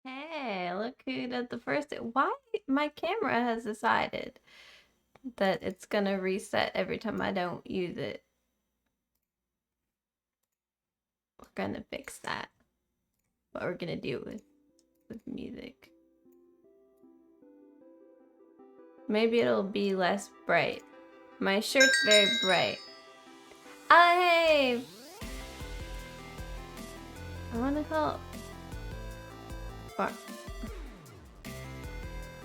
Hey, look who did the first. Why my camera has decided that it's gonna reset every time I don't use it. We're gonna fix that. What we're gonna do with music. Maybe it'll be less bright. My shirt's very bright. Oh, hey! I wanna call...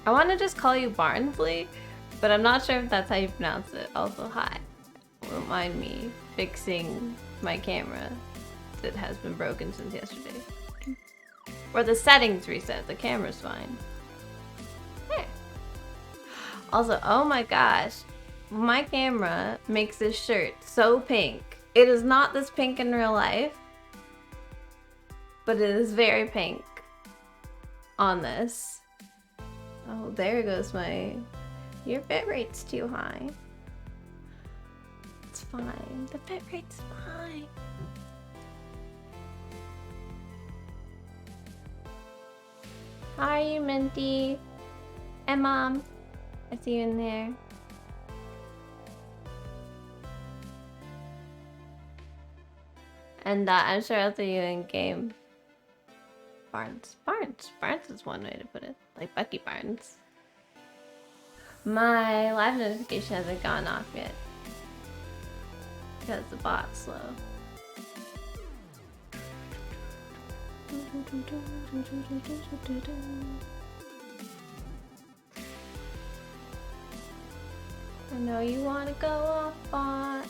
I wanna just call you Barnsley, but I'm not sure if that's how you pronounce it. Also, hi. Don't mind me fixing my camera that has been broken since yesterday. Or the settings reset, the camera's fine. Hey. Also, oh my gosh, my camera makes this shirt so pink. It is not this pink in real life, but it is very pink on this. Oh, there goes my... Your bitrate's too high. It's fine. The bitrate's fine. How are you, Minty? Hey, Mom. I see you in there. And I'm sure I'll see you in game. Barnes is one way to put it. Like Bucky Barnes. My live notification hasn't gone off yet. Because the bot's slow. I know you want to go off, bot.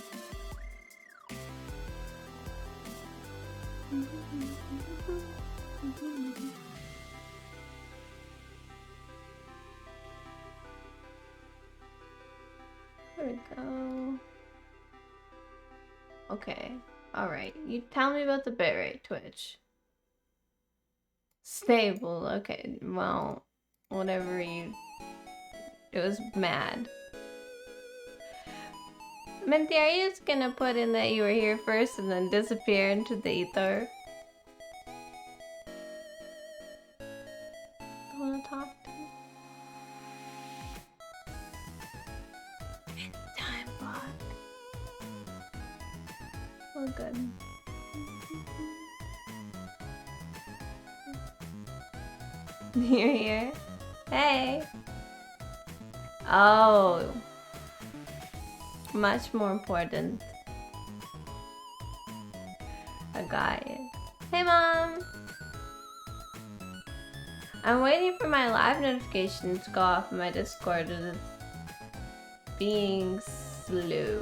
There we go. Okay. Alright. You tell me about the bitrate, Twitch. Stable. Okay. Well, whatever you... It was mad. Minty, are you just gonna put in that you were here first and then disappear into the ether? I wanna talk to you. It's time, bot. Oh, good. You're here? Hey! Oh. Much more important. I got you. Hey, Mom! I'm waiting for my live notification to go off in my Discord. It's being slow.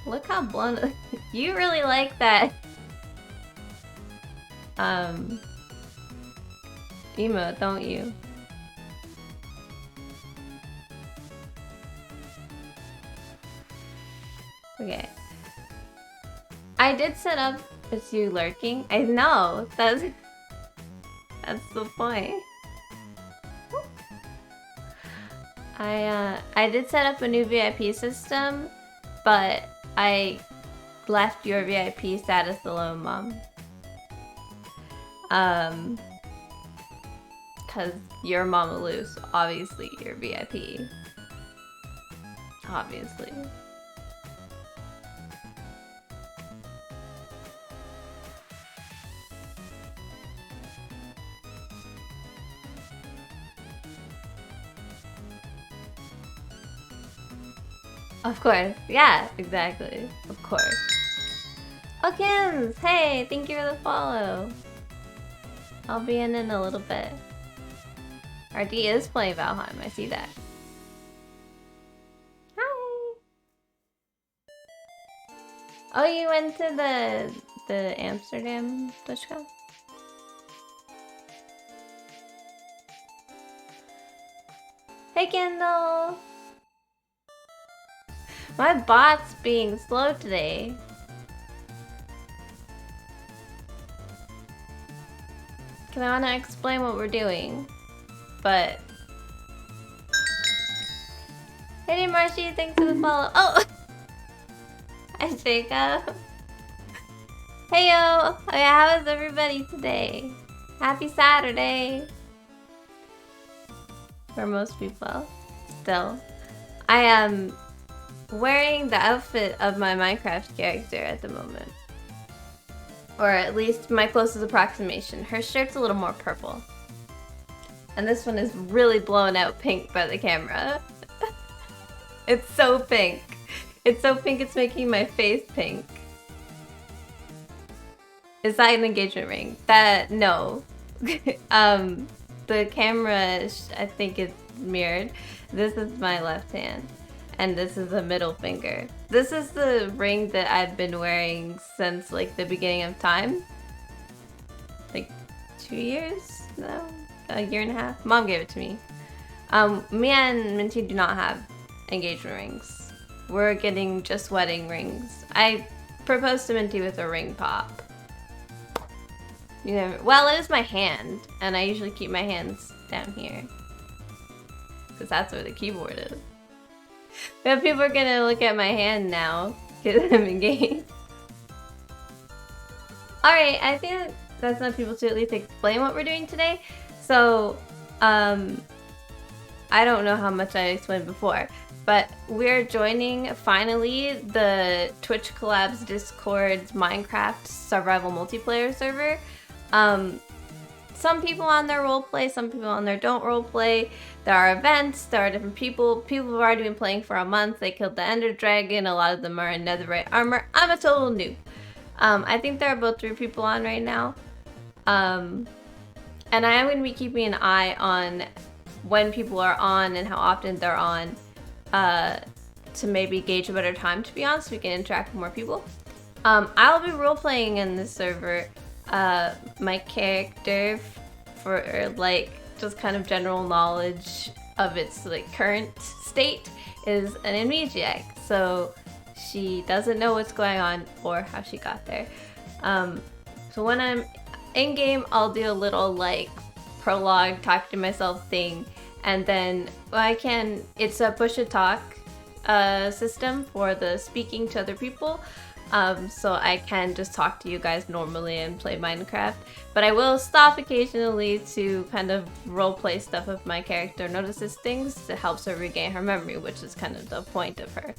Look how blown. You really like that emote, don't you? Okay. I did set up as you lurking. I know, that's the point. I did set up a new VIP system, but I left your VIP status alone, Mom. Cause you're Mama Loose, obviously you're VIP. Obviously. Of course, yeah, exactly. Of course. Oh, Kims! Hey, thank you for the follow. I'll be in a little bit. RD is playing Valheim, I see that. Hi! Oh, you went to the Amsterdam TwitchCon? Hey, Kendall! My bot's being slow today. Cause I wanna explain what we're doing, but... Hey Marshy, thanks for the follow. Oh! Hi Jacob. Heyo! Okay, how is everybody today? Happy Saturday! For most people, still. I am wearing the outfit of my Minecraft character at the moment. Or at least my closest approximation. Her shirt's a little more purple. And this one is really blown out pink by the camera. It's so pink. It's so pink it's making my face pink. Is that an engagement ring? No. The camera, I think it's mirrored. This is my left hand. And this is a middle finger. This is the ring that I've been wearing since like the beginning of time. Like 2 years? No? A year and a half? Mom gave it to me. Me and Minty do not have engagement rings. We're getting just wedding rings. I proposed to Minty with a ring pop. You never, well, it is my hand, and I usually keep my hands down here. Because that's where the keyboard is. But people are gonna look at my hand now, because I'm engaged. Alright, I think that's enough people to at least explain what we're doing today. So, I don't know how much I explained before, but we're joining, finally, the Twitch Collabs Discord's Minecraft Survival Multiplayer server. Some people on there roleplay, some people on there don't roleplay. There are events, there are different people. People have already been playing for a month. They killed the Ender Dragon. A lot of them are in netherite armor. I'm a total noob. I think there are about 3 people on right now. And I am going to be keeping an eye on when people are on and how often they're on to maybe gauge a better time to be on so we can interact with more people. I'll be role-playing in this server. My character, for like just kind of general knowledge of its like current state, is an amnesiac, so she doesn't know what's going on or how she got there. So when I'm in game, I'll do a little like prologue, talk to myself thing, and then it's a push to talk system for the speaking to other people. So I can just talk to you guys normally and play Minecraft, but I will stop occasionally to kind of roleplay stuff if my character notices things. It helps her regain her memory, which is kind of the point of her.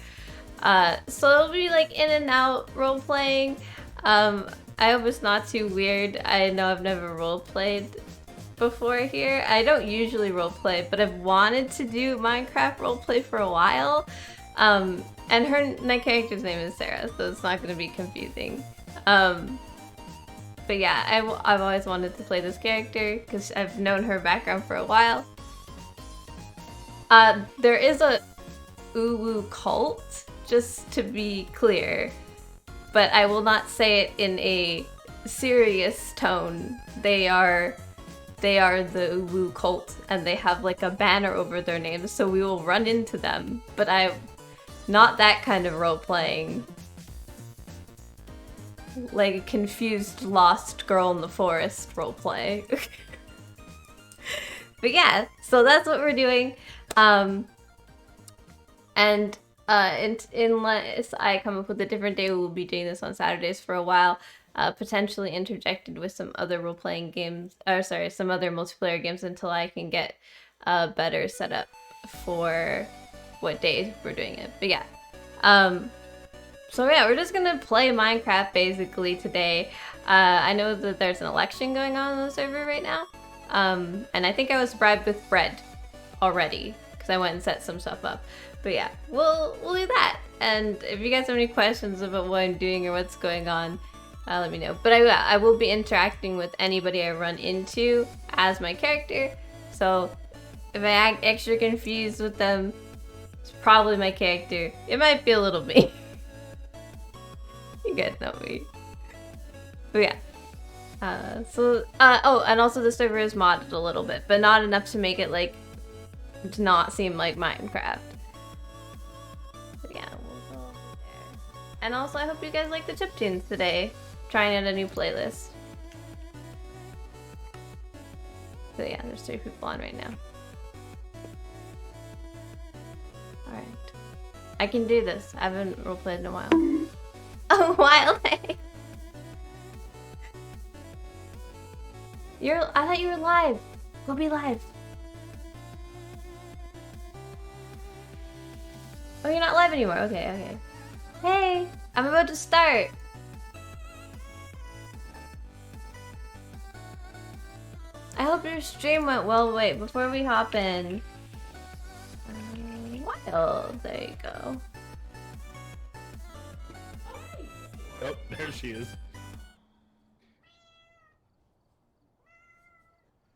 So it'll be like in and out roleplaying. I hope it's not too weird. I know I've never roleplayed before here. I don't usually roleplay, but I've wanted to do Minecraft roleplay for a while. And my character's name is Sarah, so it's not going to be confusing. But yeah, I've always wanted to play this character because I've known her background for a while. There is a uwu cult, just to be clear, but I will not say it in a serious tone. They are the uwu cult, and they have like a banner over their names, so we will run into them, but not that kind of role-playing. Like a confused, lost girl in the forest roleplay. But yeah, so that's what we're doing. Unless I come up with a different day, we'll be doing this on Saturdays for a while. Potentially interjected with some other role-playing games, some other multiplayer games until I can get a better setup for what days we're doing it. But yeah, so yeah, we're just gonna play Minecraft basically today. I know that there's an election going on the server right now, and I think I was bribed with bread already because I went and set some stuff up. But yeah, we'll do that. And if you guys have any questions about what I'm doing or what's going on, let me know. But I will be interacting with anybody I run into as my character. So if I act extra confused with them, it's probably my character. It might be a little me. You guys know me. But yeah. Oh, and also the server is modded a little bit, but not enough to make it like to not seem like Minecraft. But yeah, we'll go over there. And also I hope you guys like the chiptunes today. Trying out a new playlist. So yeah, there's 3 people on right now. Alright. I can do this. I haven't roleplayed in a while. A while, hey! I thought you were live. Go be live. Oh, you're not live anymore. Okay, okay. Hey, I'm about to start. I hope your stream went well. Wait, before we hop in. Wild. There you go. Oh, there she is.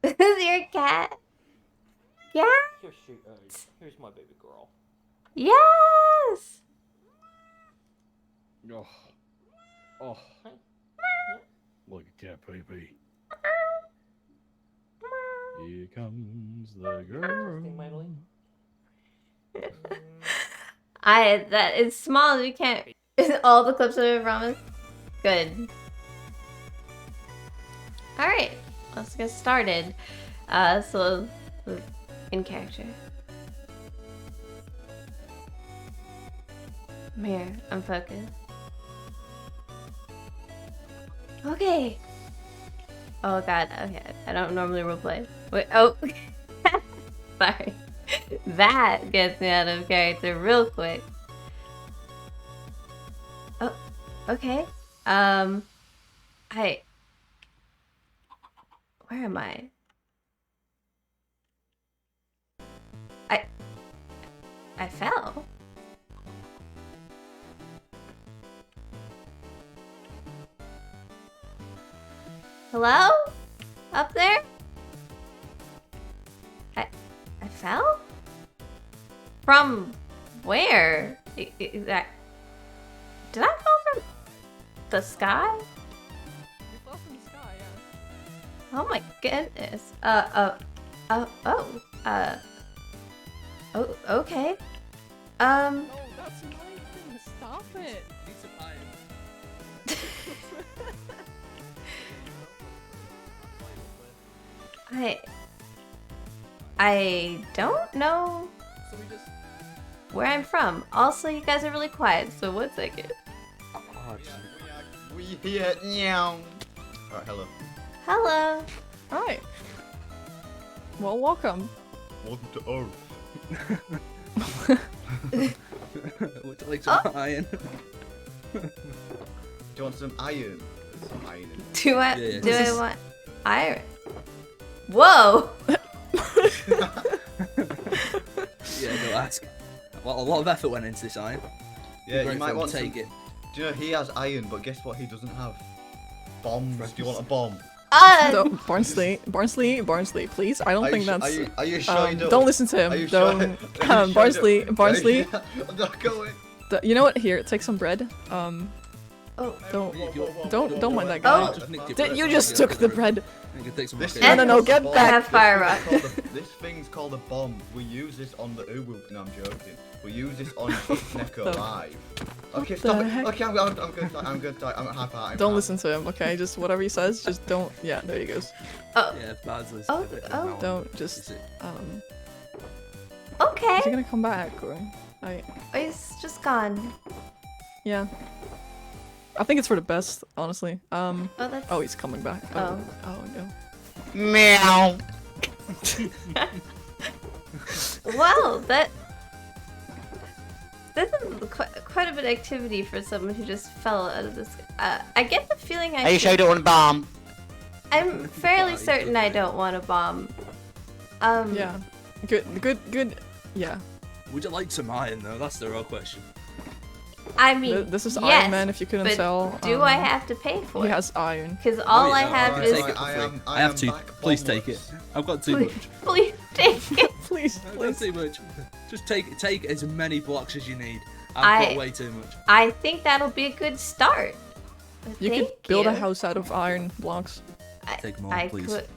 This is your cat? Yeah? Here's my baby girl. Yes! Oh. Oh. Look at that baby. Here comes the girl. That it's small, we can't. All the clips of it, promise? Good. Alright, let's get started. So, in character. I'm here, I'm focused. Okay. Oh god, okay. I don't normally roleplay. Wait, oh. Sorry. That gets me out of character real quick. Oh, okay. Where am I? I fell. Hello? Up there? I fell? From where? Did I fall from the sky? You fell from the sky, yeah. Oh my goodness. Oh, okay. No, that's my thing. Stop it. Need some iron. I don't know So we just. where I'm from. Also, you guys are really quiet, so 1 second. Oh, We here. Meow. Alright, hello. Hello. Hi. Well, welcome. Welcome to Earth. would you like some iron? Do you want some iron? There's some iron in it. Do I Yeah, do I want iron? Whoa! Yeah, go ask. Well, a lot of effort went into this iron. Yeah, Great you might for him want to take some... it. Do you know he has iron, but guess what he doesn't have? Bombs. Do you want a bomb? Barnsley, please. I don't think that's. Are you sure you don't listen to Are you him. sure? Don't. Are you sure you Barnsley, don't? Barnsley. I'm not going. You know what? Here, take some bread. Oh. Don't mind that guy. guy. Just nicked it, You but- just took the bread. You can take some This rocket. No, get bomb. back. I have fire rock. This thing's called a bomb. We use this on the Uwu. No, I'm joking. We use this on Neko The- Live. Okay, the stop it. heck? Okay, I'm good. I'm good. I'm half out. Don't listen to him, okay? Just whatever he says, just don't. Yeah, there he goes. Oh. Yeah, Barnsley's Oh, a bit oh. now on. Don't Is just. it? Okay. Is he gonna come back or? He's just gone. Yeah. I think it's for the best, honestly. Oh, that's. Oh, he's coming back. Oh. Oh no. Meow. Wow, this is quite a bit of activity for someone who just fell out of this. I get the feeling Are you sure you don't want a bomb? I'm fairly Bye. certain I don't want a bomb. Yeah. Good. Yeah. Would you like some iron though? That's the real question. I mean, This is yes, Iron Man. If you couldn't but tell. do I have to pay for He it? has iron. Because all No, I you don't. have You is. take it for free. I have to. Please take it. I've got too much. Please take it. Please, I've got please. too much. Just take as many blocks as you need. I've got way too much. I think that'll be a good start. You Thank could build a you. house out of iron blocks. Take more, I please. could.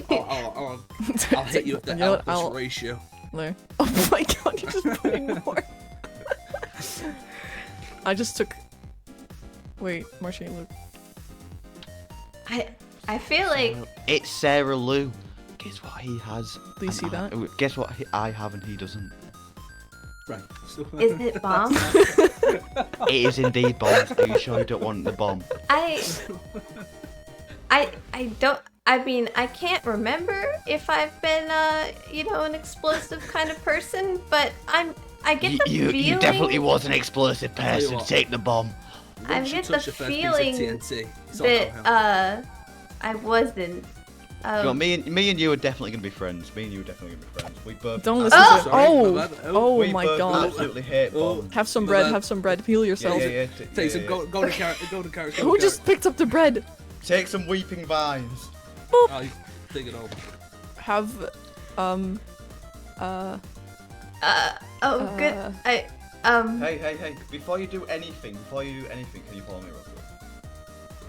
I'll hit you with the You know what, output I'll- ratio. There. Oh my god, you're just putting more. I just took. Wait, Marshy, look. I feel like It's Sarah Lou. Guess what he has? Do you see that? Guess what I have and he doesn't. Right. is it bomb? It is indeed bombs. Are you sure you don't want the bomb? I I don't. I mean, I can't remember if I've been, an explosive kind of person, but I get the feeling. You definitely was an explosive Tell you person. what. Take the bomb. I Once you get the touch the first piece of feeling TNT, it's all downhill. that I wasn't. Me and you are definitely gonna be friends. Me and you are definitely gonna be friends. We both. Don't listen Oh! to Sorry, Oh! my bad. Oh we my both god. absolutely hate Oh. bombs. Have some My bread, bad. have some bread. Heal yourself. Take some golden carrot. Golden carrot. Who just picked up the bread? Take some weeping vines. Oh, you dig it over. Have, Good. Hey! Before you do anything, can you follow me real quick?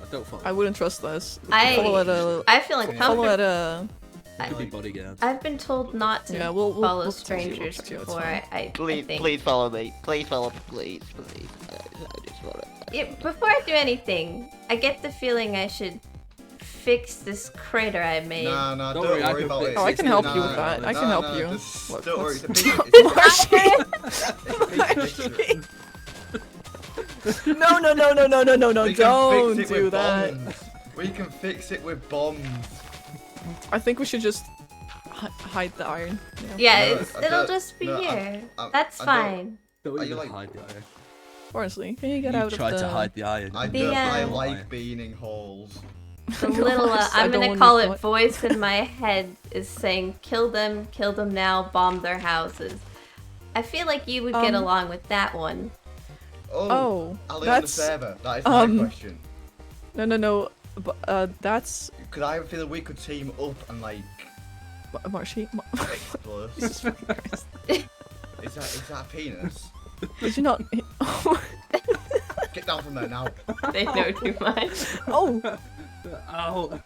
I don't follow. I wouldn't trust this. I Follow at I feel follow uncomfortable. at a. Could be bodyguards. I've been told not to Yeah, we'll follow we'll text you, strangers text you, it's before. fine. I Please, think. please follow me. Please follow me. Please. I just want to. Yeah, before I do anything, I get the feeling I should fix this crater I made. No, Don't don't worry, I worry can about fix it. it. Oh, I can help you with No, that. I can no, help no, you. just Look, don't worry. let's- Marshy. No, We can don't fix it do with that. bombs. We can fix it with bombs. I think we should just hide the iron. Yeah, No, it'll don't- just be no, here. I That's don't- fine. Don't Are you even like- hide the iron. Honestly, can you get You out of tried the... to hide the iron. I The, like being in holes. The little, I I'm don't gonna wanna call it fight. voice in my head is saying, kill them now, bomb their houses. I feel like you would get along with that one. Oh, Ali on the that's... server. That is my question. No. But, that's... Because I have a feeling we could team up and like Marshy? explode. Jesus Christ. Is that a penis? Did you not... Get down from there now. They know too much. Oh! Ow.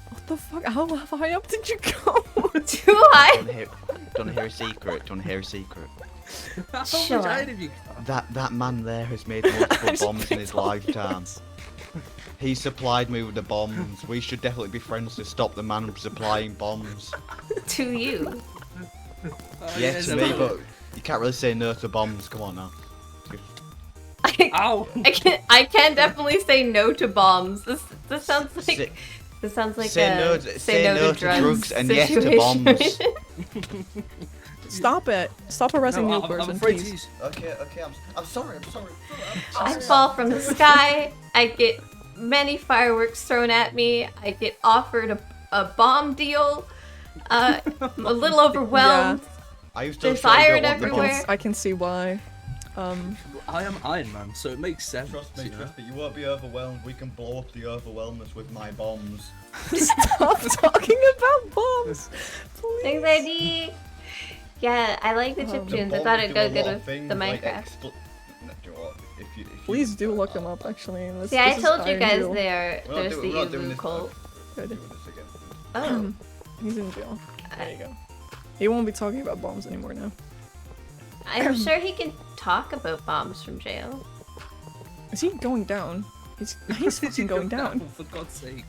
What the fuck? How high up did you go? Too high. Don't hear a secret. Don't hear a secret. How Sure. much iron have you got? That man there has made multiple bombs in his lifetime. He supplied me with the bombs. We should definitely be friends to stop the man from supplying bombs. To you. Yeah, to me, but you can't really say no to bombs. Come on now. Ow! I can definitely say no to bombs. This sounds like Say- this sounds like say a no to drugs and yes to situation. bombs. Stop it. Stop harassing No, new I'm person, afraid please. to use. Okay, I'm sorry. I fall from the sky. I get many fireworks thrown at me. I get offered a bomb deal. I'm a little overwhelmed. Are you still There's sure you iron don't want the everywhere. bombs? I can see why. I am Iron Man, so it makes sense. Trust me, you know? you won't be overwhelmed. We can blow up the overwhelmness with my bombs. Stop talking about bombs, please. Thanks, ID. Yeah, I like the chiptunes. I thought it'd go good with the Minecraft. Please do look them up, actually. See, I told you guys there's the Yubu cult. Good. Oh, He's in jail. There you go. He won't be talking about bombs anymore now. I'm sure he can talk about bombs from jail. Is he going down? He's fucking going down. For God's sake.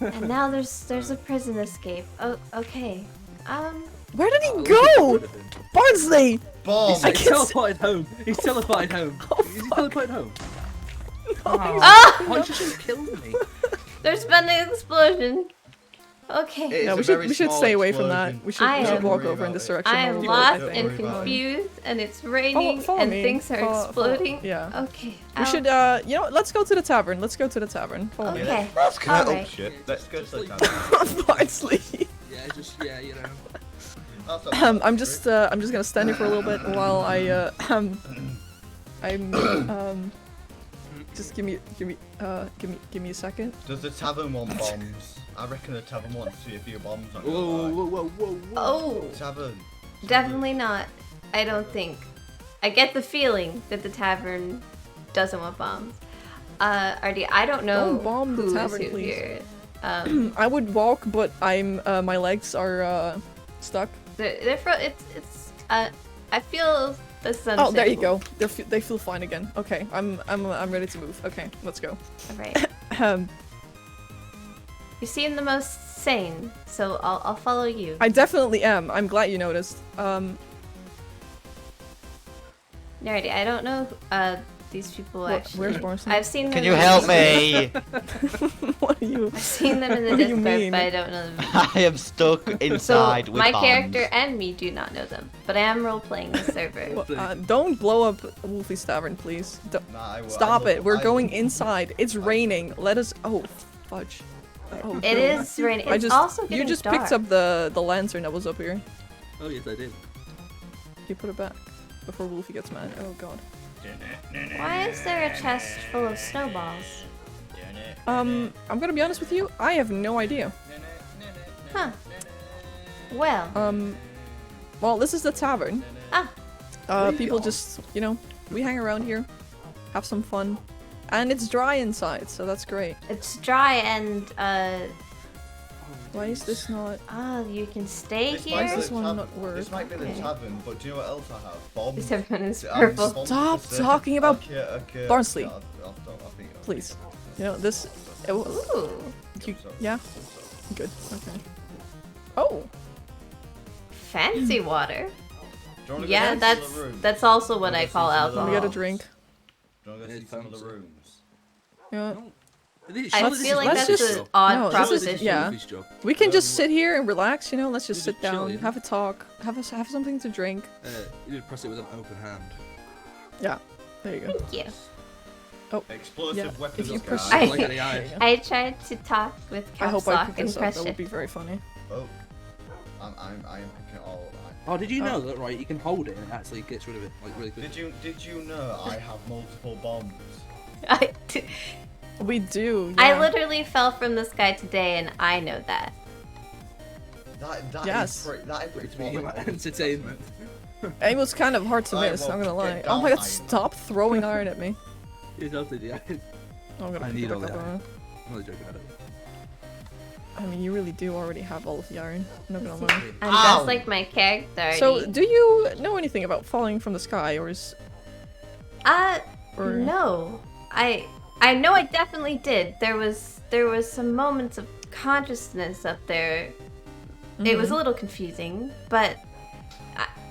And now there's a prison escape. Oh, okay. Where did he go? Barnsley! Bombs! I He's can teleported home. He's teleported home. Is he teleported home? Ah! Why did you just kill me? There's been an explosion. Okay. It is Yeah, a we very should small stay away from that. explosion. We should, I we should am- walk Don't worry over in about this it. direction. I while am we lost wait, I and think. confused, and it's raining, follow and me. things are Follow- exploding. yeah. Okay. We should, you know what? Let's go to the tavern. Let's go to the tavern. Follow me. Okay. Let's go. Oh Alright. shit. Let's go to the tavern. Barnsley. Yeah, you know. I'm just gonna stand here for a little bit while just give me a second. Does the tavern want bombs? I reckon the tavern wants to see a few bombs on Whoa. Oh, Tavern. definitely not. I don't think. I get the feeling that the tavern doesn't want bombs. RD, I don't know Don't bomb the who is tavern, who please. here. I would walk, but my legs are stuck. I feel this is Oh, there you understandable. go. They feel fine again. Okay, I'm ready to move. Okay, let's go. Alright. You seem the most sane, so I'll follow you. I definitely am. I'm glad you noticed. Nerdy, I don't know these people What- actually. where's Marcy? I've seen them. Can you in the help Discord. me? What are you? I've seen them in the What do you Discord, mean? but I don't know them. I am stuck So inside with my bombs. character and me do not know them, but I am role playing the server. Don't blow up Wolfie's Tavern, please. Nah, I will- Stop I it. will- We're I going will- inside. It's raining. Let us. Oh, fudge. Oh, It no. is raining. I It's just. also getting You just dark. picked up the lantern that was up here. Oh yes, I did. You put it back before Wolfie gets mad. Oh god. Why is there a chest full of snowballs? I'm gonna be honest with you. I have no idea. Huh. Well. Well, this is the tavern. Ah. People just, you know, we hang around here, have some fun, and it's dry inside, so that's great. It's dry and Why is this not? you can stay This here. might be This the one tab- not work. This might be the Okay. tavern, but do you know what else I have? Bombs. This everyone is I'm purple. bombs Stop for talking about okay. Barnsley. Yeah, I think- Please. You know, this. Oh, Ooh. you, Sorry. yeah? Good. Okay. Oh! Fancy water. Do you wanna go Yeah, see some of the rooms? that's also what I Wanna go call see some of the Let me get a alcohol. drink. Do you want to go see Yeah, some of the fancy. rooms? Yeah. I feel like let's that's just- an odd no, this is- proposition. yeah. We can just sit here and relax, you know? Let's just We're sit just down, chilling. have a talk, have something to drink. You did press it with an open hand. Yeah. There you go. Thank you. Explosive Yeah, weapons. if you guys. push- I- Like an AI. There you go. I tried to talk with I caps hope I lock pick and this up. press That would be shift. very funny. Oh, I am picking it all. Oh, did you Oh. know that? Right, you can hold it and it actually gets rid of it like really quick. Did you know I have multiple bombs? We do. I yeah. literally fell from the sky today, and I know that. That Yes. is pretty It's being like entertainment. It was kind of hard to Alright, miss, well, I'm gonna lie. get Oh my down, god, iron. stop throwing iron at me. It's up to the eye. Oh, I'm gonna I pick need it all back the up. iron. I'm only joking, I don't. I mean, you really do already have all of the iron. I'm not gonna lie. I'm Ow! just like my character. So, already. do you know anything about falling from the sky, or is... or... No. I know I definitely did. There was some moments of consciousness up there. It was a little confusing, but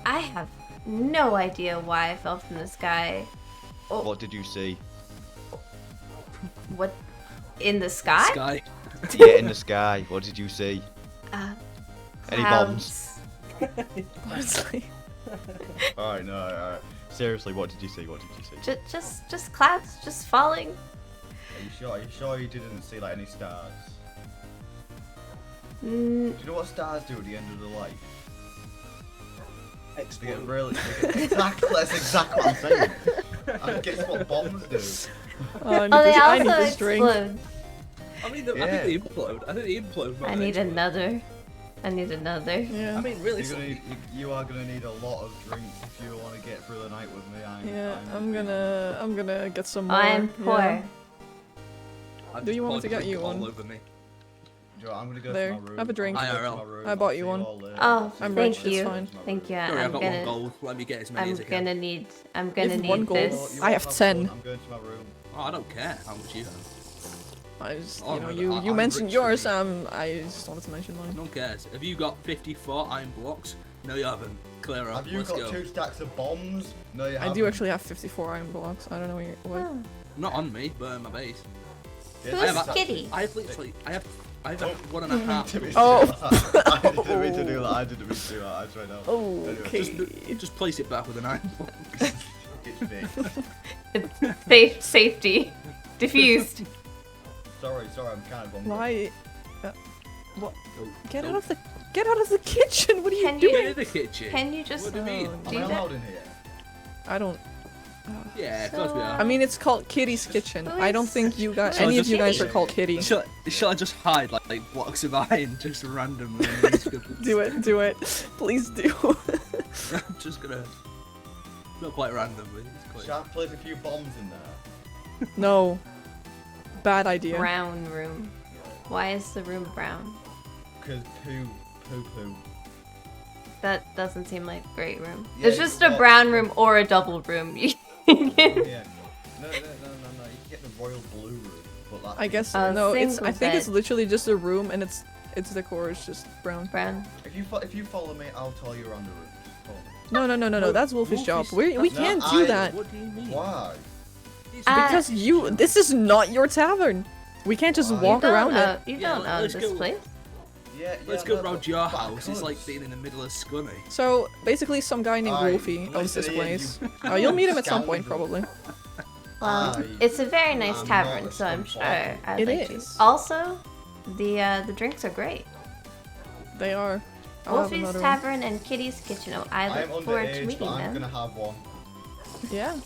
I have no idea why I fell from the sky. Oh, What did you see? what? In the sky? Sky. Yeah, in the sky. What did you see? Any bombs? Clouds. Honestly. Alright, no, alright. Seriously, what did you see? What did you see? Just clouds, just falling. Are you sure? Are you sure you didn't see like any stars? Mm, Do you know what stars do at the end of the light? They get really exactly. That's exactly what I'm saying. And guess what bombs do? Oh, oh, they I need also this drink. explode. I mean, I Yeah. think they implode. I think they implode. I need another. I need another. Yeah. I mean, really. You're gonna, you are gonna need a lot of drinks if you want to get through the night with me. Yeah, I'm gonna get some Oh, more. I'm poor. yeah. I've Do you just want me to poured get you drink all one? over me. I'm gonna go There, to my room. have a drink. I'm gonna go to IRL. my room. I bought I'll you see one. all later. Oh, I'm thank rich, it's you. fine. Thank you. Sorry, I've I'm got one gonna. gold. Let me get as many I'm as I can. gonna need. I'm You gonna have need one gold? this. You I all have 10. fun. I'm going to my room. Oh, I don't care how much you have. I just, Oh, you know, no, you I'm mentioned rich yours. for I just wanted to mention mine. No one cares. Have you got 54 iron blocks? No, you haven't. Clear up. Have you Let's got go. 2 stacks of bombs? No, you I haven't. do actually have 54 iron blocks. I don't know what. Oh, Not on me, but on my base. Yeah, Who's I have Kitty? I have literally. I have Oh. 1.5. Didn't mean to Oh. do that. I didn't mean to do that. I didn't mean to do that. I tried out. Okay. Just place it back with an iron block. It's big. Safety. Diffused. Sorry, I'm kind of hungry. Why? What? Oh, Get oh. out of the kitchen! What are you Can doing? Get in the kitchen. Can you just What do you mean? Am do I that? allowed in here? I don't. Yeah, of course we are. I mean, it's called Kitty's Kitchen. Who I don't is- think you guys, Shall I any of just- you guys are called Kitty. Shall I just hide like blocks of iron just randomly? in these scribbles? Do it, please do. I'm just gonna. Not quite randomly. It's quite... Shall I place a few bombs in there? No. Bad idea. Brown room. Why is the room brown? Because poo. That doesn't seem like a great room. Yeah, It's just a well- brown room or a double room. Yeah. No. You can get the royal blue room, but that's I guess A no. It's. single I think it's bed. literally just a room, and its decor is just brown. brown. If you follow me, I'll tell you around the room. Follow me. No. That's Wolfie's job. Wolfie's- We No, can't do that. What do you mean? Why? Because this is not your tavern. We can't just walk around it. You Yeah, don't own let's this go. place. Yeah, Let's yeah, go no, round but- your but I house. It's could. like being in the middle of Scunny. So basically, some guy named Aye, Wolfie owns this listen here, place. you You'll meet him at some point, scoundrel. probably. Well, Aye. it's a very nice I'm tavern, not so I'm a sure scum I'd It like to. is. Also, the drinks are great. They are. I'll have Wolfie's another one. Tavern and Kitty's Kitchen. Oh, I I'm look forward to underage, meeting but I'm them. gonna have one. Yeah.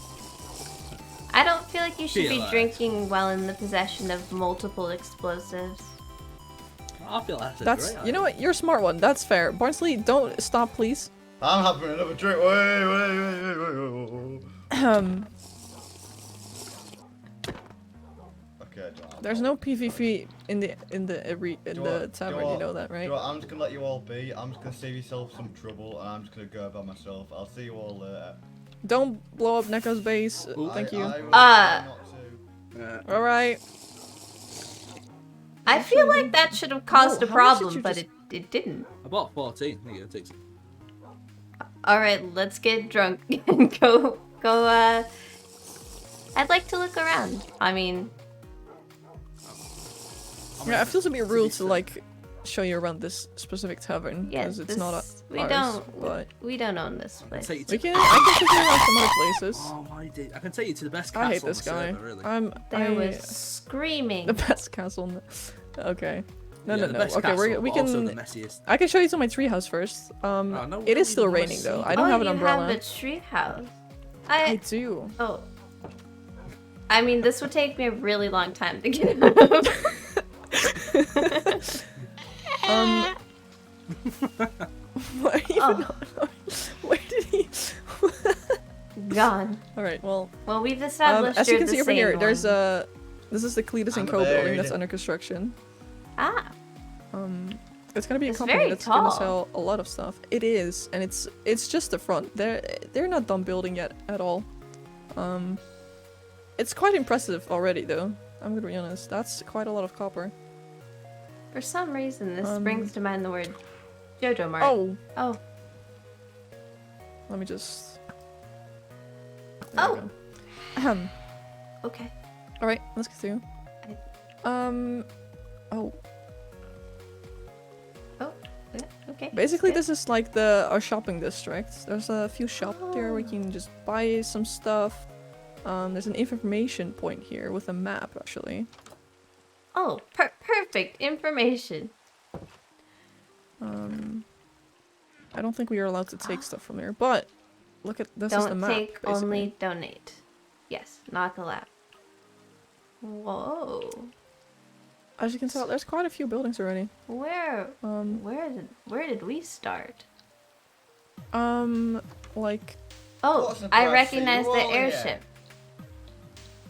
I don't feel like you should be Feel it. drinking while in the possession of multiple explosives. I feel that's a That's. great You know what? You're a smart one. That's fair. Barnsley, don't stop, please. I'm having another drink. Wait. Okay, John. There's no PvP in the Do tavern. You know that, right? I'm just gonna let you all be. I'm just gonna save yourself some trouble, and I'm just gonna go by myself. I'll see you all later. Don't blow up Neko's base. Thank you. I will try not to. All right. I feel like that should have caused a how much did problem, you but just- it didn't. I bought 14. There you go, take some. Alright, let's get drunk and go, I'd like to look around. I mean, Yeah, it feels a bit rude to like show you around this specific tavern yeah, because it's not we ours. don't, But we don't own this place. Take you we to... can. I can take you around some other places. Oh my day. I can take you to the best castle I hate on this the guy. server, really. There was screaming. the best castle. Okay. No, Yeah, no, the no. best Okay, castle, we but also can. the messiest. I can show you to my treehouse first. no, we it don't is still even wanna raining see though. it. I don't have an you umbrella. have a tree house. I do. Oh. I mean, this would take me a really long time to get out of. What even? Oh. Where did he? Gone. All right. Well, Well, we've established as you you're can the see over sane here, there's one. a. This is the Cletus and I'm Co building buried. that's under construction. Ah, It's gonna be a It's company very that's tall. gonna sell a lot of stuff. It is, and it's just the front. They're not done building yet at all. It's quite impressive already though. I'm gonna be honest. That's quite a lot of copper. for some reason, this brings to mind the word Jojo Mart. Oh, Oh. let me just. Oh. There we go. Okay. All right, let's get through. Oh. Oh. Yeah, okay. Basically, Good. this is like our shopping district. There's a few shops here where you can just buy some stuff. There's an information point here with a map, actually. Oh, perfect information. I don't think we are allowed to take stuff from here, but look at this is the Don't map. take, basically. only donate. Yes, not allowed. Whoa. As you can tell, there's quite a few buildings already. Where Where did we start? Like Oh, What a I surprise, recognize so the you're all here. airship.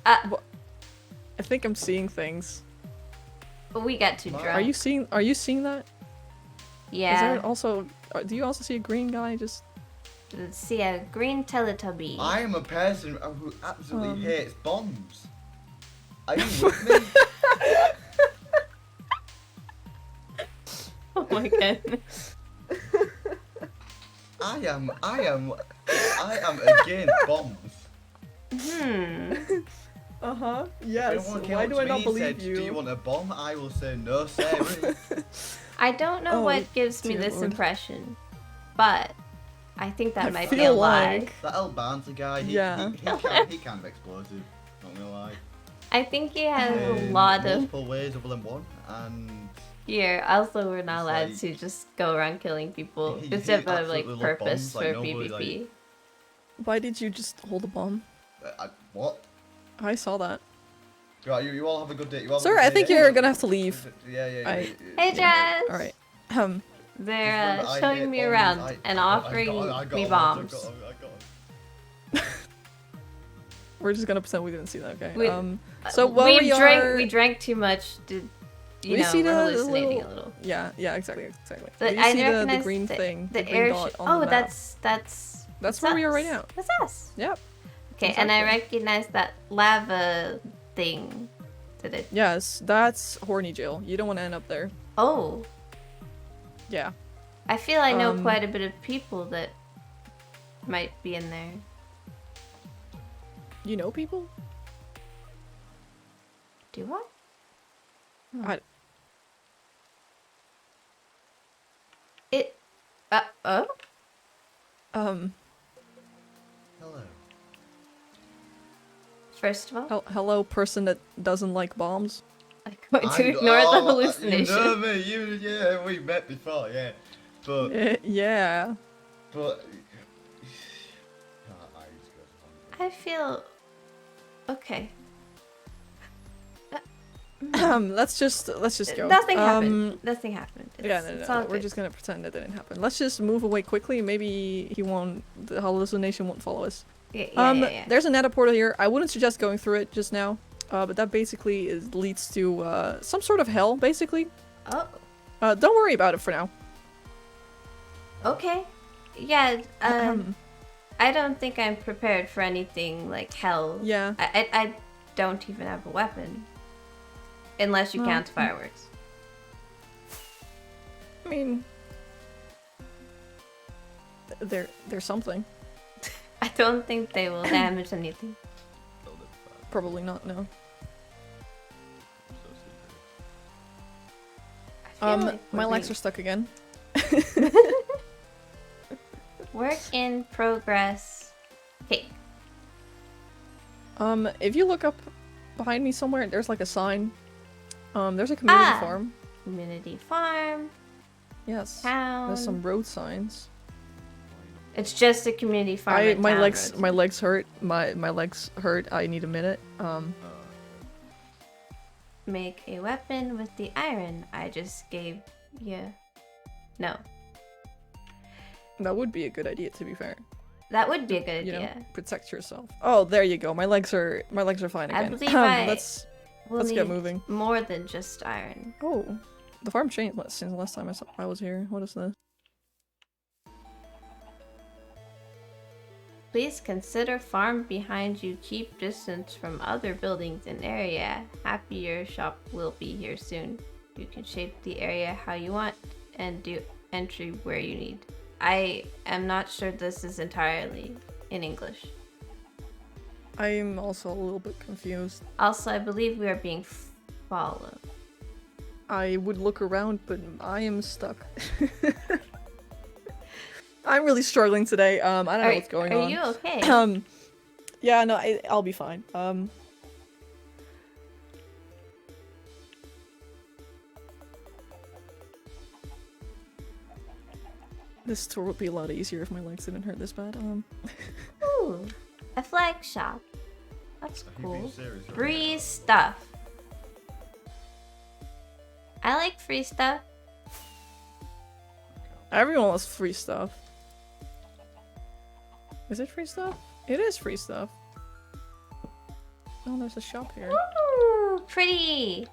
I think I'm seeing things. We got too Are drunk. Are you seeing that? Is Yeah. there also? Do you also see a green guy just? Let's see a green Teletubby. I am a person who absolutely Um. hates bombs. Are you with me? Oh my goodness. I am against bombs. Uh-huh. If Yes. anyone came Why up do to I me not and believe said, you? Do you want a bomb? I will say no, Sarah. I don't know Oh, what gives me dear this Lord. impression, but I think that I might be a feel lie. like- That El Barnsley guy, he kind of explosive. Not gonna lie. I think he has a In lot of multiple ways other than one, and here. Also, we're not It's allowed like- to just go around killing people. He It's just a absolutely like love purpose bombs, like, for nobody, PvP. Why did you just hold a bomb? what? I saw that. Right, you all have a good day. You all have a Sir, good I day, think yeah? you're gonna have to leave. Yeah. I- Hey, Jazz. All right. They're Remember, I showing hate me bombs. around I and got- offering I got me him, bombs. I got him. We're just gonna pretend we didn't see that. Okay. We- So while we are, we drank too much. You We know, see we're the hallucinating little- a little. yeah, exactly. But Do you I see the recognize green thing, the green airship. dot on Oh, the map? that's where we are right us. now. That's us. Yep. Okay, and I Exactly. recognize that lava thing. Did it? Yes, that's horny jail. You don't want to end up there. Oh, Yeah. I feel I know Um, quite a bit of people that might be in there. You know people? Do what? I, It. Oh? Hello. First of all, hello, person that doesn't like bombs. I'm going to ignore the hallucination. You know me. Yeah, we met before. Yeah, but Yeah. but. I feel. Okay. Let's just go. Nothing happened. Nothing happened. Yeah, no. We're just gonna pretend that didn't happen. Let's just move away quickly. Maybe the hallucination won't follow us. Yeah. There's a nether portal here. I wouldn't suggest going through it just now. But that basically leads to some sort of hell, basically. Oh. Don't worry about it for now. Okay. Yeah. I don't think I'm prepared for anything like hell. Yeah. I don't even have a weapon. Unless you count fireworks. I mean, there's something. I don't think they will damage anything. Probably not. No. My legs are stuck again. Work in progress. Okay. If you look up behind me somewhere, there's like a sign. There's a community farm. Community farm. Yes. Town. There's some road signs. It's just a community farm. My legs hurt. My legs hurt. I need a minute. Make a weapon with the iron I just gave you. No. That would be a good idea, to be fair. That would be a good You idea. know, protect yourself. Oh, there you go. My legs are fine again. I believe let's get need moving. More than just iron. Oh, the farm changed since the last time I was here. What is this? Please consider farm behind you. Keep distance from other buildings and area. Happy your shop will be here soon. You can shape the area how you want and do entry where you need. I am not sure this is entirely in English. I'm also a little bit confused. Also, I believe we are being followed. I would look around, but I am stuck. I'm really struggling today. I don't know what's going on. Are you okay? Yeah, no, I'll be fine. This tour would be a lot easier if my legs didn't hurt this bad. Ooh, a flag shop. That's Are you being cool. serious right Free stuff. I like free stuff. Everyone wants free stuff. Is it free stuff? It is free stuff. Oh, there's a shop here. Ooh, pretty.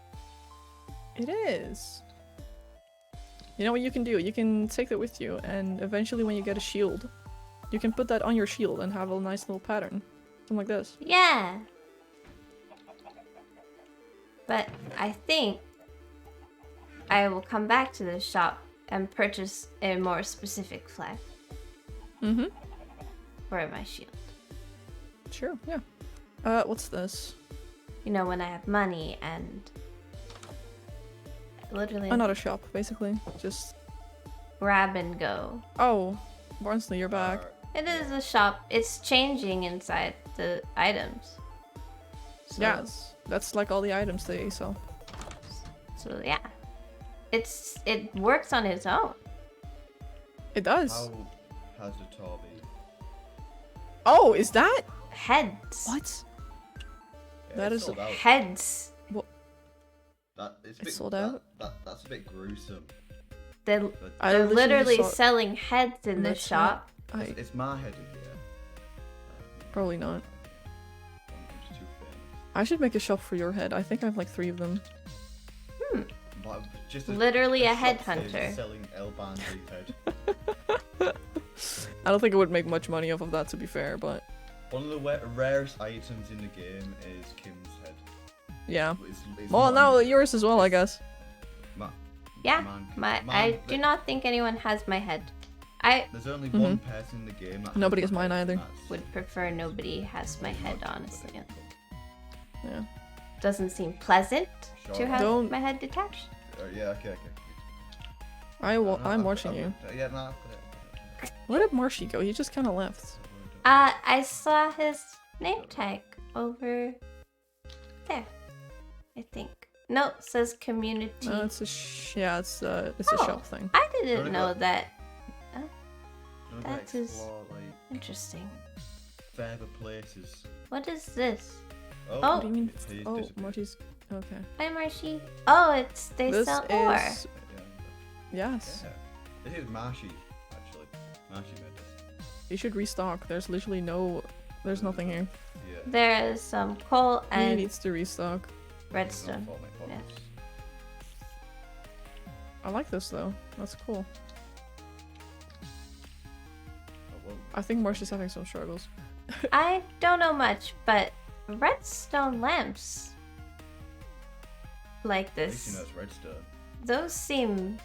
It is. You know what you can do? You can take that with you, and eventually when you get a shield, you can put that on your shield and have a nice little pattern. Something like this. Yeah. But I think I will come back to this shop and purchase a more specific flag Mm-hmm. for my shield. Sure, yeah. What's this? You know, when I have money and literally Another shop, basically. Just... grab and go. Oh, Barnsley, you're back. It is a shop. It's changing inside the items. So, Yes, that's like all the items they sell. So yeah. It works on its own. It does. How has the tour been? Oh, is that? Heads. What? Yeah, That it's is- sold out. Heads. It's sold out? That's a bit gruesome. They're I literally literally saw- selling heads in this That's shop. It's my head in here. Probably not. It's too famous. I should make a shop for your head. I think I have like 3 of them. But just Literally a shop headhunter. sales selling El Bandi's head. I don't think I would make much money off of that, to be fair, but One of the rarest items in the game is Kim's head. yeah. It's Well, mine. now yours as well, I guess. Yeah. Mine. I do not think anyone has my head. I There's only one person in the game that Nobody has has mine my head, either. and that's- would prefer nobody has my head, honestly. Yeah. doesn't seem pleasant to Sure. have Don't- my head detached. Yeah, okay. I'm watching you. Yeah, no. Where did Marshy go? He just kind of left. I saw his name tag over there. I think. No, it says community. No, it's a it's a Oh. shop thing. I didn't Really know good. that. Don't That is- explore, like, Interesting. further places. What is this? Oh, Oh. What do you mean? he's Oh, disappeared. Marshy's. Okay. Hi, Marshy. Oh, it's they This sell ore. is. Yes. Yeah. This is Marshy, actually. Marshy made this. You should restock. There's literally no. There's nothing here. Yeah. There is some coal He and needs to restock. redstone. Not for my problems. I like this though. That's cool. Oh, well, I think Marshy's having some struggles. I don't know much, but redstone lamps like at least you this, know it's redstone. those seem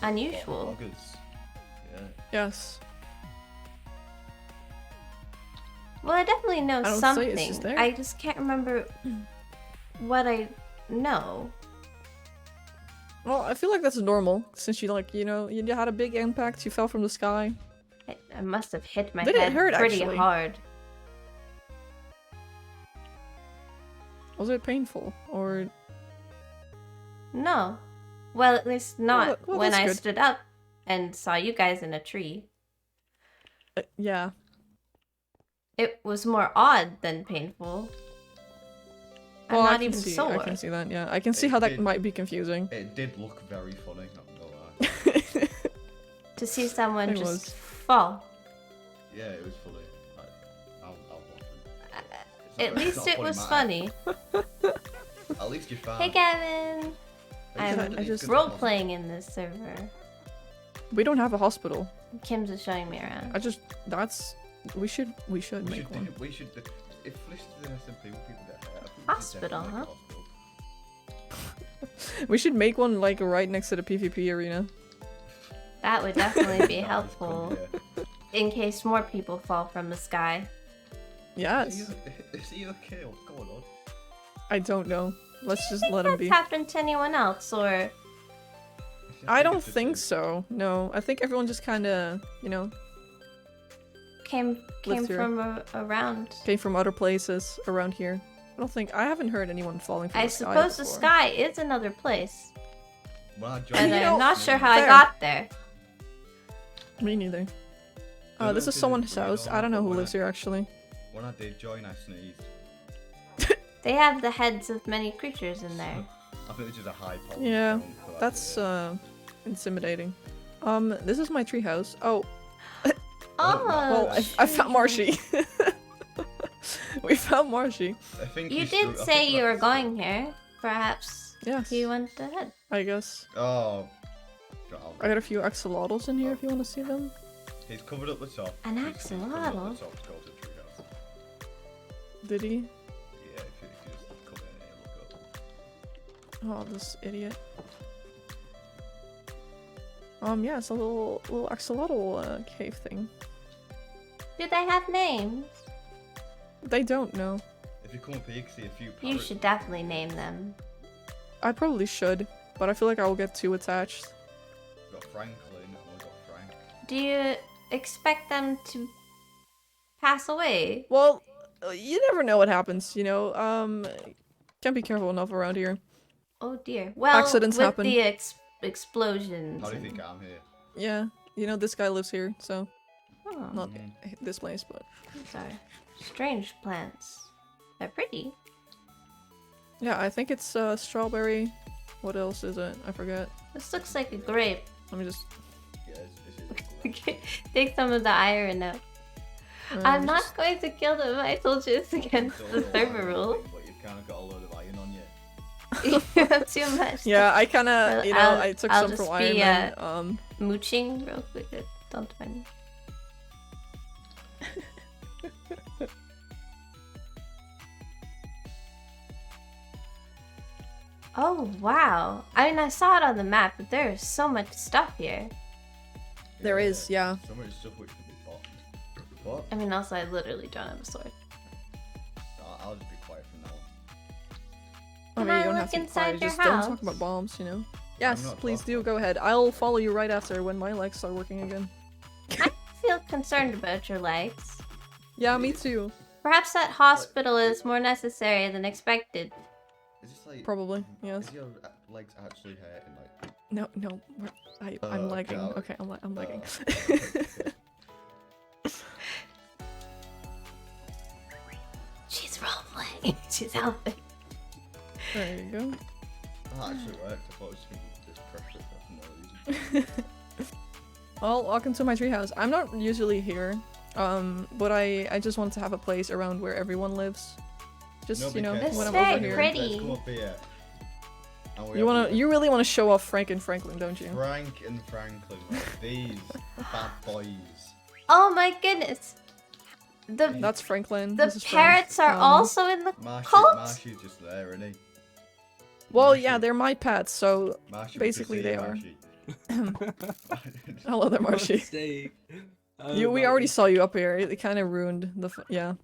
unusual. Loggers. Yeah. Yes. Well, I definitely know I don't say it's something. just there. I just can't remember what I know. Well, I feel like that's normal since you you had a big impact. You fell from the sky. I must have hit my Did it head hurt, pretty actually? hard. Was it painful or? No. Well, at least not well, when that's I good. stood up and saw you guys in a tree. Yeah. It was more odd than painful. I'm Well, not I can even see, sore. I can see that. Yeah, I can see It how that did- might be confusing. It did look very funny, not gonna lie. To see someone It just was. fall. Yeah, it was funny. I'll watch it. At least it was funny. At least you're fine. Hey, Gavin. I'm role playing in this server. We don't have a hospital. Kim's is showing me around. We should We make should, one. we should, if this is an SMP, will people get hurt? I think we should Hospital, definitely make huh? a hospital. We should make one like right next to the PvP arena. That would definitely be That is helpful good, yeah. in case more people fall from the sky. Yes. Is he okay? What's going on? I don't know. Let's just let him That's be. happened to anyone else, or I don't it's just think him. so. No, I think everyone just kind of, came Lived here. from around. came from other places around here. I haven't heard anyone falling from I the sky suppose the before. sky is another place, When I and joined, I'm not sure how I fair. got there. Me neither. I This is lived in someone's Sweden, house. I don't know who but lives here actually. When I did join, I sneezed. They have the heads of many creatures in there. I think this is a high pole. Yeah, so That's intimidating. This is my treehouse. Oh, Oh, well, I found Marshy. We found Marshy. I think you he's did through- I say think you were that's- going here. Perhaps Yes, you went ahead. I guess. Oh. I got a few axolotls in here if you want to see them. He's covered up the top. An He's covered up axolotl? the top to go to the treehouse. Did he? Yeah, if you just come in here, look up. Oh, this idiot. Yeah, it's a little axolotl cave thing. Do they have names? They don't know. If you come up here, you can see a few parrots. You should definitely name them. I probably should, but I feel like I will get too attached. We've got Franklin, and we've got Frank. Do you expect them to pass away? Well, you never know what happens, Can't be careful enough around here. Oh dear. Well, Accidents with happen. the explosions. How do you and- think I'm here? Yeah, this guy lives here, so Oh, not this place, but these are strange plants. They're pretty. yeah, I think it's strawberry. What else is it? I forget. This looks like a grape. Let me just. Yeah, this is Take some of the iron out. I'm not going to kill them. I told you it's against the server rule. But you've kind of got a load of iron on you. You have too much. Yeah, I kind of, Well, I took I'll some from just be, Iron Man. Mooching real quick. Don't mind me. Oh wow! I mean, I saw it on the map, but there is so much stuff here. There is, yeah. So much stuff which can be bought. What? I mean, also, I literally don't have a sword. I'll just be quiet from now on. I Can mean, you I don't look have to be inside quiet, your just don't house? talk about bombs, you know? Yes, not please talking do, go ahead. I'll follow you right after when my legs start working again. I feel concerned about your legs. Yeah, me too. Perhaps that hospital is more necessary than expected. Is this like... Probably, yes. Is your legs actually hurting? Like... No, I'm lagging. God. Okay, I'm lagging. She's roleplaying. She's helping. There you go. That actually worked. I thought it was just pressure for no reason. Well, welcome to my treehouse. I'm not usually here, but I just want to have a place around where everyone lives. Just, Nobody you know, cares. when I'm Very over here. pretty. Let's come up here. And we You really wanna show off Frank and Franklin, don't you? Frank and Franklin, like, these bad boys. Oh my goodness. That's Franklin. The this is Frank. parrots are also in the cult? Marshy's just there, isn't he? Well, Marshy- yeah, they're my pets, so Marshy, basically good to see they you, are. Marshy. hello there, Marshy. Mistake. We already saw you up here. It kind of ruined the. Yeah.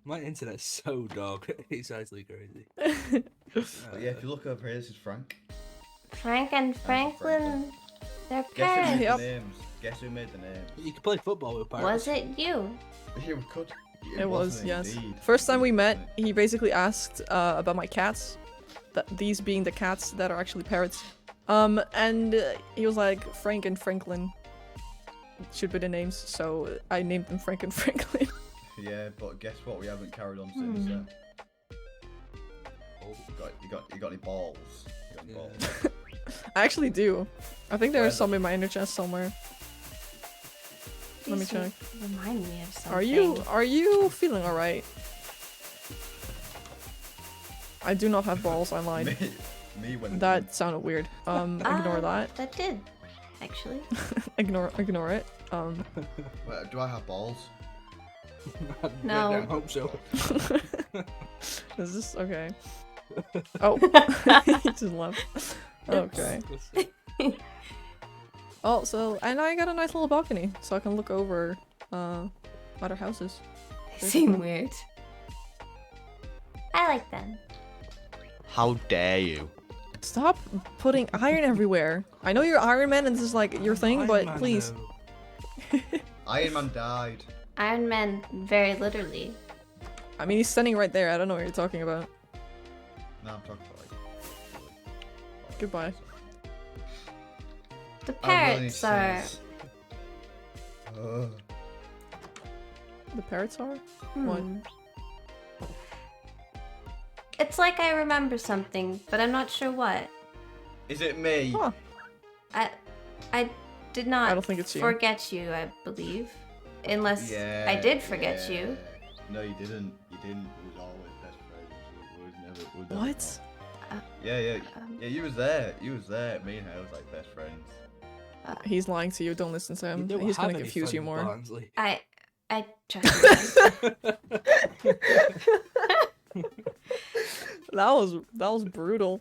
My internet's so dog. It's actually crazy. But yeah, if you look over here, this is Frank. Frank and Franklin. They're Guess who parrots. made Yep. the names? Guess who made the names? You can play football with Was pirates. it you? Yeah, we could. It was, wasn't yes. indeed. First time we met, he basically asked about my cats. That these being the cats that are actually parrots. And he was like, Frank and Franklin should be the names, so I named them Frank and Franklin. Yeah, but guess what? We haven't carried on since then. You got any balls? You got any Yeah. balls? I actually do. I think there are Where the- some in my inner chest somewhere. Let me These check. Remind me of something. Are you feeling alright? I do not have balls, I lied. me when That sounded weird. Ignore that. That did, actually. Ignore it. Wait, do I have balls? No. I hope so. Is this okay? Oh, he just left. Okay. Oh, so and I got a nice little balcony, so I can look over other houses. They seem weird. I like them. How dare you? Stop putting iron everywhere. I know you're Iron Man and this is like your thing, Iron but Man, please. though. Iron Man died. Iron Man, very literally. I mean, he's standing right there. I don't know what you're talking about. No, I'm talking about like... Goodbye. The I really parrots are. sis. Ugh. The parrots are? What? It's like I remember something, but I'm not sure what. Is it me? Huh. I did not I don't think it's you. forget you, I believe. Unless Yeah. I did forget yeah. you. No, you didn't. You didn't. We was always best friends. We was never What? not. Yeah. Yeah, you was there. You was there. Me and her was like best friends. He's lying to you. Don't listen to You him. don't He's have gonna any confuse you friends, more. Barnsley. I trust you. That was brutal.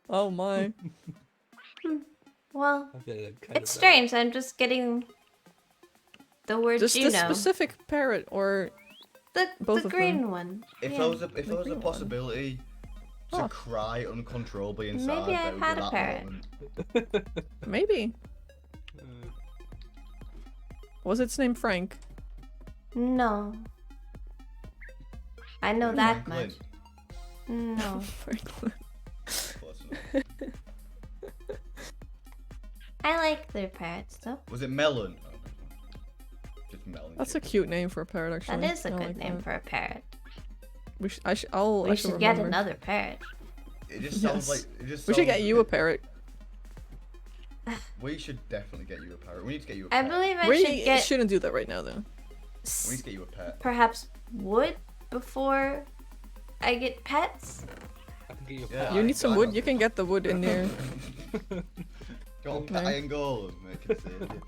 Oh my. Well, I feel like kind it's of strange. I'm just getting the word Just you this know. specific parrot, or both The of green them. one. If Yeah. there was a green one. possibility to Huh. cry uncontrollably inside, Maybe that I've would be had a that parrot. moment. maybe Uh, was its name Frank? No. I know that Franklin. much. No. Franklin. Close enough. I like their parrots though. Was it Melon? Oh, no. Just Melon. That's a cute name for a parrot, actually. That is a I good like name that. for a parrot. We I We should should get remember. another parrot. It just sounds Yes. like. It just We should sounds- get you a parrot. We should definitely get you a parrot. We need to get you a I pet. believe I We should get shouldn't do that right now, though. We need to get you a pet. perhaps wood before I get pets. I can get you a Yeah. pet. You I need some got wood. it. You can get the wood in there. Got a pet Okay. iron golem. Make it save you.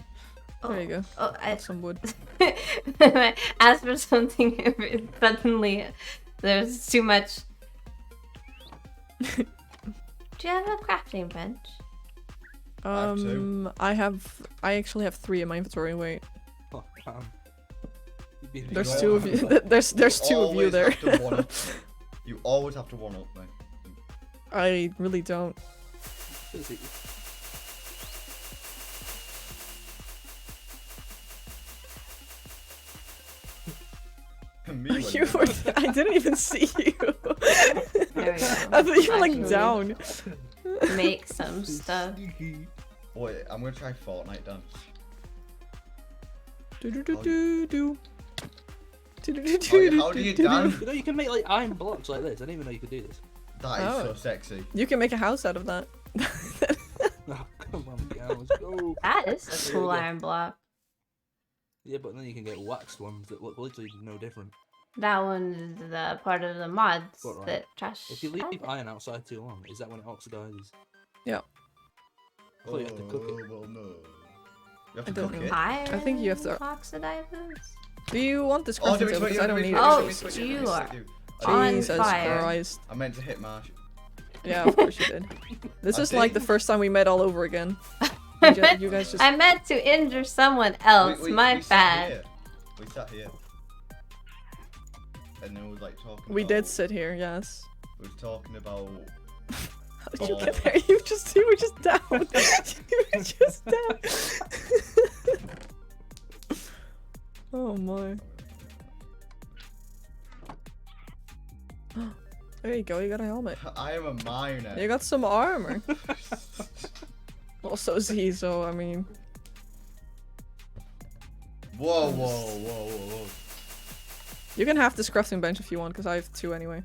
There you go. Oh, I Have some wood. asked for something suddenly. There's too much. Do you have a crafting bench? have two. I actually have 3 in my inventory. Wait, Oh, you've been there's don't 2 of have you. that. There's 2 of you always there. have to one up. You always have to one up me. I really don't. You were, I didn't even see you. There we go. I thought you were like Actually, down. Make some stuff. Wait, I'm gonna try Fortnite dance. Do do do do do. Do do do Oh, do. how do you do, do, dance? You know, you can make like iron blocks like this. I didn't even know you could do this. That is Oh. so sexy. You can make a house out of that. Oh, come on, girl, let's go. That is a There cool we go. iron block. Yeah, but then you can get waxed ones that look literally no different. That one is the part of the mods What, right? that trash. If you leave added. iron outside too long, is that when it oxidizes? Yeah. I thought you had to cook it. Well, no. You have I to don't cook know. it. Iron I think you have to- oxidizes. Do you want this Oh, crafting table? Because I don't need Oh, it. you are on Jesus fire. Christ. I meant to hit Marshy. Yeah, of course you did. This I is like the did. first time we met all over again. You guys just. I meant to injure someone else. My sat bad. here. We sat here. And then we was like talking We did about- sit here, yes. We was talking about... How did you get there? You were just down. You were just down. Oh my. There you go, you got a helmet. I am a miner. You got some armor. Well, so is he, so I mean. Whoa, whoa, whoa, whoa, whoa. You can have this crafting bench if you want, because I have 2 anyway.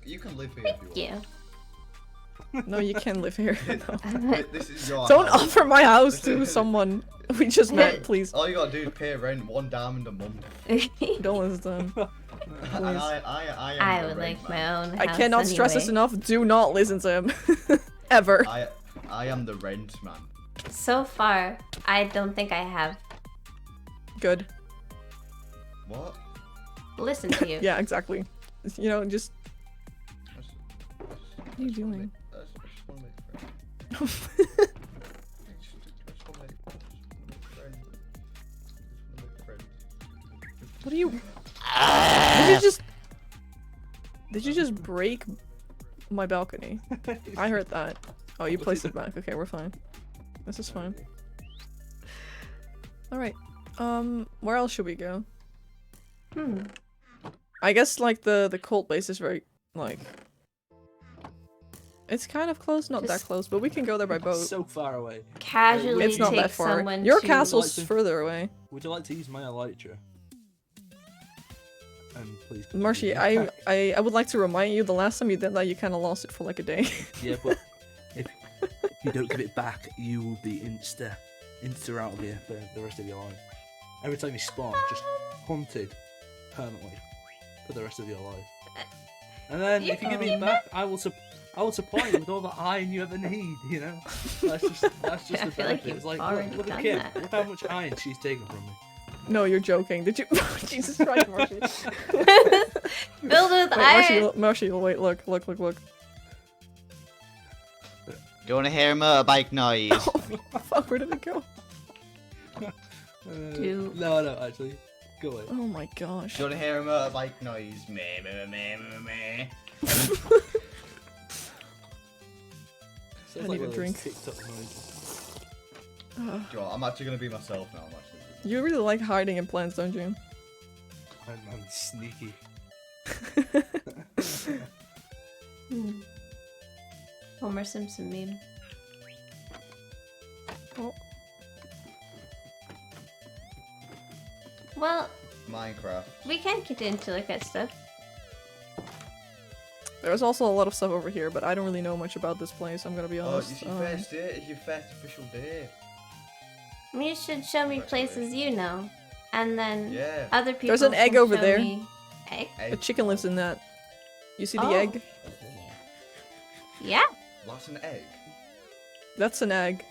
You can live here if you want. Yeah. No, you can live here. No. This is your Don't house. offer my house to someone we just met, please. All you gotta do is pay rent, $1 a month. Don't listen. And I am I the would rent like man. my own I house cannot stress this anyway. enough. Do not listen to him. Ever. I am the rent man. So far, I don't think I have Good. What? listened to you. Yeah, exactly. You know, just. What are you doing? I just wanna make friends. I just wanna make friends. What are you? Did you just break my balcony? I heard that. Oh, you placed it back. Okay, we're fine. This is fine. All right. Where else should we go? I guess like the cult base is very like. It's kind of close, not that Just- close, but we can go there by boat. So far away. Casually It's not take that far. someone Your to... castle's Like to- further away. Would you like to use my elytra? And please. continue. Marshy, I would like to remind you, the last time you did that, you kind of lost it for like a day. Yeah, but if you don't give it back, you will be insta out of here for the rest of your life. Every time you spawn, just hunted permanently for the rest of your life. And then if you give it back, I will supply you with all the iron you ever need. You know, that's just I the feel like benefit. you've It's like already look at done Kim. that. Look how much iron she's taken from me. No, you're joking. Did you? Jesus Christ, Marshy. Filled with Wait, iron. Marshy, wait, look. Do you wanna hear a motorbike noise? Oh, fuck, where did it go? Two. No, actually, go away. Oh my gosh. Do you wanna hear a motorbike noise? Meh, meh, meh, meh, meh. Sounds I like need a one of those drink. TikTok noises. Do you know what? I'm actually gonna be myself now. You really like hiding in plants, don't you? I'm sneaky. Homer Simpson meme. Oh. Well, Minecraft. we can get into look at stuff. There's also a lot of stuff over here, but I don't really know much about this place, I'm gonna be Oh, honest. it's your first day. It's your first official day. You should show me places you know, and then Yeah. other people. There's an egg can over show there. me- Egg? A chicken lives in that. You see the Oh. egg? Yeah. That's an egg. That's an egg.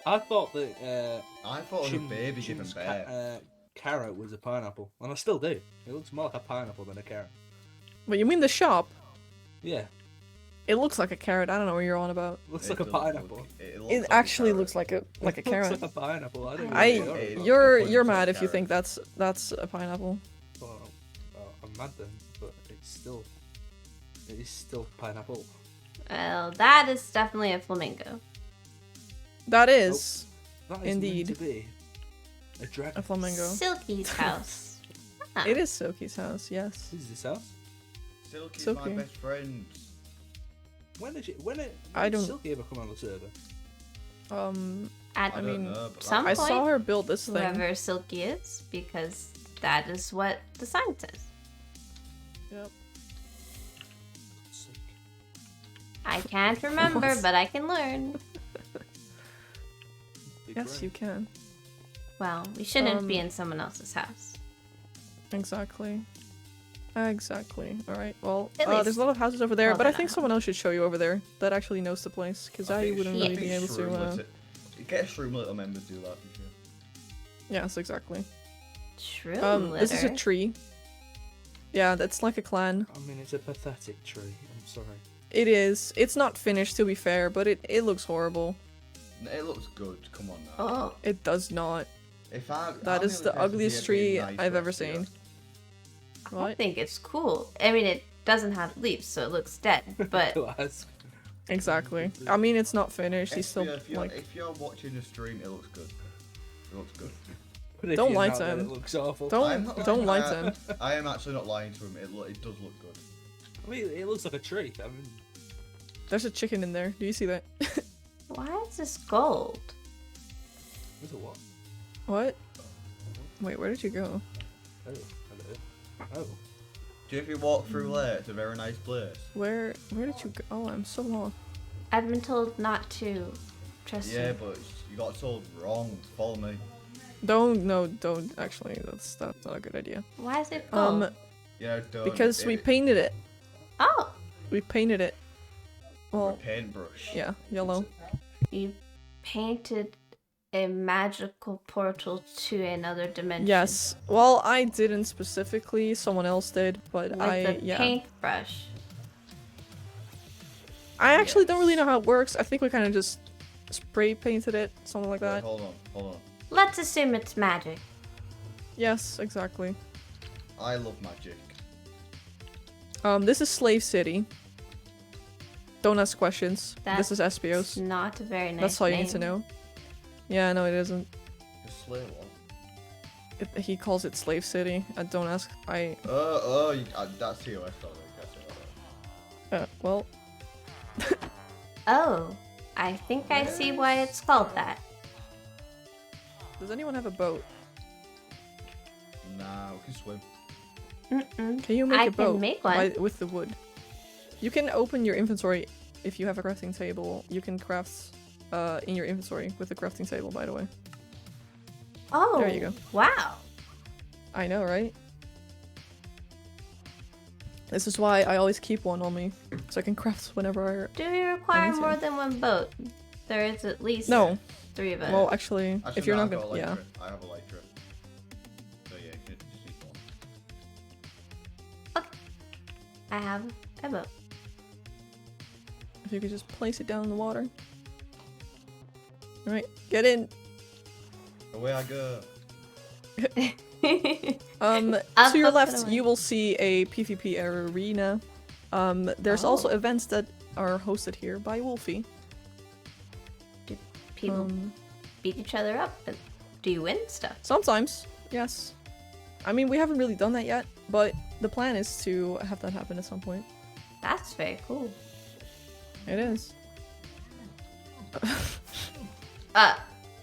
I thought that I thought it was a baby giving Chim's birth. carrot was a pineapple, and I still do. It looks more like a pineapple than a carrot. But you mean the shop? Yeah, It looks like a carrot. I don't know what you're on about. looks It like a does look- pineapple. it looks It like a actually carrot. looks like a It carrot. looks like a pineapple. I don't know. I what It- you're it you're looks like mad a if you think carrot. that's a pineapple. Well, I'm mad then, but it is still pineapple. Well, that is definitely a flamingo. That is That is Indeed. meant to be a dragon. a flamingo. Silky's house. Ah. It is Silky's house, yes. This is this house. Silky's Silky. my best friend. When did I don't- Silky ever come on the server? At I don't mean, know, but some I point, saw her build this thing. whoever Silky is, because that is what the sign says. Yep. Silky. I can't remember, What? but I can learn. Big Yes, brain. you can. Well, we shouldn't be Um, in someone else's house. Exactly. Exactly. Alright, well, At there's least- a lot of houses over there, well, but I they're think not someone else should show you over there that actually knows the place, because I think wouldn't Sh- really think be able to. Shroomlet it. Get Shroomlet members do that. For sure. Yes, exactly. True. This is a tree. Yeah, that's like a clan. I mean, it's a pathetic tree. I'm sorry. It is. It's not finished, to be fair, but it looks horrible. It looks good. Come on now. Oh, It does not. If I, That I'm is only the person ugliest here tree being nice I've ever last year. seen. I What? think it's cool. I mean, it doesn't have leaves, so it looks dead. But Glass. Exactly. I mean, it's not finished. He's If still you're, like. if you're watching the stream, it looks good. It looks good. But if Don't you're lie not, to then him. It looks awful. I'm not Don't lie lying. to him. I am actually not lying to him. It does look good. I mean, it looks like a tree. I mean, There's a chicken in there. Do you see that? why is this gold? there's a what? What? Wait, where did you go? Oh, hello. Oh. Do you if you walk through there, it's a very nice place. Where did you go? Oh, I'm so lost. I've been told not to trust Yeah, you. but you got told wrong. Follow me. Don't actually. That's not a good idea. Why is it gold? Yeah, don't. Because we painted it. Oh, We painted it. With a Well, paintbrush. yeah, yellow. you painted a magical portal to another dimension. Yes. Well, I didn't specifically. Someone else did, but With I the yeah. paintbrush. I actually don't really know how it works. I think we kind of just spray painted it, something like Wait, that. hold on. Let's assume it's magic. Yes, exactly. I love magic. This is Slave City. Don't ask questions. This is It's Espios. not a very nice That's all you name. need to know. Yeah, no, it isn't. The slave one. He calls it Slave City. Don't ask. That's TOS, sorry. Well, Oh, I think I see why it's called that. does anyone have a boat? Nah, we can swim. Mm-mm. Can you make I a can boat make one. with the wood? You can open your inventory if you have a crafting table. You can craft in your inventory with the crafting table, by the way. Oh, There you go. Wow. I know, right? This is why I always keep one on me, so I can craft whenever Do we require need to. more than one boat? There is at least No. 3 of us. Well, actually, if you're no, not I've got gonna... a Yeah. Elytra. I have a Elytra. So yeah, you just need one. I have a boat. If you could just place it down in the water. Alright, get in! Away I go. Up, To your up, left, and away. you will see a PvP arena. There's also Oh. events that are hosted here by Wolfie. People beat each other up, and do you win stuff? Sometimes, yes. I mean, we haven't really done that yet, but the plan is to have that happen at some point. That's very cool. It is.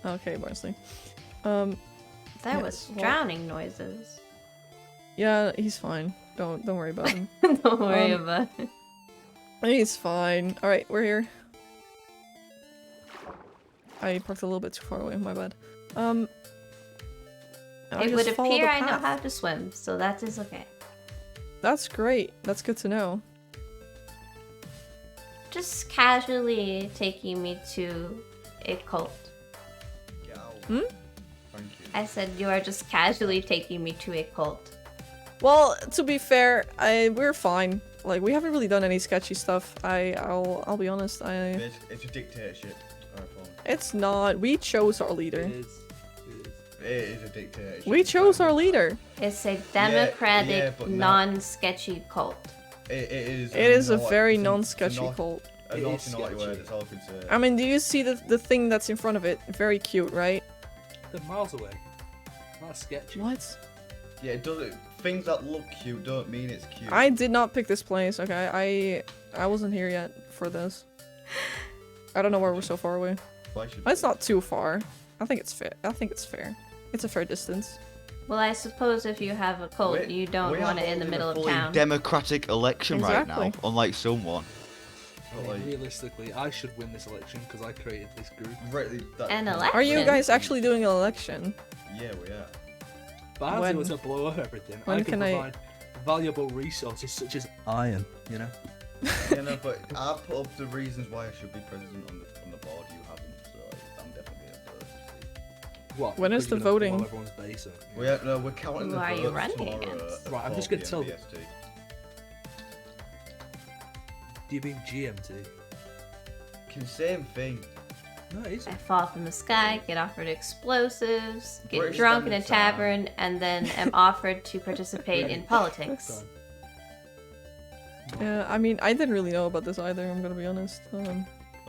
Okay, Barnsley. There Yes, was well- drowning noises. Yeah, he's fine. Don't worry about him. Don't worry Um, about it. He's fine. Alright, we're here. I parked a little bit too far away, my bad. I'll It would just follow appear the I know path. how to swim, so that is okay. That's great. That's good to know. Just casually taking me to a cult. Yow. Hmm? Thank you. I said you are just casually taking me to a cult. Well, to be fair, we're fine. Like, we haven't really done any sketchy stuff. I'll be honest. It's a dictatorship. Alright, follow me. It's not. We chose our leader. It is. It is a dictatorship. We chose our leader. It's a democratic, yeah, but non-sketchy cult. It is. It is a not- very it's non-sketchy not- cult. A It naughty, is naughty word, sketchy. that's all I can say. I mean, do you see the thing that's in front of it? Very cute, right? They're miles away. That's sketchy. What? Yeah, it doesn't. Things that look cute don't mean it's cute. I did not pick this place, okay? I wasn't here yet for this. I don't know why we're so far away. Why should It's not too far. I think it's fair. I think it's fair. It's a fair distance. Well, I suppose if you have a cold, you don't we want are it in the holding middle a of fully town. democratic election right now, Exactly. unlike someone. I mean, realistically, I should win this election because I created this group. Really, An election? Are you guys actually doing an election? Yeah, we are. But I When- don't want to blow up everything. when I can can I- provide valuable resources such as iron, you know? Yeah, no, but I put up the reasons why I should be president on the board. You haven't, so I'm definitely a What? When is because the you're gonna voting? blow everyone's base up, you We know? are, no, we're counting Who the are you votes running tomorrow against? at Right, I'm just 4 gonna tell PM them. BST. Do you mean GMT? Same thing. No, it I isn't. fall from the sky, get offered explosives, get British drunk in a Standard Time. tavern, and then am offered to participate in politics. Done. Yeah, I mean, I didn't really know about this either, I'm gonna be honest. Well,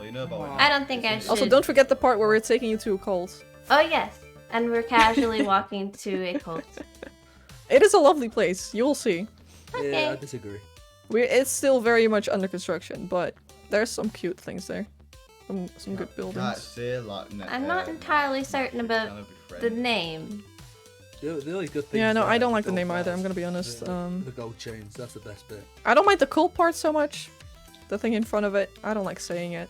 you know about I don't think I should. Also, don't forget the part where we're taking you to a cult. Oh yes, and we're casually walking to a cult. It is a lovely place, you'll see. Okay. Yeah, I disagree. It's still very much under construction, but there's some cute things there. Some good Can't buildings. say like, I'm not entirely certain about Can I be the friends? name. The only good thing. Yeah, no, I don't like the gold name either, I'm bars, gonna be honest. The gold chains, that's the best bit. I don't mind the cult part so much. The thing in front of it, I don't like saying it.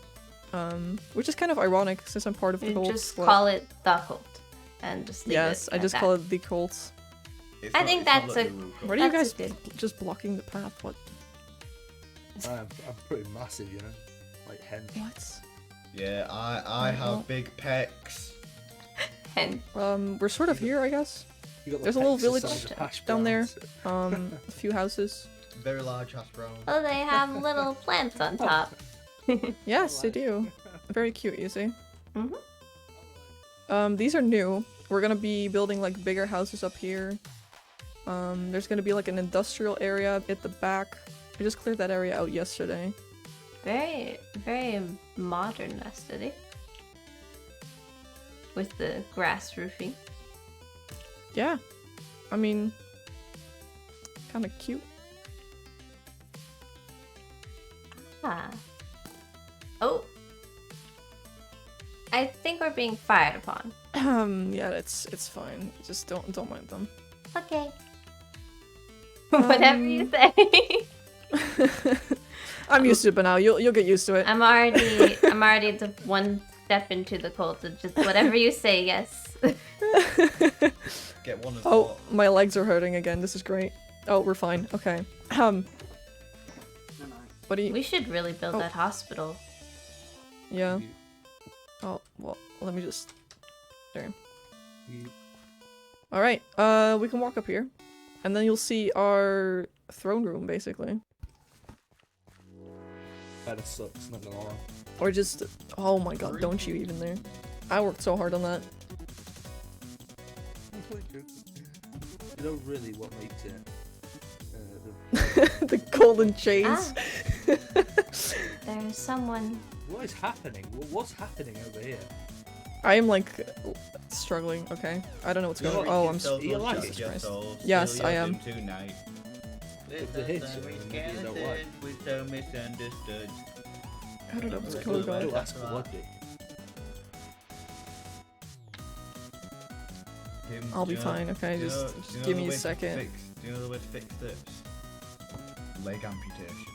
Which is kind of ironic since I'm part of the You cult. just but- call it the cult, and just leave Yes, it I at just that. call it the cults. It's I not- think it's not that's like a- the Rook What are you That's guys good. just blocking the path? What? I'm pretty massive, you know? Like hen. What? Yeah, I Well- have big pecs. And We're sort of here, I guess. You got the There's a little pecs the village size of hash down there. browns. A few houses. Very large hash brown. oh, they have little plants on top. Yes, they do. Very cute, you see. Mhm. These are new. We're gonna be building like bigger houses up here. There's gonna be like an industrial area at the back. I just cleared that area out yesterday. Very, very modern aesthetic. With the grass roofing. Yeah. I mean, kind of cute. Ah. Oh. I think we're being fired upon. Yeah, it's fine. Just don't mind them. Okay. Whatever you say. I'm used to it by now. You'll get used to it. I'm already the one step into the cult. Of just whatever you say, yes. Get one of Oh, my legs are hurting again. This is great. Oh, we're fine. Okay. What do you? We should really build Oh. that hospital. Yeah. Oh well. Let me just. There. All right. We can walk up here, and then you'll see our throne room, basically. Kinda sucks, not gonna lie. Or just. Oh my God! Don't you even there? I worked so hard on that. You know really what makes it The golden chains. There's someone. what is happening? What's happening over here? I am like struggling. Okay. I don't know what's going on. Oh, I'm. you like Jesus it? Christ. Yes, I am. Tonight. If the hits are maybe you don't like. We're so misunderstood. I don't know what's Don't going on. ask for what dick. I'll be fine. Okay, just give me a second. Do you know the way to fix this? Leg amputation.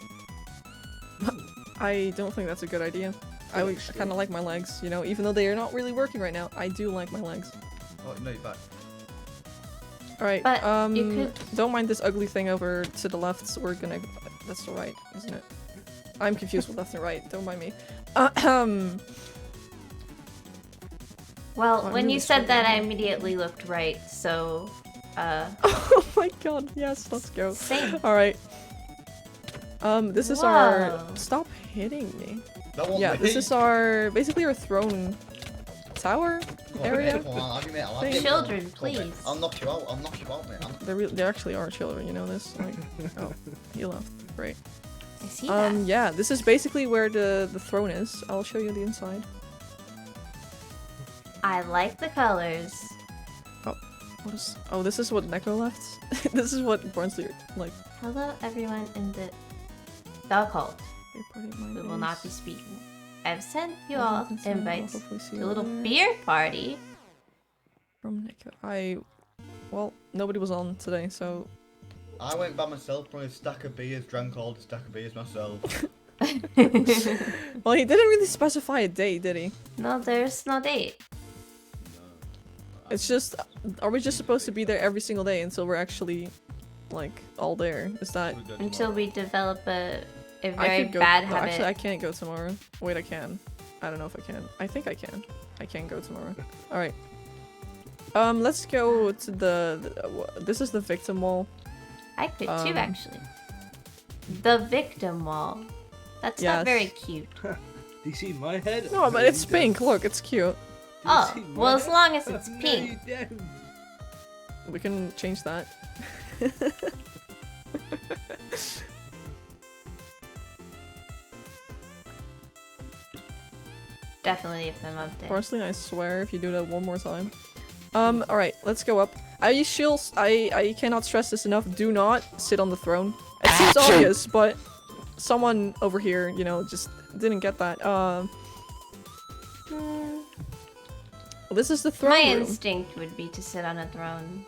I don't think that's a good idea. I kind of like my legs, you know, even though they are not really working right now. I do like my legs. Oh no, you're back. All right. But you could- Don't mind this ugly thing over to the left. So we're gonna. That's the right, isn't it? I'm confused with left and right. Don't mind me. Well, I'm when really you said that, I struggling. immediately looked right. So, Oh my God! Yes, let's go. same. All right. This is our. Whoa. Stop hitting me. That won't Yeah, be. this is our basically our throne tower Come on, area. Come on, I'll give you, I'll Thing. give you- Children, come on, mate. please. I'll knock you out. I'll knock you out, mate. There actually are children. You know this. Like, oh, he left. Great. I see that. Yeah, this is basically where the throne is. I'll show you the inside. I like the colors. What is? Oh, this is what Neko left. This is what Barnsley like. Hello, everyone in the cult. We We will not be speaking. I've sent you all invites to a little beer party. From Neko. Well, nobody was on today, so. I went by myself, brought a stack of beers, drank all the stack of beers myself. Well, he didn't really specify a date, did he? No, there's no date. It's just, are we just supposed to be there every single day until we're actually, like, all there? Is that? Until we develop a I very could go. bad No, habit. actually, I can't go tomorrow. Wait, I can. I don't know if I can. I think I can. I can go tomorrow. All right. Let's go to this is the victim wall. I could too, actually. The victim wall. That's Yes. not very cute. Do you see my head? No, but it's pink. Look, it's cute. Do you Oh, see my well, as head? long as it's No, pink. you don't. We can change that. Definitely leave them up there. Parsley, I swear, if you do that one more time. Alright, let's go up. I cannot stress this enough. Do not sit on the throne. It seems obvious, but someone over here, you know, just didn't get that. This is the throne My room. instinct would be to sit on a throne.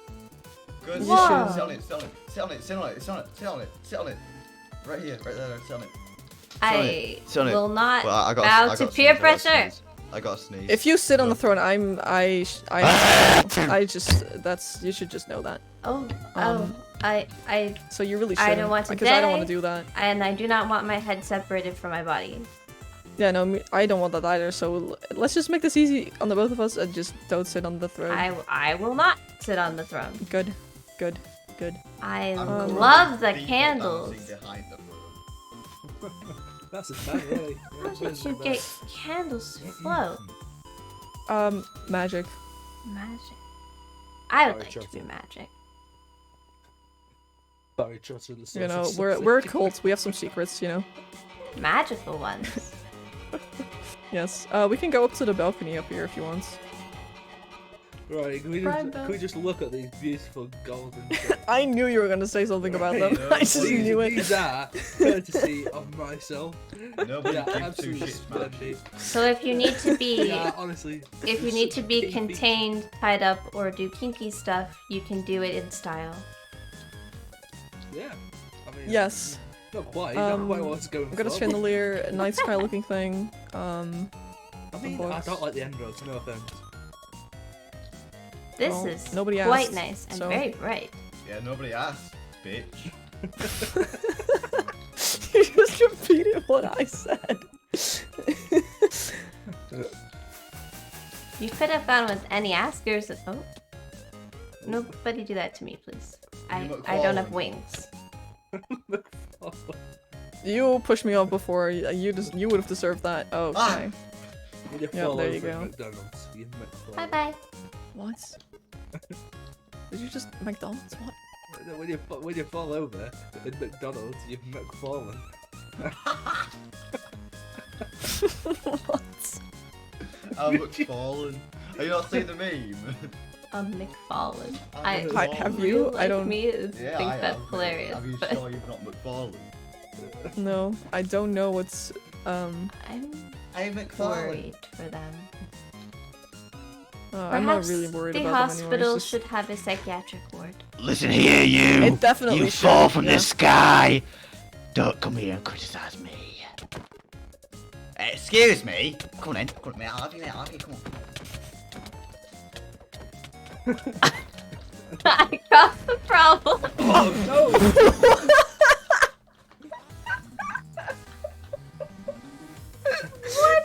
Good. Whoa. Sit on it, sit on it, sit on it, sit on it, sit on it, sit on it, sit on it. Right here, right there, sit on it. I Sit on it. will not Well, I got, bow I to got peer sneeze, pressure. I got a sneeze. If you sit on the throne, I just, that's, you should just know that. Oh, Um, I So you really I shouldn't. don't want to because I don't want to die. do that. and I do not want my head separated from my body. Yeah, no, I don't want that either. So let's just make this easy on the both of us and just don't sit on the throne. I will not sit on the throne. Good, good, good. I I'm love the people candles. dancing behind the room. That's a bad, really. How did you get candles to float? Magic. Magic. I would Sorry, like to be Chelsea. magic. Barry Trotter, the source You know, of we're something. a cult. We have some secrets, you know. Magical ones. Yes. We can go up to the balcony up here if you want. Right, can we just look at these beautiful golden I knew you were gonna say something about them. Right, I just these, knew it. These are courtesy of myself. Nobody Yeah, gives two absolutely shits, man. splendid. So if you need to be Yeah, honestly. if you need to be Kinky. contained, tied up, or do kinky stuff, you can do it in style. Yeah. I mean, Yes. Not quite. Not quite what's going I've got a for. chandelier, a night sky looking thing. I mean, I books. don't like the end roads, no offense. This Well, is nobody quite asked, nice and so- very bright. Yeah, nobody asked, bitch. You just repeated what I said. You could have gone with any askers. Oh, nobody do that to me, please. I don't have wings. You pushed me off before. You would have deserved that. Oh, okay. When you Yeah, fall there you over at go. McDonald's, you McFall. Bye bye. What? Did you just McDonald's? What? When you fall over at McDonald's, you've McFallen. What? I'm McFallen. Are you not seeing the meme? I'm McFallen. I'm Hi, McFallen. have you? I like don't. me think Yeah, I that's have. hilarious. Have you But sure you've not McFallen? No, I don't know what's. I'm Hey, McFallen. worried for them. I'm not Perhaps really worried the about them anymore. hospital It's just- should have a psychiatric ward. Listen here, you! It definitely You should, fall from yeah. the sky! Don't come here and criticize me. Excuse me. Come on then. Come on, mate. I'll have you, mate. I'll have you. Come on. I got the problem.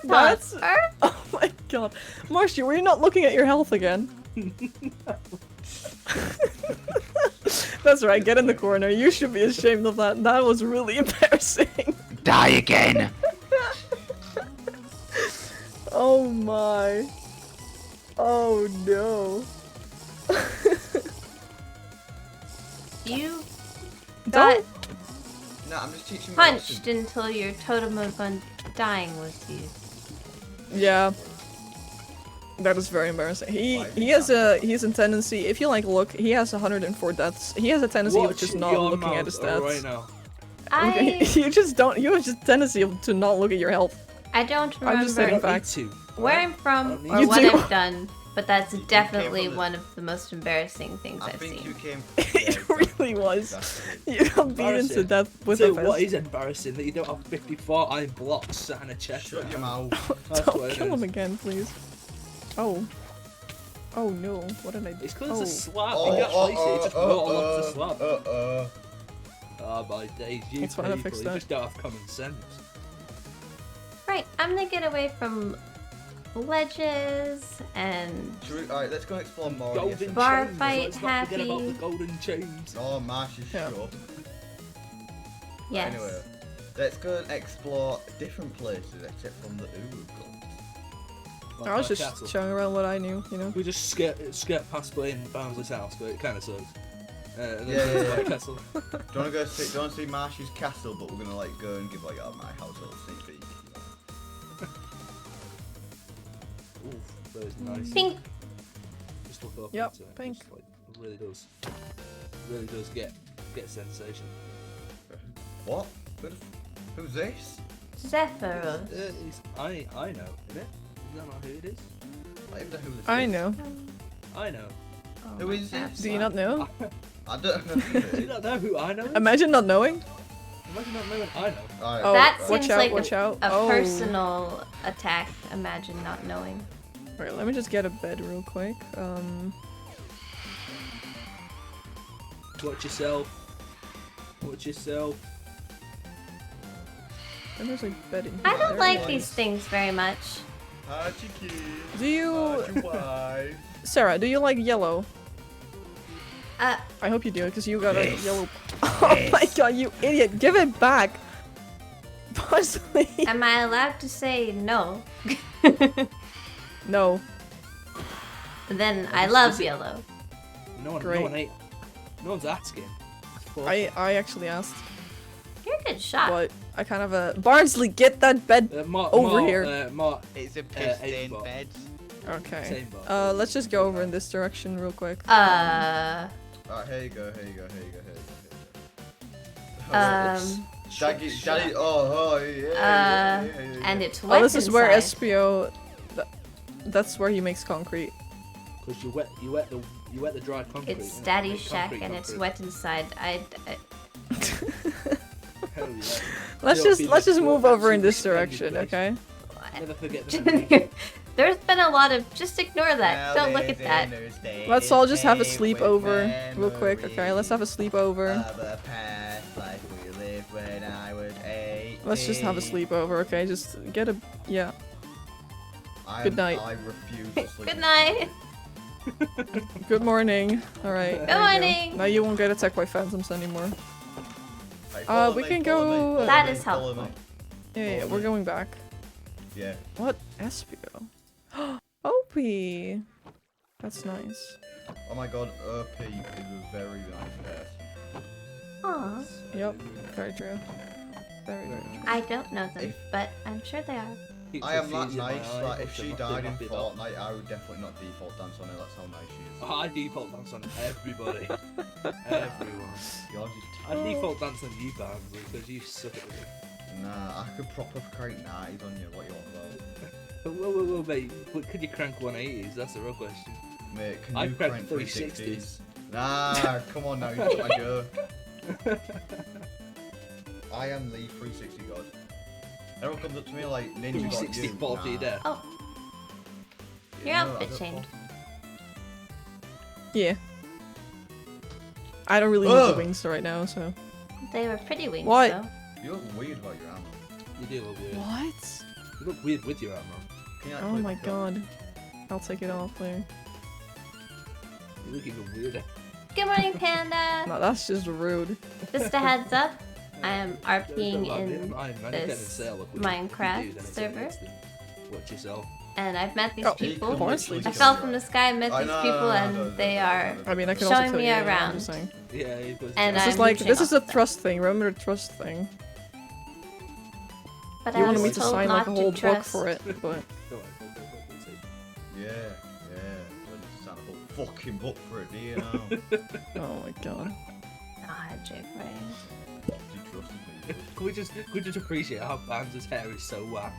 That's. Earth? Oh my god, Marshy, were you not looking at your health again? That's right. Get in the corner. You should be ashamed of that. That was really embarrassing. Die again! Oh my. Oh no. You Don't. No, I'm just teaching. punched until your totem of undying was used. Yeah. That is very embarrassing. He has a tendency, if you like look, he has 104 deaths. He has a tendency of just not looking at his stats. Right now. You just don't, you have just a tendency to not look at your health. I don't I'm just saying remember facts. where I'm from or You what do. I've done, but that's definitely from the- one of the most embarrassing things I I've think seen. you came. It really was. You got beaten to death with a So what fist. is embarrassing that you don't have 54 iron blocks sat in a chest? Shut right your now? mouth. That's Don't what it kill him is. again, please. Oh. Oh no, what did I do? It's because Oh. it's a slab. You can't place it. It just roll off the slab. Ah, my days, you Let's try to people, fix you that. just don't have common sense. Right, I'm gonna get away from ledges and Alright, let's go explore more. Golden Bar chains. fight, Let's not forget about happy. the golden chains. Oh, Marshy, Yeah. shut up. yes. Anyway, let's go and explore different places except from the Uru Gulch. Like I was my just castle. showing around what I knew, you know? We just skirt past Blaine Barnsley's house, but it kind of sucks. And then Yeah, go to yeah, my yeah. castle. Do you wanna go see? Do you wanna see Marshy's castle? But we're gonna like go and give like my house a little sneak peek. Oof, that is nice. Pink. Just look up Yep, into it. pink. Just, like, it really does get sensation. What? Who's this? Zephyros. I know, isn't it? Is that not who it is? I don't know who this I is. know. I know. Oh, Who my is God. this? Do you not know? I don't know who Do it you is. not know who I know? Imagine not knowing. Imagine not knowing I know. Alright, Oh, That watch seems out, like watch out. a Oh. personal attack. Imagine not knowing. Alright, let me just get a bed real quick. Watch yourself. Watch yourself. And there's a bed in here. I don't There like it these is. things very much. How'd you kids? Do you... How'd you wife? Sarah, do you like yellow? Uh, I hope you do, because you got a yellow... Oh my god, you idiot! Give it back! Parsley! am I allowed to say no? No. Then I Is love it- yellow. No Great. one's asking. It's forced. I actually asked, You're a good shot. but I kind of Barnsley, get that bed over here. Mark, It's a piss Aiden in bot. bed. Okay. Same bot. Let's just go over in this direction real quick. Alright, here you go, here you go, here you go, here you go. Daddy, oh, yeah. And it's wet Oh, this is where inside. SPO... That's where he makes concrete. Because you wet the dry concrete. It's innit? Daddy's Make shack concrete and it's concrete. wet inside. Hell yeah. Let's You'll just be move the over in this absolutely direction, splendid okay? Never forget the memory. There's been a lot of. Just ignore that. Don't look at that. Let's all just have a sleepover real quick, okay? Let's have a sleepover. Let's just have a sleepover, okay? Just get a... yeah. Good night. I refuse to sleep. Good night. Good morning. Alright. Good morning. Now you won't get attacked by phantoms anymore. Right, follow we me, can follow me, go- follow That me, is follow helpful. me. Yeah, we're going back. Yeah. What? SPO? OP! That's nice. Oh my god, OP is a very nice nurse. Aw. Yep, very true. Very, very true. I don't know them, but I'm sure they are. Keeps I am that refusing my nice, eye, like if but she they're died in happy about- Fortnite, I would definitely not default dance on her, that's how nice she is. Oh, I default dance on everybody. Everyone. You're just... I default dance on you, Barnsley, because you suck at it. Nah, I could proper crank 90s on you, what you want about? Whoa, mate. But could you crank 180s? That's the real question. Mate, can I you cranked crank 360s? Nah, come on now, you took my joke. I am the 360 god. Everyone comes up to me like, Ninja got 360 you. fall to your death. Oh, your No, outfit I don't changed. Yeah. I don't really need Ugh. the wings right now, so... They were pretty wings, What? though. You look weird about your armor. You do look weird. What? You look weird with your armor. Can you Oh actually my go? god. I'll take it off there. You look even weirder. Good morning, Panda. No, that's just rude. Just a heads up, I am RPing Don't love in it. I didn't this say I look weird. If you Minecraft do, then it's server. instant. Watch yourself. and I've met these Oh, people. honestly, I just- fell from the sky, met I these know, people, no, and they are. I mean, I can also Showing kill me you, I'm around. just saying. Yeah, he goes. And This I'm is like, mooching this is a off them. trust thing. Remember the trust thing. But You I wanted was me to told sign like not a whole to book trust. for it, but Yeah. Don't sign a whole fucking book for it, do you know? oh my god. Ah, Jeffrey. You trusted me. Can we just appreciate how Bam's hair is so whack?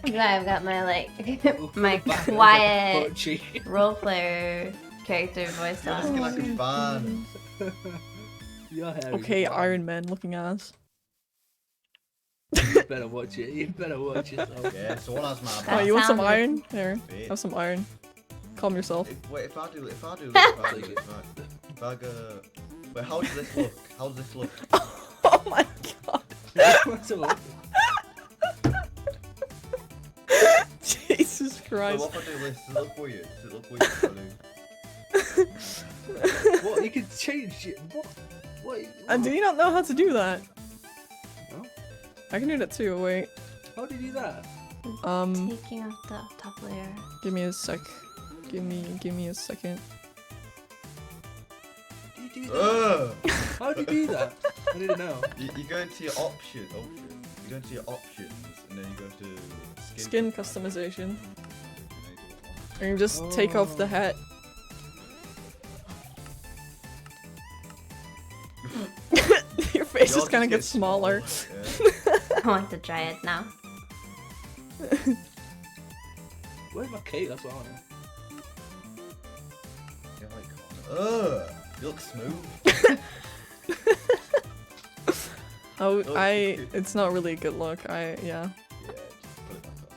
Yeah, I've got my like We'll put my it back, it'll quiet get butt cheek. role player character voice You're looking on. like a fan. Your hair is Okay, whack. Iron Man looking ass. You better watch it. You better watch yourself. Yeah, someone has my Oh, That you want some sounded- iron? Here, Bit. have some iron. Calm yourself. If I do, Take it. if I go, wait, how does this look? How does this look? Oh my god. What's up? Jesus Wait, Christ. what if I do this? Does it look weird? Does it look weird? If I do? What? You can change it. What? And do you not know how to do that? No? I can do that too, wait. How do you do that? Taking off the top layer. Give me a sec. Give me a second. How do you do that? Ugh! How do you do that? I didn't know. You go into your options. You go into your options, and then you go to Skin customization. And then you do it And you just take off the hat. Your face Yours just kind of gets gets smaller. yeah. I want to try it now. Where's my cake? That's what I want. You're like, ugh! You look smooth. Oh, Oh, it's not really a good look. Yeah. Yeah, just put it back up.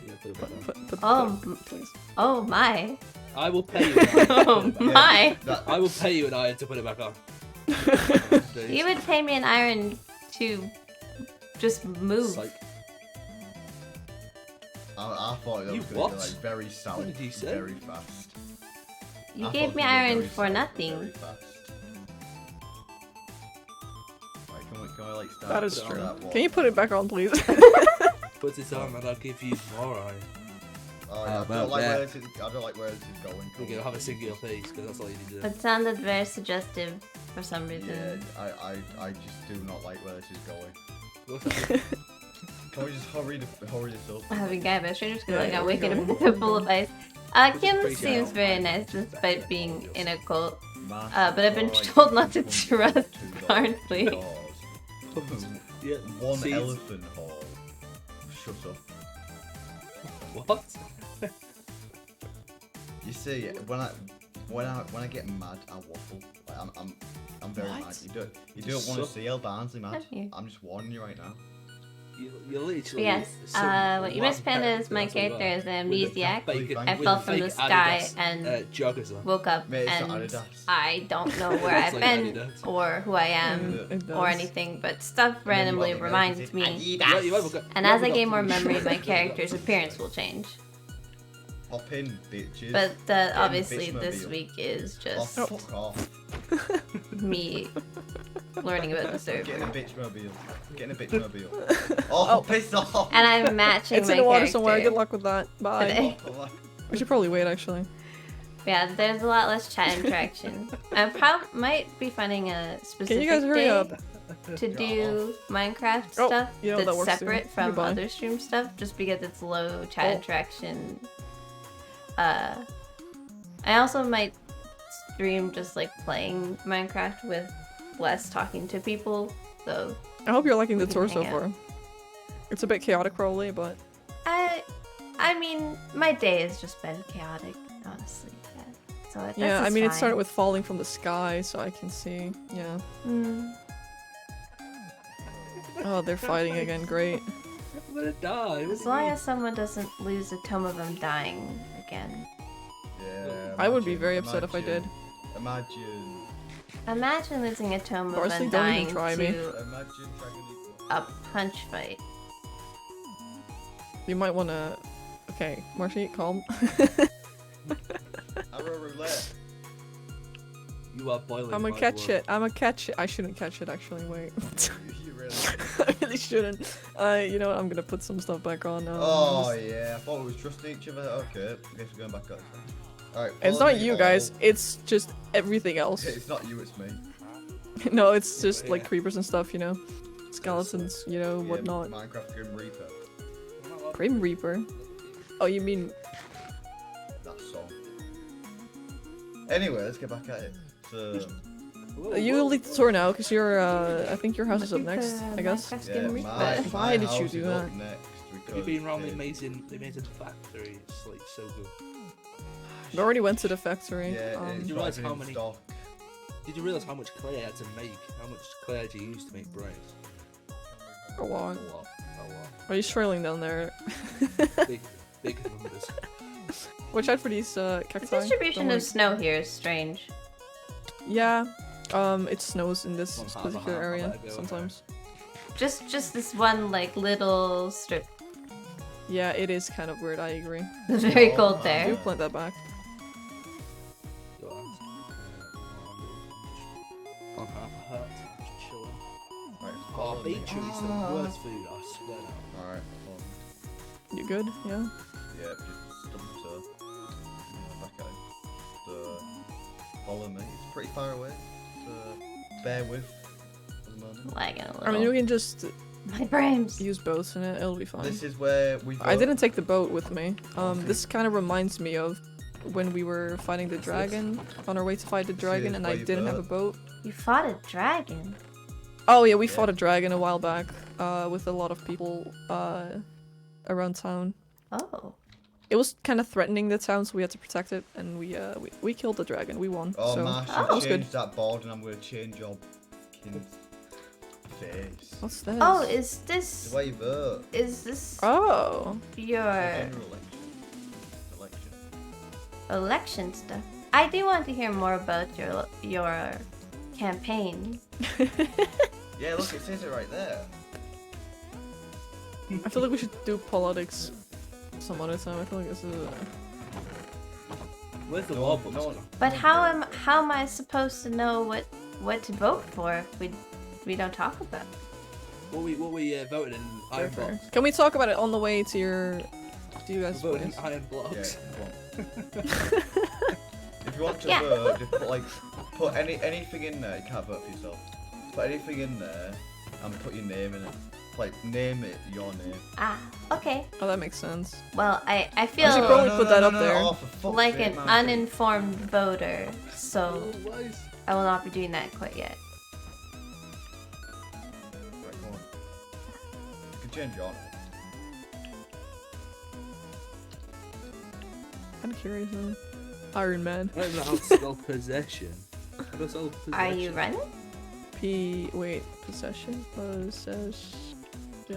Yeah, put it back on. Put Oh, please. Oh my. I will pay you. An iron Oh to put it back on. my. That, I will pay you an iron to put it back on. You would pay me an iron to just move. Psych. I thought that You was going to what? be like very sound, did you say? very fast. You I gave thought me it was iron very for sound, nothing. very fast. Right, can we like start? That is start true. that one? Can you put it back on, please? Put this on and I'll give you more iron. Oh, How yeah, I about don't like that? where this is. I don't like where this is going. We're gonna have a singular piece because that's all you need to do. It sounded very suggestive for some reason. Yeah, I just do not like where this is going. What's that? Can we just hurry this up? Having guy by strangers because Yeah, I got we're waking going. up full of ice. Kim pretty seems shallow. very nice despite being in a cult. Massive, But I've been or, like, told not to 100 trust $2 Barnsley. doors. Yeah. One seeds. elephant hall. Shut up. What? You see, when I get mad, I waffle. Like, I'm very What? mad. You don't Just want to suck. see how Barnsley mad. Have you? I'm just warning you right now. You're literally. Yes, what you missed, Panda, is my character is an amnesiac. I fell from the sky and joggers on. woke up Mate, it's not and Adidas. I don't know where It's I've like been Adidas. or who I am It or does. anything, but stuff randomly reminds me. And as I gain more memory, my character's appearance will change. Hop in, bitches. But Get in the obviously bitch this mobile. week is Oh, just fuck off. me learning about the Get in a server. bitch mobile. Get in a bitch mobile. Oh, piss off! And I'm matching It's my in the water character. somewhere. Good luck with that. Bye. today. We should probably wait, actually. Yeah, there's a lot less chat interaction. I might be finding a specific Can you guys hurry day up? to do Minecraft Oh, stuff you know, that that's works too. separate from Goodbye. other stream stuff, just because it's low chat Oh. interaction. I also might stream just like playing Minecraft with less talking to people, so I hope you're liking the We can tour so hang out. far. It's a bit chaotic probably, but I mean, my day has just been chaotic, honestly. Yeah. So that's yeah, I just mean it fine. started with falling from the sky, so I can see. Yeah. Mm. Oh, they're fighting again. Great. I'm gonna die. As long as someone doesn't lose a tome of them dying again. Yeah, I would be imagine- very upset if I did. Imagine. Imagine losing a tome of Parsley, them don't even dying try me. to Imagine Dragon a punch fight. You might want to. Okay, Marshy, calm. Arrow roulette. You are boiling. I'm gonna my catch blood. it. I'm gonna catch it. I shouldn't catch it actually. Wait. You really I really shouldn't. You know what? I'm gonna put some stuff back on. Oh yeah, I thought we was trusting each other. Okay, I guess we're going back up. Alright. It's not you guys. It's just everything else. It's not you, it's me. No, it's just like creepers and stuff. You know, skeletons. You know, Yeah, whatnot. Minecraft Grim Reaper. Grim Reaper. Oh, you mean? That song. Anyway, let's get back at it. So. You lead the tour now, because you're. I think your house is up next. I guess. Yeah, Why did you house do is up that? next Have you because been around the it- amazing factory? It's like so good. We already went to the factory. Yeah, it's You realise dropping how in many- stock. Did you realise how much clay I had to make? How much clay did you use to make bricks? A lot. A lot. Are you strolling down there? Big numbers. Watch out for these The cacti. distribution Don't of snow here is strange. worry. Yeah. It snows in this One half a particular half, I area better go sometimes. Just this one like little strip. Yeah, it is kind of weird. I agree. It's very Oh cold my Do there. plant that back. Go on. On half a hut. Just chilling. Right, Oh, follow me. beetroot is the worst food, I swear. Alright, follow me. You good? Yeah. Yeah, just stub the toe. Back at it. So, follow me. It's pretty far away. So, bear with for the moment. Lagging a I mean, little. you can just My brains. use boats in it. It'll be fine. This is where we. I didn't take the boat with me. Okay. This kind of reminds me of when we were fighting the dragon, on our way to fight the dragon, and I where you didn't have a boat. boat. You fought a dragon. Oh yeah, we Yeah. fought a dragon a while back, with a lot of people, around town. Oh. It was kind of threatening the town, so we had to protect it, and we killed the dragon. We won. Oh, so Marshy, Oh. that was good. change that board and I'm going to change your fucking face. What's this? Oh, is The this way you vote. Oh. your General election. election stuff? I do want to hear more about your campaign. Yeah, look, it says it right there. I feel like we should do politics some other time. I feel like this is. Where's the No, law no books? one- But how am I supposed to know what to vote for if we don't talk about it? What we voted in iron blocks. Can we talk about it on the way to your? To you We guys' voted in place? iron Yeah, blocks. come on. If you want to Yeah. vote, just put anything in there. You can't vote for yourself. Put anything in there and put your name in it. Like, name it your name. Ah, okay. Oh, that makes sense. Well, I should feel probably put that up there. Oh, for fuck's like sake, an man. uninformed voter, so Oh, wise. I will not be doing that quite yet. Right, come on. You can change your name. Kind of curious. Iron Man. I don't know how to spell possession. How do I spell possession? Are you running? Wait, possession? Possession. I,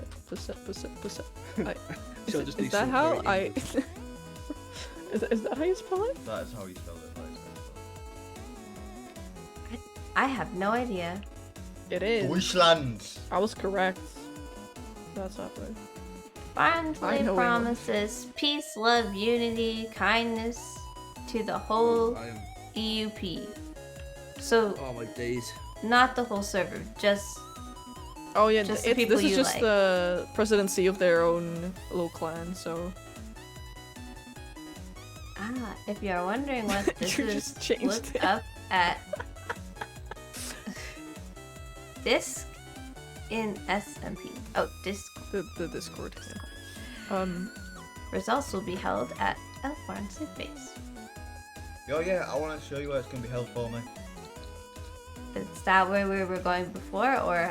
Shall I just is do that some how very I... English? is that how you spell it? That is how you spell it. That is how you I have no idea. It spell is. it. Deutschland! I was correct. That's not right. I Barnsley know promises peace, love, unity, kindness to the whole I am. EUP. So, Oh my days. not the whole server, just Oh yeah, Just the people this is you just like. the presidency of their own little clan, so... if you're wondering what this You is, just changed look it. up at Disc in SMP. Oh, Disc. The Discord. Results will be held at El Barnsley base. Oh yeah, I want to show you where it's going to be held for me. Is that where we were going before, or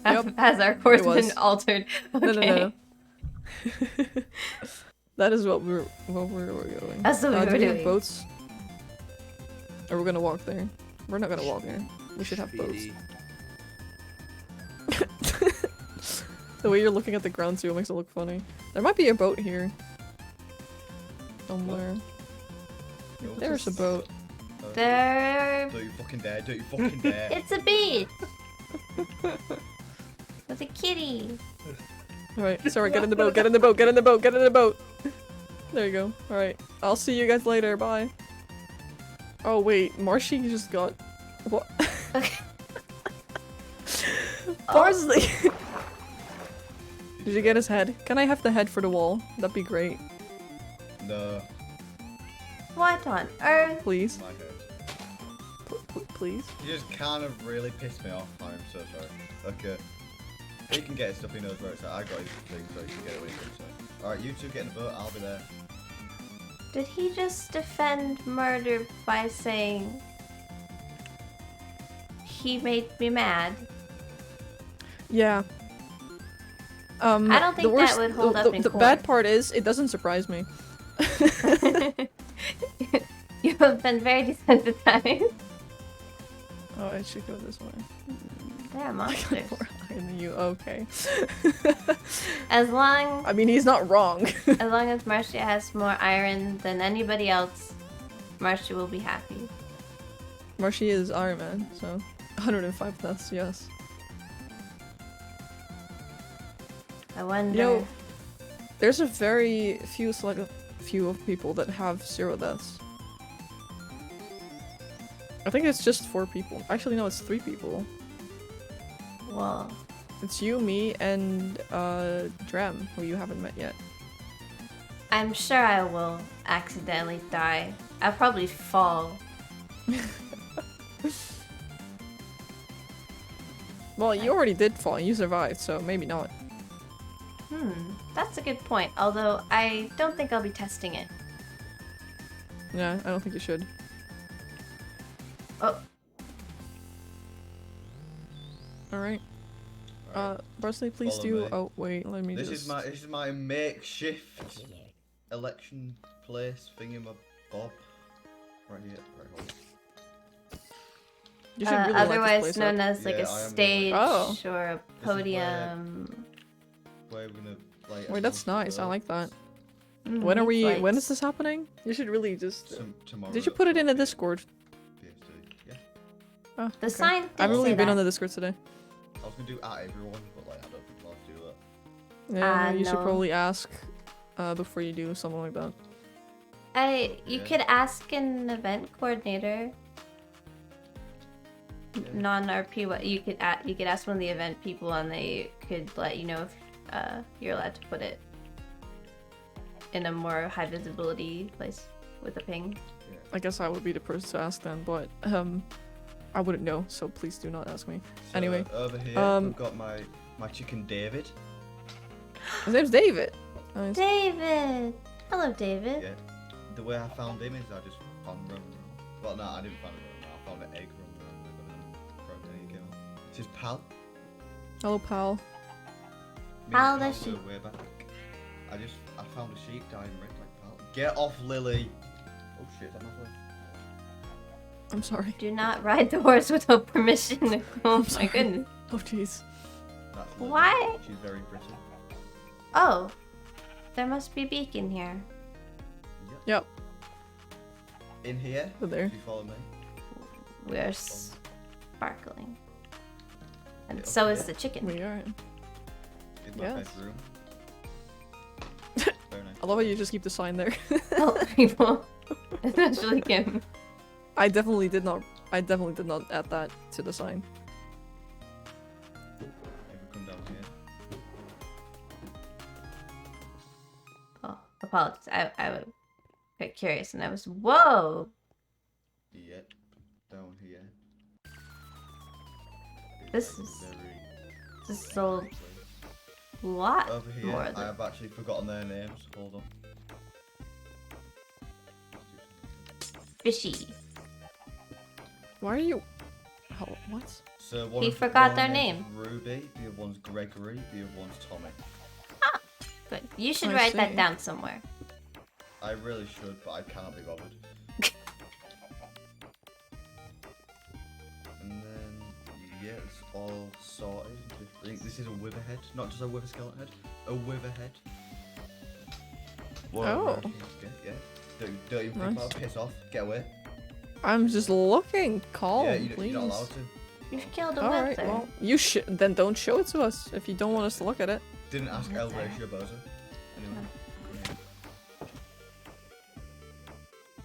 Yep. has our course It was. been altered? Okay. No. That is what we're going. That's what we do were we have doing. boats? Or we're gonna walk there? We're not gonna walk there. We should have boats. Speedy. The way you're looking at the ground too makes it look funny. There might be a boat here. Somewhere. There's a boat. There. Don't you fucking dare, don't you fucking dare. It's a beach with a kitty. Alright, sorry, get in the boat, get in the boat, get in the boat, get in the boat! There you go. Alright, I'll see you guys later, bye. Oh wait, Marshy just got... What? Okay. Parsley! Did you get his head? Can I have the head for the wall? That'd be great. No, What on earth? Please. my head. Please. You just kind of really pissed me off. I'm so sorry. Okay. He can get his stuff, he knows where it's at. I got his thing, so he can get it when he comes. Alright, you two get in the boat, I'll be there. Did he just defend murder by saying he made me mad? Yeah. I don't think that would hold up in the court. bad part is, it doesn't surprise me. You have been very desensitized. Oh, I should go this way. They're monsters. You okay? As long I mean, he's not wrong. as long as Marshy has more iron than anybody else, Marshy will be happy. Marshy is Iron Man, so 105 deaths, yes. I wonder. You know, there's a very few few of people that have 0 deaths. I think it's just 4 people. Actually, no, it's 3 people. Well, It's you, me, and Drem, who you haven't met yet. I'm sure I will accidentally die. I'll probably fall. Well, you already did fall. You survived, so maybe not. That's a good point. Although I don't think I'll be testing it. Yeah, I don't think you should. Oh, Alright. Alright. Parsley, please Follow do. me. Oh, wait, let me This just. is my makeshift election place thingy my bob. Right here. Right, hold on. You should really light otherwise this place known up. as like Yeah, a I am stage Oh. or a This is where- podium. Where we're gonna like. Wait, that's nice. I like that. Mm, When are needs we? When lights. is this happening? You should really just. Tomorrow. Did you put it in the Discord? Yeah. Oh, The okay. sign I did haven't really say been on that. the Discord today. I was gonna do at everyone, but like I don't think I'll have to do that. Yeah, you should no. probably ask before you do something like that. You Yeah. could ask an event coordinator. Yeah. Non-RP, what you could ask one of the event people, and they could let you know if you're allowed to put it in a more high visibility place with a ping. I guess I would be the person to ask then, but I wouldn't know, so please do not ask me. So, Anyway, over here we've got my chicken David. his name's David. Nice. David! Hello, David. Yeah. The way I found him is I just found him. Well, no, I didn't find him. I found an egg from he came out. It's his pal. Hello, pal. Me and Pal pal the sheep. were way back. I found a sheep dying red like pal. Get off, Lily. Oh shit, I'm off. I'm sorry. Do not ride the horse without permission. Oh my sorry. goodness. Oh, jeez. That's Lily. Why? She's very pretty. Oh, there must be a beacon here. Yep. In here, Over there. if you follow me. We are sparkling. And Yeah, so is okay. the chicken. We are. In my Yes. bedroom. Very nice. I love how you just keep the sign there. Help people. Especially Kim. I definitely did not add that to the sign. If we come down here. Oh, apologies. I was quite curious and I was, whoa! Yep. Down here. This Like is- very This is a place. lot Over here, more I than... have actually forgotten their names. Hold on. Fishy. Why are you? How, what? So one He of- forgot one their name's name. Ruby, the other one's Gregory, the other one's Tommy. Good. You should I write see. that down somewhere. I really should, but I can't be bothered. And then, yeah, it's all sorted. I think this is a wither head, not just a wither skeleton head, a wither head. Oh. Yeah. Don't even think Nice. about it. Piss off. Get away. I'm just looking. Calm, yeah, please. you're not allowed to. You've killed a All right. wither. Well, you should then don't show it to us if you don't want us to look at it. Didn't ask That's El alright. Ratio Bozo. Anyway.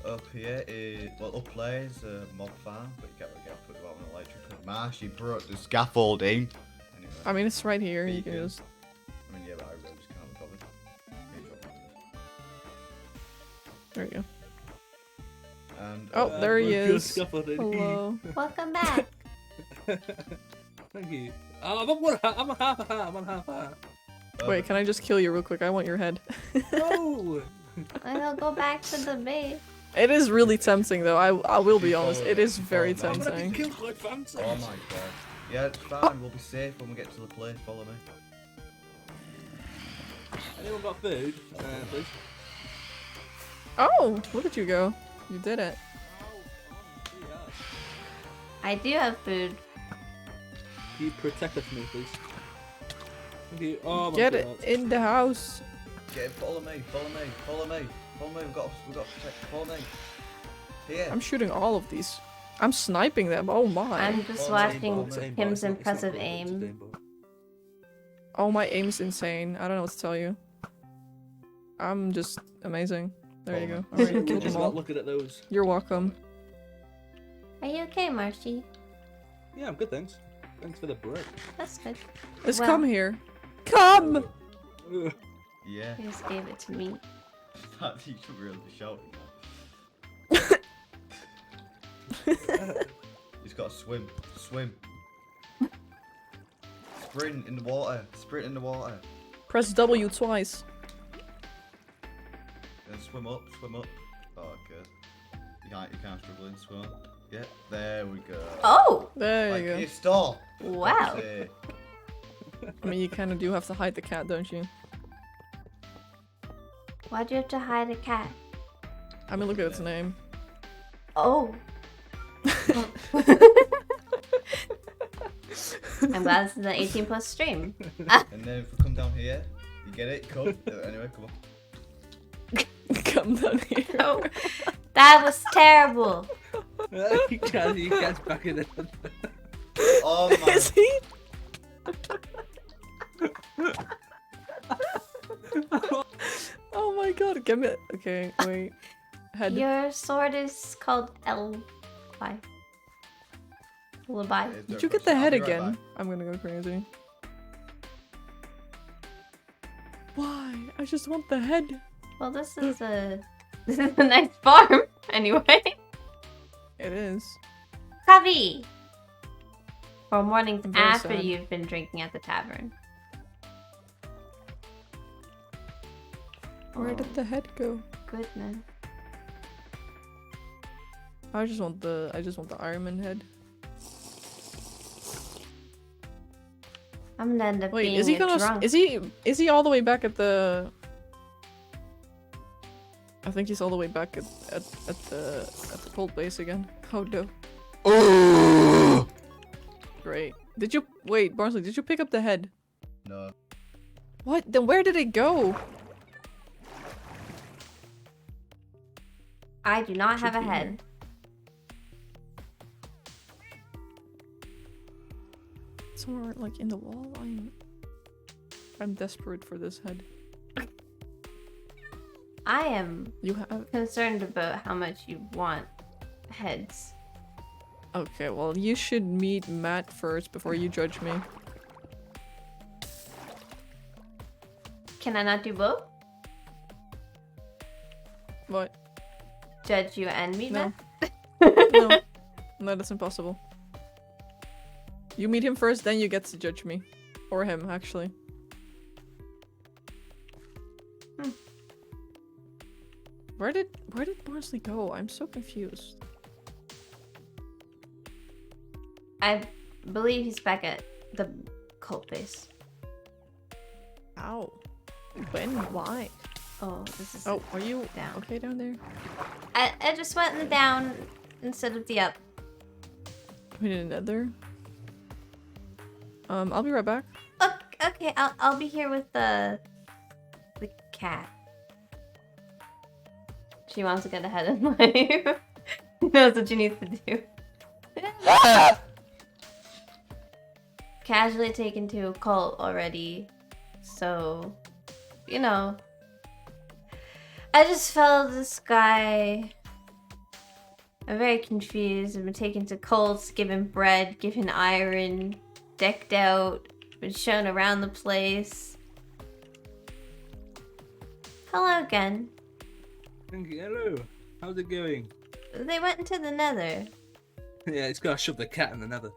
Up here is, well, up there is a mob farm, but you can't really get up it without an electric. Marshy broke the scaffolding, anyway. I mean, it's right here. But You can just. I mean, yeah, but I just can't be bothered. Maybe drop that. There you go. And Oh, there he Good is. scaffolding. Hello. Welcome back. Thank you. I'm a half a heart. I'm on half a heart. Wait, can I just kill you real quick? I want your head. No! I'll go back to the base. It is really tempting, though. I will be honest. It is very I'm gonna I'm gonna tempting. be killed by phantoms. Oh my god. Yeah, it's fine. We'll be safe when we get to the place. Follow me. Anyone got food? Please. Oh, look at you go. You did it. I do have food. Can you protect us, me, please? Thank you. Oh my Get god. it in the house. Okay, follow me. Follow me. Follow me. Follow me. We've got to protect. Follow me. Here. I'm shooting all of these. I'm sniping them. Oh my. I'm just Follow me, watching follow me. It's aimbot, Kim's it's not impressive good, it's aim. aimbot. Oh, my aim's insane. I don't know what to tell you. I'm just amazing. There you go. Alright, We're killed just them not all. looking at those. You're welcome. Are you okay, Marshy? Yeah, I'm good, thanks. Thanks for the bread. That's good. Let's Well- come here. Come! Ugh. Yeah. You just gave it to me. That you should really be shouting. He's got to swim. Swim. Sprint in the water. Sprint in the water. Press W twice. Then swim up. Swim up. Oh, okay. You can't struggle in swim up. Yeah, there we go. Oh! There Like, you go. hey, stop. Wow. That's it. I mean, you kind of do have to hide the cat, don't you? Why'd you have to hide a cat? I mean, look at its name. Oh. I'm glad this is an 18 plus stream. And then if we come down here, you get it? Come. Anyway, come on. Come down here. Oh, that was terrible. He gets back in it. Oh my. Is he? Oh my god, give me it. Okay, wait. Head. Your sword is called L-Y. Lullaby. Did you get the head again? I'm gonna go crazy. Why? I just want the head. Well, this is a nice farm, anyway. It is. Coffee! For mornings I'm very after sad. you've been drinking at the tavern. Where did the head go? Goodness. I just want the Iron Man head. I'm gonna end up Wait, being is he a gonna? drunk. Is he all the way back at the? I think he's all the way back at the cold base again. Oh no. Great. Did you wait, Barnsley? Did you pick up the head? No. What? Then where did it go? I do not have a Should be head. Somewhere like in the wall. I'm desperate for this head. I am You have. concerned about how much you want heads. Okay, well you should meet Matt first before you judge me. Can I not do both? What? Judge you and me, No. Matt? No, that's impossible. You meet him first, then you get to judge me. Or him, actually. Where did Barnsley go? I'm so confused. I believe he's back at the cult base. Ow. When? Why? Oh, this is Oh, are you down. okay down there? I just went in the down instead of the up. We need another. I'll be right back. Okay, I'll be here with the cat. She wants to get ahead in life. She knows what she needs to do. Casually taken to a cult already, so you know. I just felt this guy. I'm very confused. I've been taken to cults, given bread, given iron, decked out, been shown around the place. Hello again. Thank you. Hello. How's it going? They went into the nether. Yeah, it's gotta shove the cat in the nether.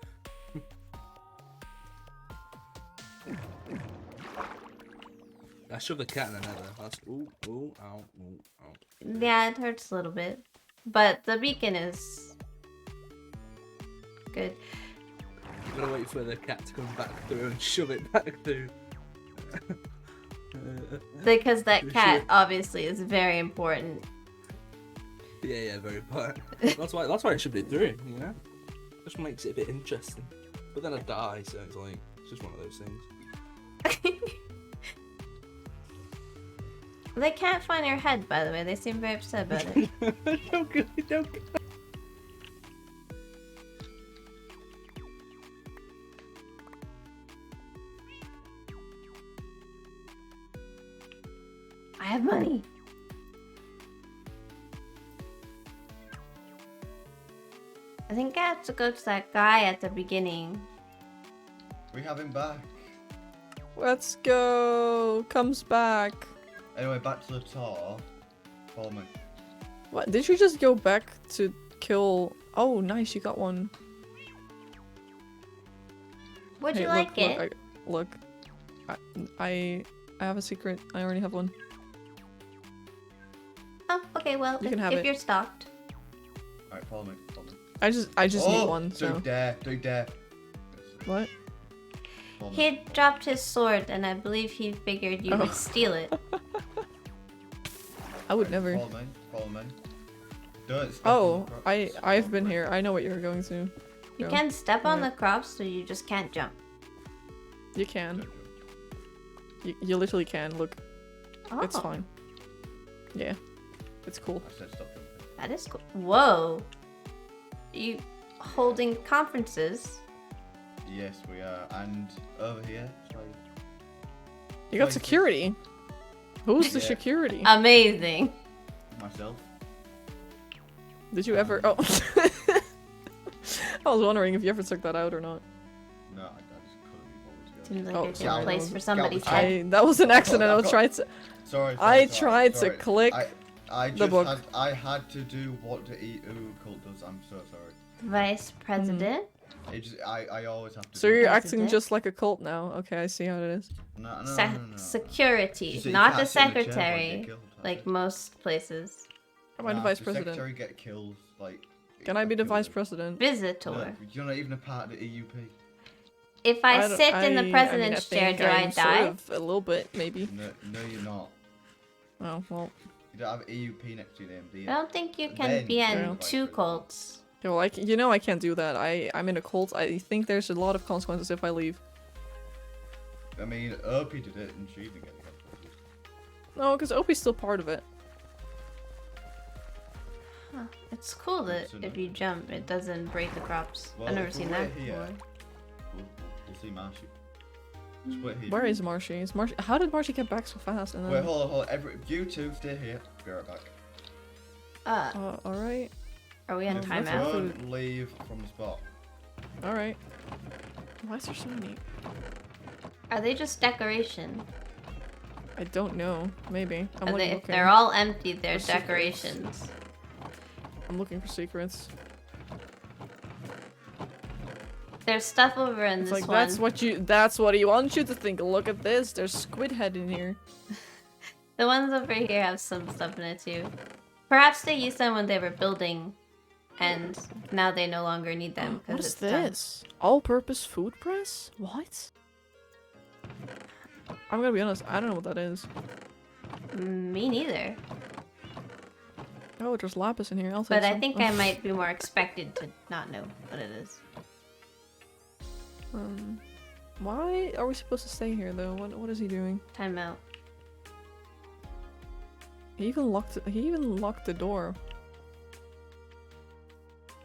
I shoved the cat in the nether. That's ooh, ow, ooh, ow. Yeah, it hurts a little bit. But the beacon is good. You gotta wait for the cat to come back through and shove it back through. Because that cat Sure. obviously is very important. Yeah, very important. That's why I shoved it through, you know? Just makes it a bit interesting. But then I die, so it's like, it's just one of those things. They can't find your head, by the way. They seem very upset about it. Don't go, don't go. I have money. I think I have to go to that guy at the beginning. We have him back. Let's go. Comes back. Anyway, back to the tour. Follow me. What? Did you just go back to kill? Oh, nice. You got one. Would Hey, you like it? Look, I have a secret. I already have one. Oh, okay. Well, You can have if it. you're stocked. Alright, follow me. Follow me. I just need one. So Don't dare. Don't dare. what? Follow me. He had dropped his sword, and I believe he figured you Oh. would steal it. I would never. Follow me. Follow me. Don't step Oh, on the crops. I've been here. I know what you're going to. You Go. can step on the Alright. crops, so you just can't jump. You can. Don't jump. You literally can. Look, Oh, it's fine. Yeah, it's cool. I said stop jumping. That is cool. Whoa. You holding conferences? Yes, we are. And over here, it's like You got Like- security. Who's the Yeah. security? Amazing. myself. Did you ever? Oh, I was wondering if you ever took that out or not. No, I just couldn't be bothered to go. Seems like Oh, a good sorry. place for somebody's I- head. That was an accident. I I've was got- trying to. Sorry. I sorry, tried sorry. to click I the just book. had to do what the EU cult does. I'm so sorry. Vice President? It just, I always have to. So do you're that. acting President? just like a cult now. Okay, I see how it is. No. Security, So you not can't the sit in the chair while you secretary, get killed, that's like it. most places. Am I the Nah, vice the president? Secretary get killed, like. Can I be the kill vice them. president? Visitor. No, you're not even a part of the EUP. If I don't- sit in the I president's chair, think do I I'm die? Sort of a little bit, maybe. No, you're not. Oh well. You don't have EUP next to your name, do you? I don't think you can Then be you're in the vice two president. cults. Yeah, well, I can't do that. I'm in a cult. I think there's a lot of consequences if I leave. I mean, Opie did it, and she didn't get the consequences. No, because Opie's still part of it. Huh. It's cool that So if no. you jump, it doesn't break the crops. Well, I've never if seen we're that here- before. We'll see Marshy. Just wait here. Where is Marshy? Is Marshy? How did Marshy get back so fast? And then... Wait, hold on. You two stay here. Be right back. all right, Are we on Yeah, that's timeout? Don't leave from the spot. all right. Why is there so many? Are they just decoration? I don't know. Maybe. I'm Are looking. they, if they're all empty, they're For secrets. decorations. I'm looking for secrets. There's stuff over in It's this like one. that's what he wants you to think. Look at this. There's squid head in here. The ones over here have some stuff in it too. Perhaps they used them when they were building, and now they no longer need them What because is it's done. this? All-purpose food press? What? I'm gonna be honest. I don't know what that is. Me neither. Oh, there's lapis in here. I'll take But I some. think I might be more expected to not know what it is. Why are we supposed to stay here though? What is he doing? Timeout. He even locked the door.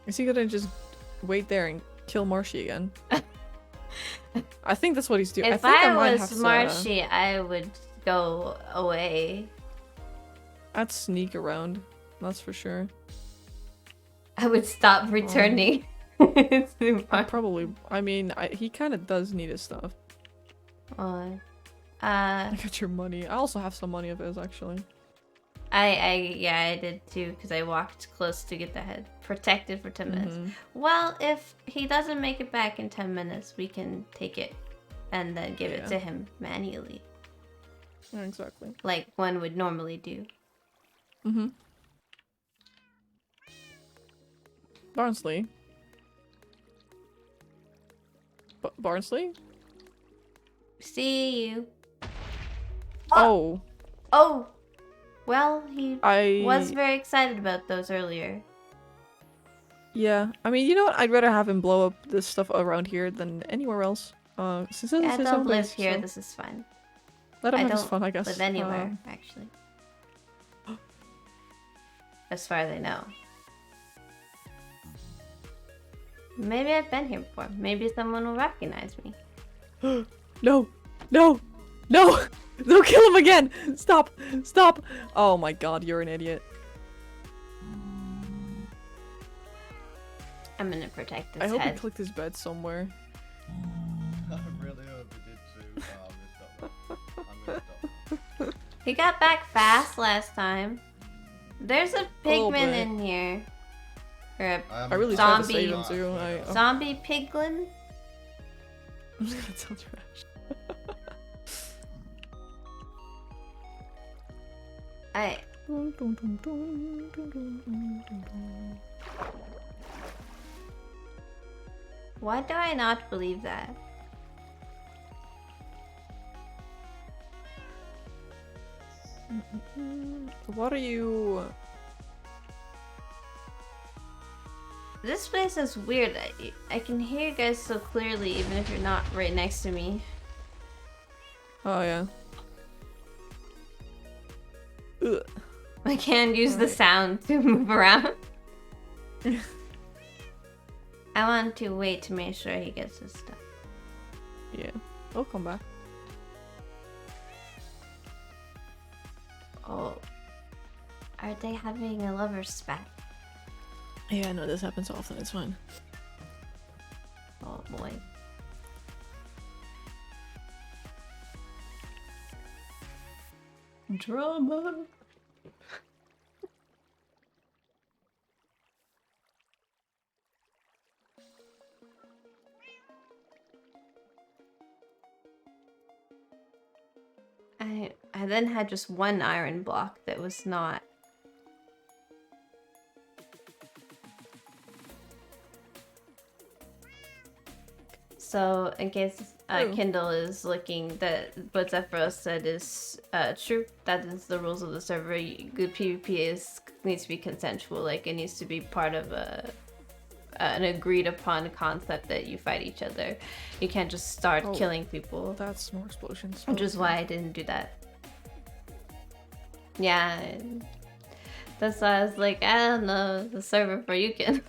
Is he gonna just wait there and kill Marshy again? I think that's what he's doing. If I think I I might was have Marshy, I would go away. I'd sneak around. That's for sure. I would stop returning. It's too I far. probably. I mean, he kind of does need his stuff. Well, I got your money. I also have some money of his, actually. I did too, because I walked close to get the head. Protected for 10 minutes. Mhm. Well, if he doesn't make it back in 10 minutes, we can take it and then give it Yeah. to him manually. Yeah, exactly. Like one would normally do. Mm-hmm. Barnsley. Barnsley? See you. Oh. Oh! Well, he I... was very excited about those earlier. Yeah. I mean, you know what? I'd rather have him blow up this stuff around here than anywhere else. Since this Yeah, is I his don't own live base, here, so this is fine. let him I have his don't fun, I guess. live anywhere, actually. As far as I know. Maybe I've been here before. Maybe someone will recognize me. No! No! No! Don't kill him again! Stop! Stop! Oh my god, you're an idiot. I'm gonna protect his I hope head. he clicked his bed somewhere. I really hope he did too. Oh, I'm gonna stop. He got back fast last time. There's a little pigman bit. in here. Or a I really tried to Zombie. save him too. zombie piglin? I'm just gonna tell trash. I Why do I not believe that? What are you? This place is weird. I can hear you guys so clearly even if you're not right next to me. Oh yeah. Ugh. I can't use the Alright. sound to move around. I want to wait to make sure he gets his stuff. Yeah. I'll come back. Oh. Are they having a lover's spat? Yeah, no, this happens often. It's fine. Oh boy. Drama. I then had just one iron block that was not. So in case Ooh. Kindle is looking, that what Zephyros said is true. That is the rules of the server. Good PvP needs to be consensual. Like it needs to be part of an agreed upon concept that you fight each other. You can't just start Oh. killing people. That's more explosions. Which is why I didn't do that. Yeah. That's why I was like, I don't know, the server for you can.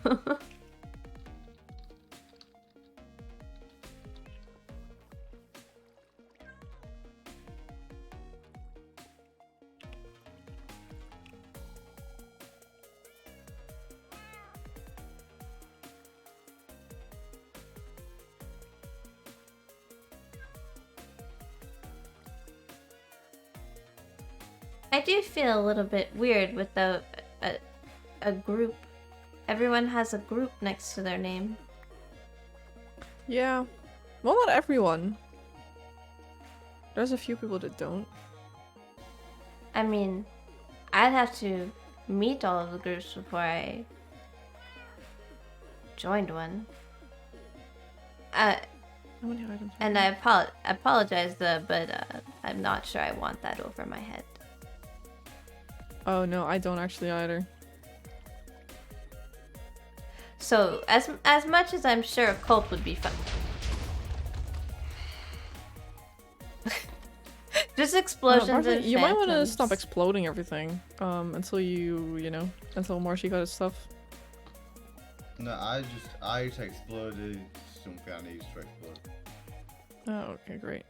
I do feel a little bit weird without a group. Everyone has a group next to their name. Yeah. Well, not everyone. There's a few people that don't. I mean, I'd have to meet all of the groups before I joined one. How many items? And I apologize, but I'm not sure I want that over my head. Oh no, I don't actually either. So, as much as I'm sure a cult would be fun. Just explosions Barnsley, and you might want to phantoms. stop exploding everything. Until until Marshy got his stuff. No, I just exploded something I need to explode. Oh, okay, great.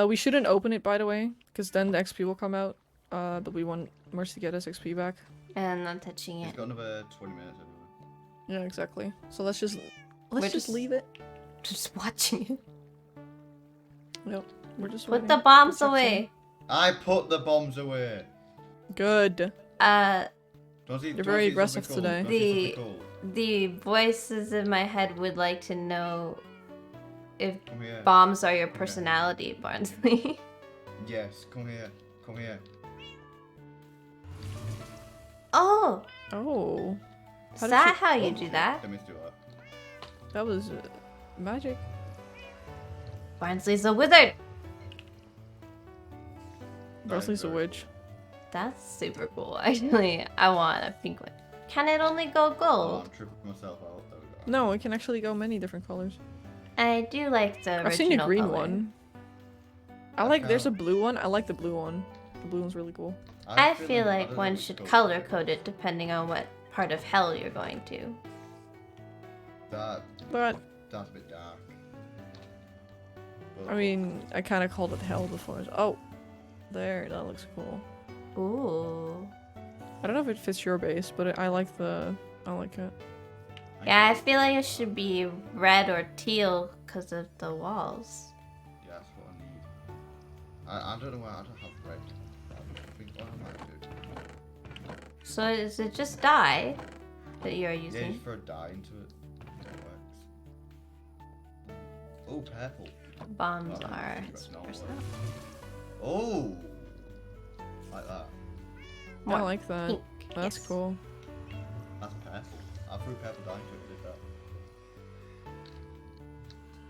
We shouldn't open it, by the way, because then the XP will come out. But we want Mercy to get his XP back. And I'm not touching It's it. got another 20 minutes anyway. Yeah, exactly. So let's just We're just just- leave it. Just watching it. Yep. We're just Put waiting. the bombs Check away. I put the bombs away. Good. You're very aggressive today. The voices in my head would like to know if Come here. bombs are your personality, Barnsley. Yes, come here. Come here. Oh, Oh. is How did that she- how you do that? Let me do that. That was magic. Barnsley's a wizard. Barnsley's a very witch. That's super cool, actually. I want a pink one. Can it only go Oh, gold? I'm tripping myself out. There we go. No, it can actually go many different colors. I do like the original I've seen a green color. one. I I like. There's a can't- blue one. I like the blue one. The blue one's really cool. I feel feel I like don't one know should which color code it depending on what part of hell you're going to. That, But that's a bit dark. I mean, I kind of called it hell before. Oh, there. That looks cool. Ooh. I don't know if it fits your base, but I like the. I like it. Yeah, I feel like it should be red or teal because of the walls. Yeah, that's what I need. I don't know why I don't have red. I think what I might do. So is it just dye that you're Yeah, using? just throw dye into it. It works. Oh, purple. Bombs Oh, are I think his that's not personality. Oh! Like that. I More like that. pink. That's yes. cool. That's purple. I threw purple dye into it and did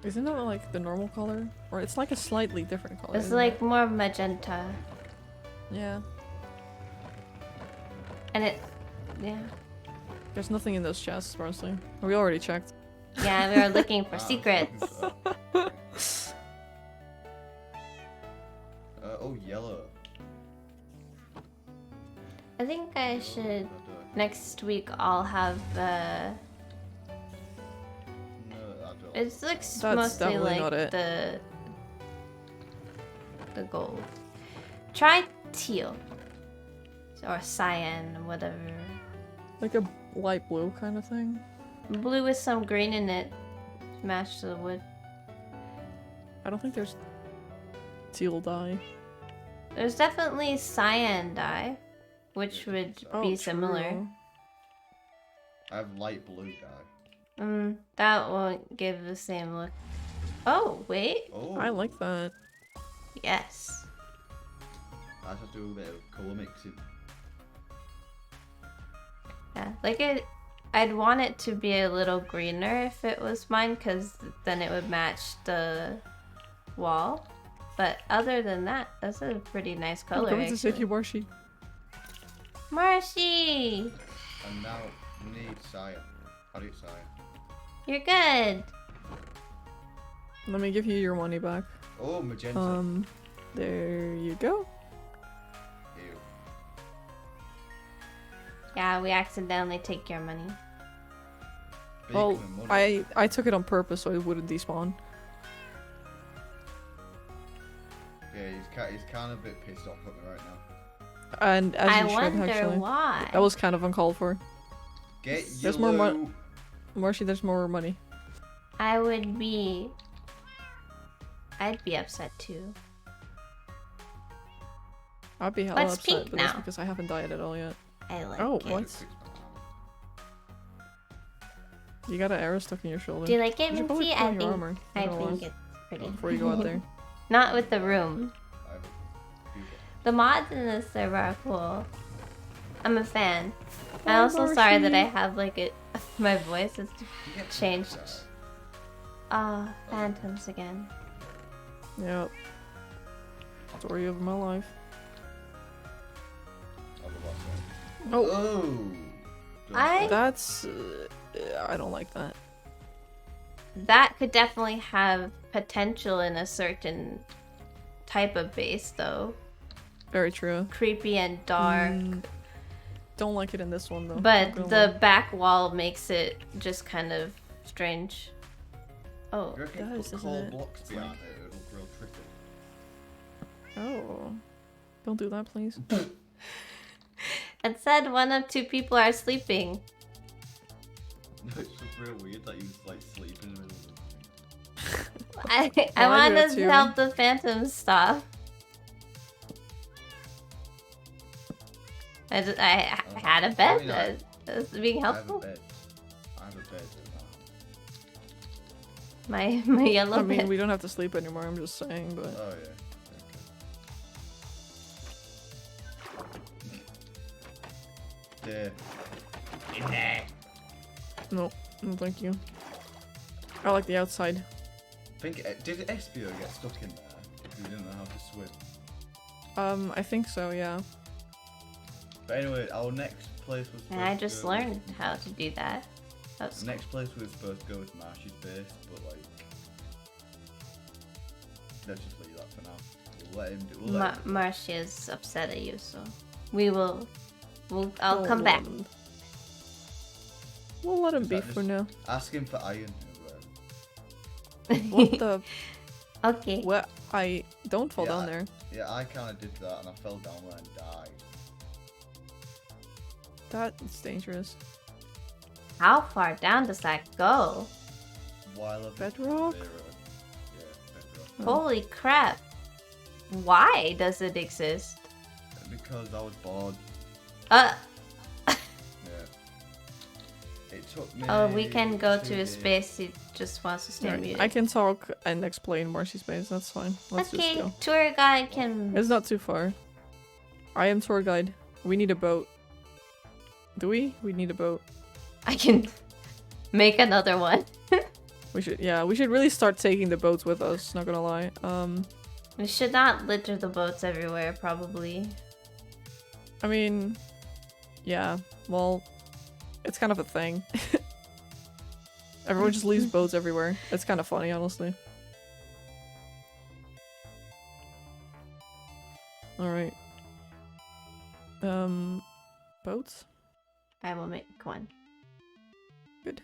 that. Isn't that like the normal color? Or it's like a slightly different color. It's isn't like it? more magenta. Yeah. And it, yeah. There's nothing in those chests, honestly. We already checked. Yeah, we were looking for Ah, secrets. so. Oh, yellow. I think I Yellow, should, what do I do? next week I'll have, No, I don't. it looks That's mostly definitely like not it. the gold. Try teal. Or cyan, whatever. Like a light blue kind of thing. Blue with some green in it. Match the wood. I don't think there's teal dye. There's definitely cyan dye, which would Oh, be similar. true. I have light blue dye. That won't give the same look. Oh, wait. Oh, I like that. Yes. I have to do a bit of colour mixing. Yeah, like it. I'd want it to be a little greener if it was mine, because then it would match the wall. But other than that, that's a pretty nice I'm color. going to take actually. you, Marshy. Marshy, And now we need cyan. How do you cyan? you're good. Let me give you your money back. Oh, magenta. There you go. Ew. Yeah, we accidentally take your money. Well, Bacon and money. I took it on purpose so it wouldn't despawn. Yeah, he's kind of a bit pissed off at me right now. And as I you should, wonder actually. why. That was kind of uncalled for. Get There's more yellow. Marshy, there's more money. I'd be upset too. I'd be hella But it's upset, pink but that's now. because I haven't dyed it all yet. I like Oh, it. what? You got an arrow stuck in your shoulder. Do you like it, You should probably Minty? put on I your think armor, I not gonna think lie, it's pretty. before you go out there. Not with the room. I have a few The mods in this server are cool. I'm a fan. I'm Oh, also sorry that I Marshy. have like it. My voice has You get changed. that. Ah, phantoms again. Yep. Story of my life. Oh, the Oh, last one. Oh. I- that's... I don't like that. That could definitely have potential in a certain type of base, though. Very true. Creepy and dark. Don't like it in this one, though. But not gonna the lie. back wall makes it just kind of strange. Oh, You reckon It does, put isn't coal it? blocks It's behind like- it, it'll grow tricky. Oh. Don't do that, please. it said one of two people are sleeping. No, it's just real weird that you just like sleep in the middle of I Oh, I want do it to too. help the phantom stop. I had a bed. mean, I- That's being I have a helpful. bed. I have a bed. My yellow I mean, bed. we don't have to sleep anymore. I'm just saying, but Oh yeah. Okay. Yeah. In there. no, thank you. I like the outside. I think did Espio get stuck in there because he didn't know how to swim? I think so. Yeah. But anyway, our next place was. And I just learned how to do that. That's The next place we were supposed to go was Marshy's base, but like, let's just leave that for now. We'll let him do. We'll let him. Marshy is upset at you, so I'll We'll come let back. him- We'll let him be Just for now. Ask him for iron. What the? Okay. What? I don't fall Yeah. down there. Yeah, I kind of did that and I fell down there and died. That's dangerous. How far down does that go? While I've Bedrock? Yeah, bedrock. Oh. Holy crap. Why does it exist? Because I was bored. Uh, Yeah. It took me. oh, we can go 2 to a days. space. He just wants to stay Alright, muted. I can talk and explain Marshy's base. That's fine. Let's Okay, just go. tour guide can. It's not too far. I am tour guide. We need a boat. Do we? We need a boat. I can make another one. We should. Yeah, we should really start taking the boats with us. Not gonna lie. We should not litter the boats everywhere, probably. I mean, yeah. Well, it's kind of a thing. Everyone just leaves boats everywhere. It's kind of funny, honestly. All right. Boats. I will make one. Good.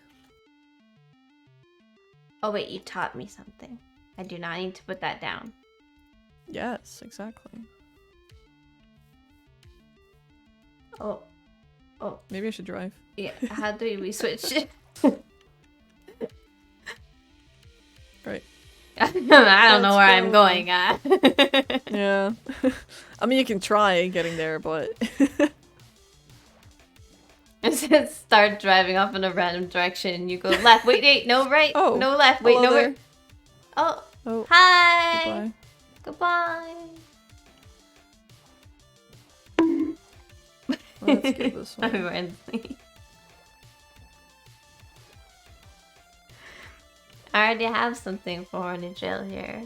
Oh wait, you taught me something. I do not need to put that down. Yes, exactly. Oh. Oh, Maybe I should drive. yeah. How do we switch it? Right. I don't know Let's where I'm go. going at. Yeah. I mean, you can try getting there, but Just start driving off in a random direction and you go left. Wait, no right. Oh, no left. Wait, hello no there. right. Oh, Oh, hi. goodbye. Goodbye. Let's give this I'm one. friendly. I already have something for Horny Jail here.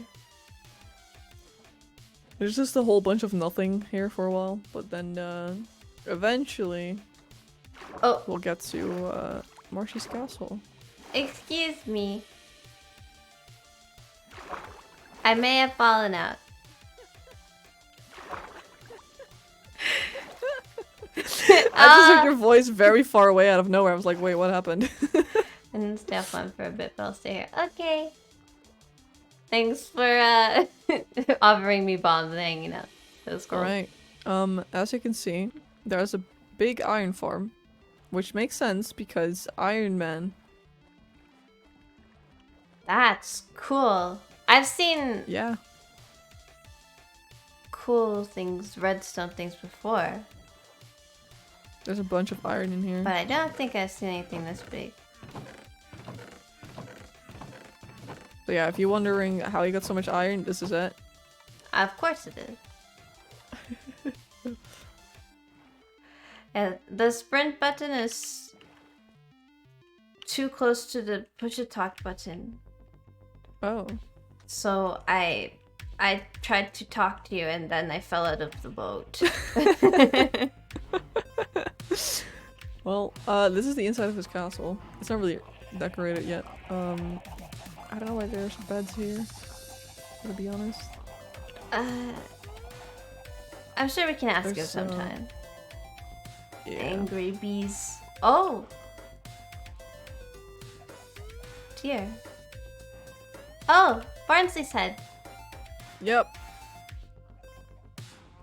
There's just a whole bunch of nothing here for a while, but then eventually Oh, we'll get to Marshy's castle. excuse me. I may have fallen out. I just heard your voice very far away out of nowhere. I was like, wait, what happened? And stay off one for a bit, but I'll stay here. Okay. Thanks for offering me bombs and hanging out. That was cool. Alright. As you can see, there's a big iron farm, which makes sense because Iron Man. That's cool. I've seen Yeah. cool things, redstone things before, There's a bunch of iron in here. but I don't think I've seen anything this big. So yeah, if you're wondering how you got so much iron, this is it. Of course it is. Yeah, the sprint button is too close to the push to talk button. Oh. So I tried to talk to you and then I fell out of the boat. Well, this is the inside of his castle. It's not really decorated yet. I don't know why there's beds here, to be honest. I'm sure we can ask him There's, sometime. Yeah. Angry bees. Oh! Dear. Oh! Barnsley's head. Yep.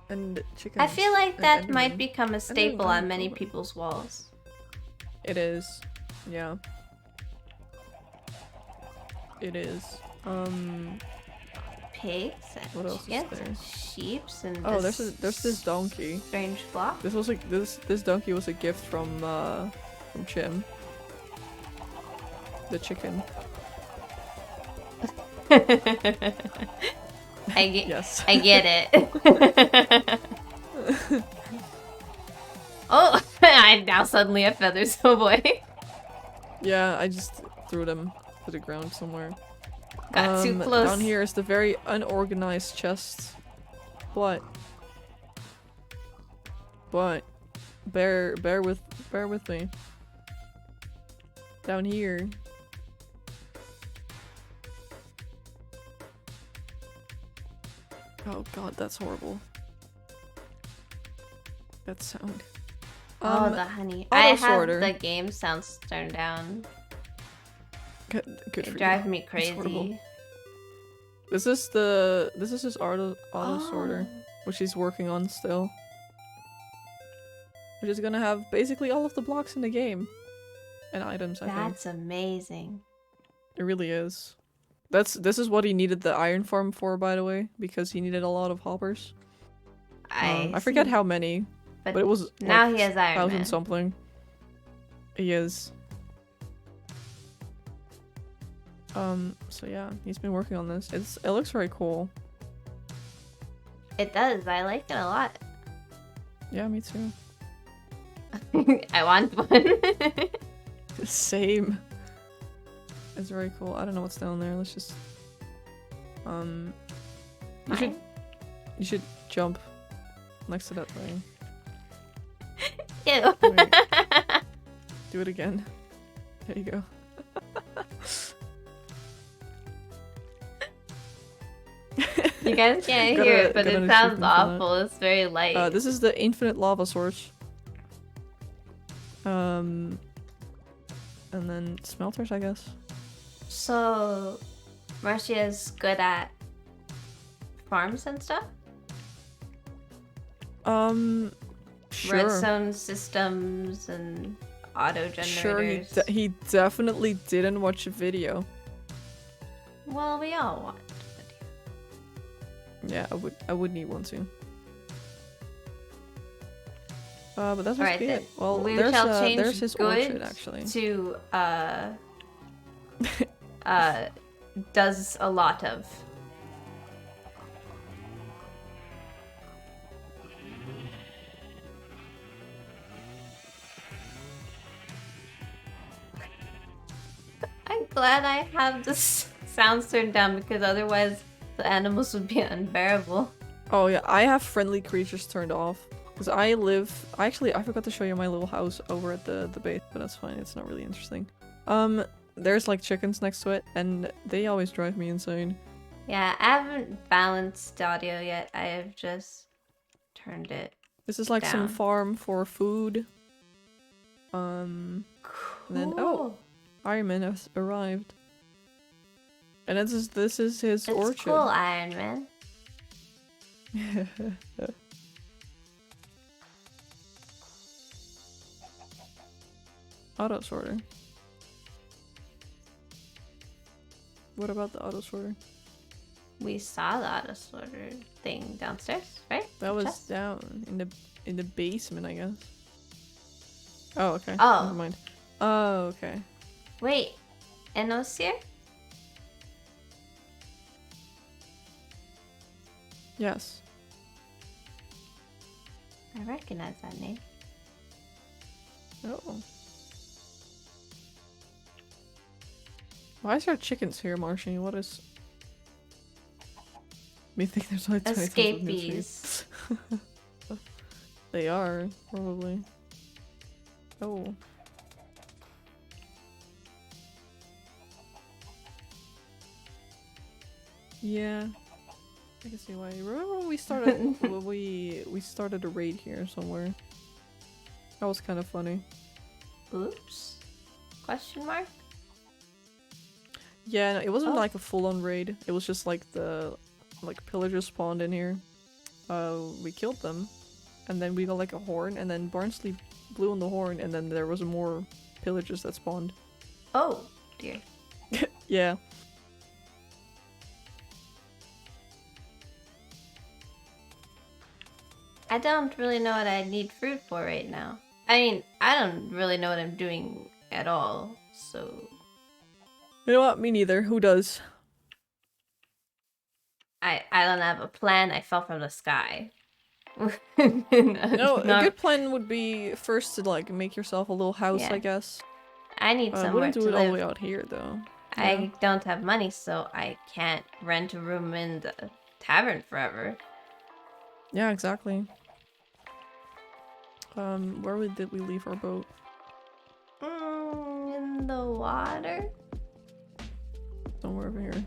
And chickens. I feel like and that might Enderman. become a staple Enderman on many over. people's walls. It is. Yeah. It is. Pigs What and else is chickens there? and sheeps and Oh, there's this donkey. strange block. This was like this donkey was a gift from Chim. The chicken. Yes. I get it. Oh, I now suddenly have feathers. Oh boy. Yeah, I just threw them to the ground somewhere. Got too close. Down here is the very unorganized chest. What? Bear with me. Down here. Oh god, that's horrible. That sound. Oh, the honey. I have auto-sorter. the game sounds turned down. Good for It you. drives me It's horrible. crazy. This is his auto sorter, which he's working on still. Which is gonna have basically all of the blocks in the game. And items, I think. That's amazing. It really is. This is what he needed the iron farm for, by the way, because he needed a lot of hoppers. I forget see. how many, but it was now like he has Iron 1,000 Man. something. He is. So yeah, he's been working on this. It looks very cool. It does. I like it a lot. Yeah, me too. I want one. Same. It's very cool. I don't know what's down there. Let's just you should jump next to that thing. Ew. Wait. Do it again. There you go. You guys can't Got hear a- it, but got it an sounds achievement for that. awful. It's very light. This is the infinite lava source. And then smelters, I guess. So, Marshy is good at farms and stuff? Sure. Redstone systems and auto generators. Sure, he definitely didn't watch a video. Well, we all want. Yeah, I would need one too. But that's must Alright be then. it. Well, We shall change there's his good orchard actually. To does a lot of. I'm glad I have the sounds turned down because otherwise the animals would be unbearable. Oh yeah, I have friendly creatures turned off. Because I forgot to show you my little house over at the base, but that's fine, it's not really interesting. There's like chickens next to it, and they always drive me insane. Yeah, I haven't balanced audio yet. I have just turned it. This is like some Down. farm for food. And then Iron Man has arrived. And this is his It's orchard. cool, Iron Man. Auto sorter. What about the auto sorter? We saw the auto sorter thing downstairs, right? That was Chest? down in the basement, I guess. Oh, okay. Oh. Never mind. Oh, okay. Wait, Enosir? Yes. I recognize that name. Oh. Why is there chickens here, Marshy? What is... Me think there's only 20 Escapees. They are, probably. Oh. Yeah. I can see why. Remember when we started when we started a raid here somewhere? That was kind of funny. Oops? Question mark? Yeah, no, it wasn't Oh. like a full-on raid. It was just like the pillagers spawned in here. We killed them, and then we got like a horn, and then Barnsley blew on the horn, and then there was more pillagers that spawned. Oh, dear. Yeah. I don't really know what I need fruit for right now. I mean, I don't really know what I'm doing at all, so... You know what? Me neither. Who does? I don't have a plan. I fell from the sky. No, a Not- good plan would be first to like make yourself a little house, Yeah. I guess. I need I somewhere wouldn't to do it all the live. way out here though. I don't have money, so I can't rent a room in the tavern forever. Yeah, exactly. Did we leave our boat? In the water? Somewhere over here. Do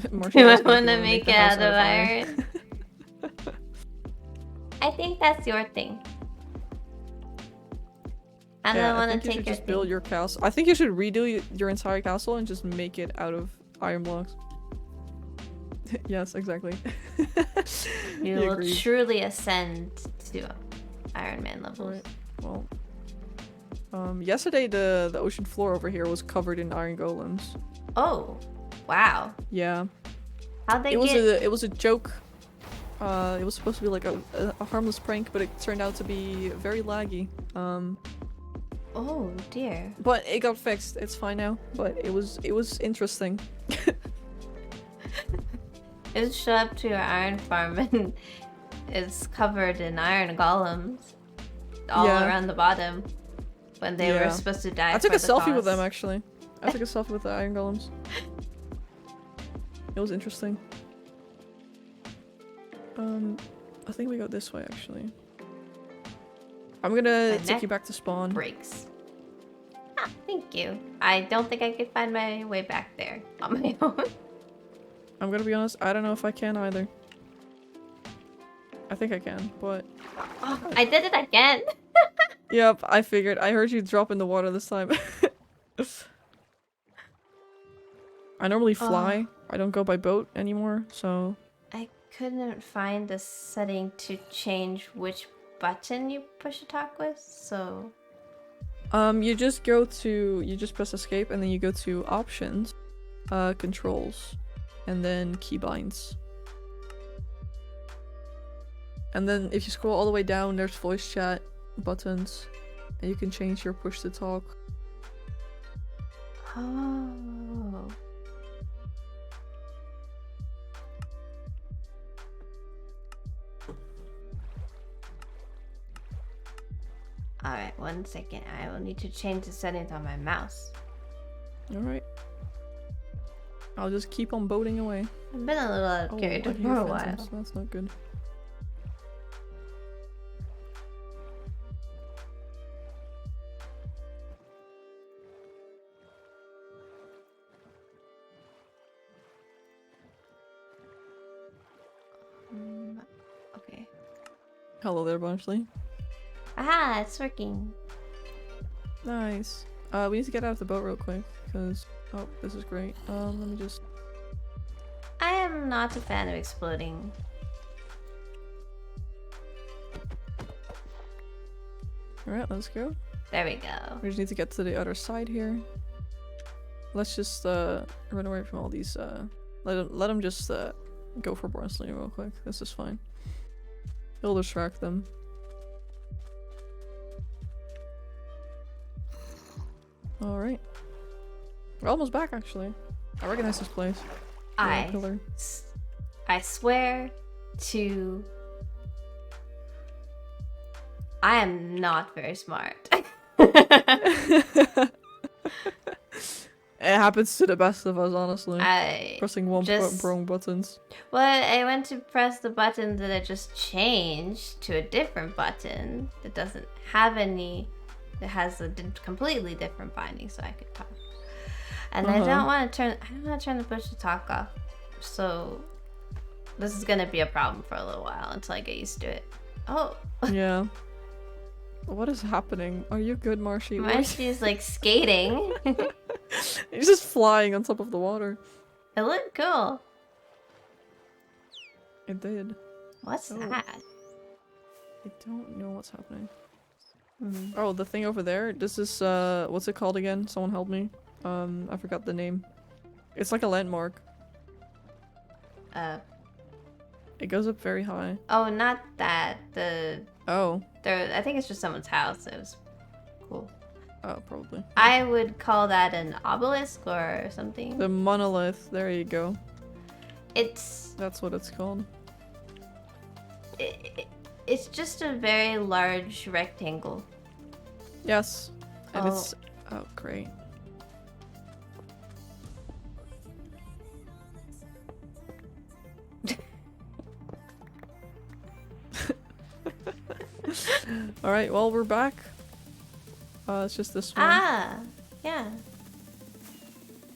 I asked me if want you to wanna make the it house out of iron. iron? I think that's your thing. I Yeah, don't want think to you take should your just build thing. your castle. I think you should redo your entire castle and just make it out of iron blocks. Yes, exactly. You He will agreed. truly ascend to Iron Man levels. Right. Well, yesterday the ocean floor over here was covered in iron golems. Oh, wow. Yeah, How'd they it get... was a joke. It was supposed to be like a harmless prank, but it turned out to be very laggy. Oh, dear. But it got fixed. It's fine now. But it was interesting. It show up to your iron farm and it's covered in iron golems all Yeah. around the bottom when they were Yeah. supposed to die. I took for a the selfie with cause. them actually. I took a selfie with the iron golems. It was interesting. I think we go this way actually. I'm gonna My take neck you back to spawn. breaks. Ah, thank you. I don't think I could find my way back there on my own. I'm gonna be honest, I don't know if I can either. I think I can, but... Oh, I did it again! Yep, I figured. I heard you drop in the water this time. I normally fly. I don't go by boat anymore, so... I couldn't find a setting to change which button you push to talk with, so... You just go to... You just press escape and then you go to options, controls, and then keybinds. And then if you scroll all the way down, there's voice chat buttons, and you can change your push to talk. Oh. Alright, 1 second. I will need to change the settings on my mouse. Alright. I'll just keep on boating away. I've been a little out of I character hear for a phantoms. while. That's not good. Okay. Hello there, Barnsley. Aha, it's working. Nice. We need to get out of the boat real quick, because... Oh, this is great. Let me just... I am not a fan of exploding. Alright, let's go. There we go. We just need to get to the other side here. Let's just, run away from all these, let them just, go for Barnsley real quick. This is fine. He'll distract them. Alright. We're almost back, actually. I recognize this place. Yeah, pillar. I swear to... I am not very smart. It happens to the best of us, honestly. I Pressing wrong buttons. Well, I went to press the button that I just changed to a different button that doesn't have any... It has a completely different binding, so I could talk. And I don't want to turn... I'm not trying to push the talk off. So... This is gonna be a problem for a little while until I get used to it. Oh! Yeah. What is happening? Are you good, Marshy? Marshy's like skating. He's just flying on top of the water. It looked cool. It did. What's that? I don't know what's happening. Oh, the thing over there? This is, what's it called again? Someone help me. I forgot the name. It's like a landmark. It goes up very high. Oh, not that. Oh. I think it's just someone's house. It was cool. Oh, probably. I would call that an obelisk or something. The monolith. There you go. That's what it's called. It's just a very large rectangle. Yes. And Oh. it's... Oh, great. Alright, well, we're back. It's just this one. Ah, yeah.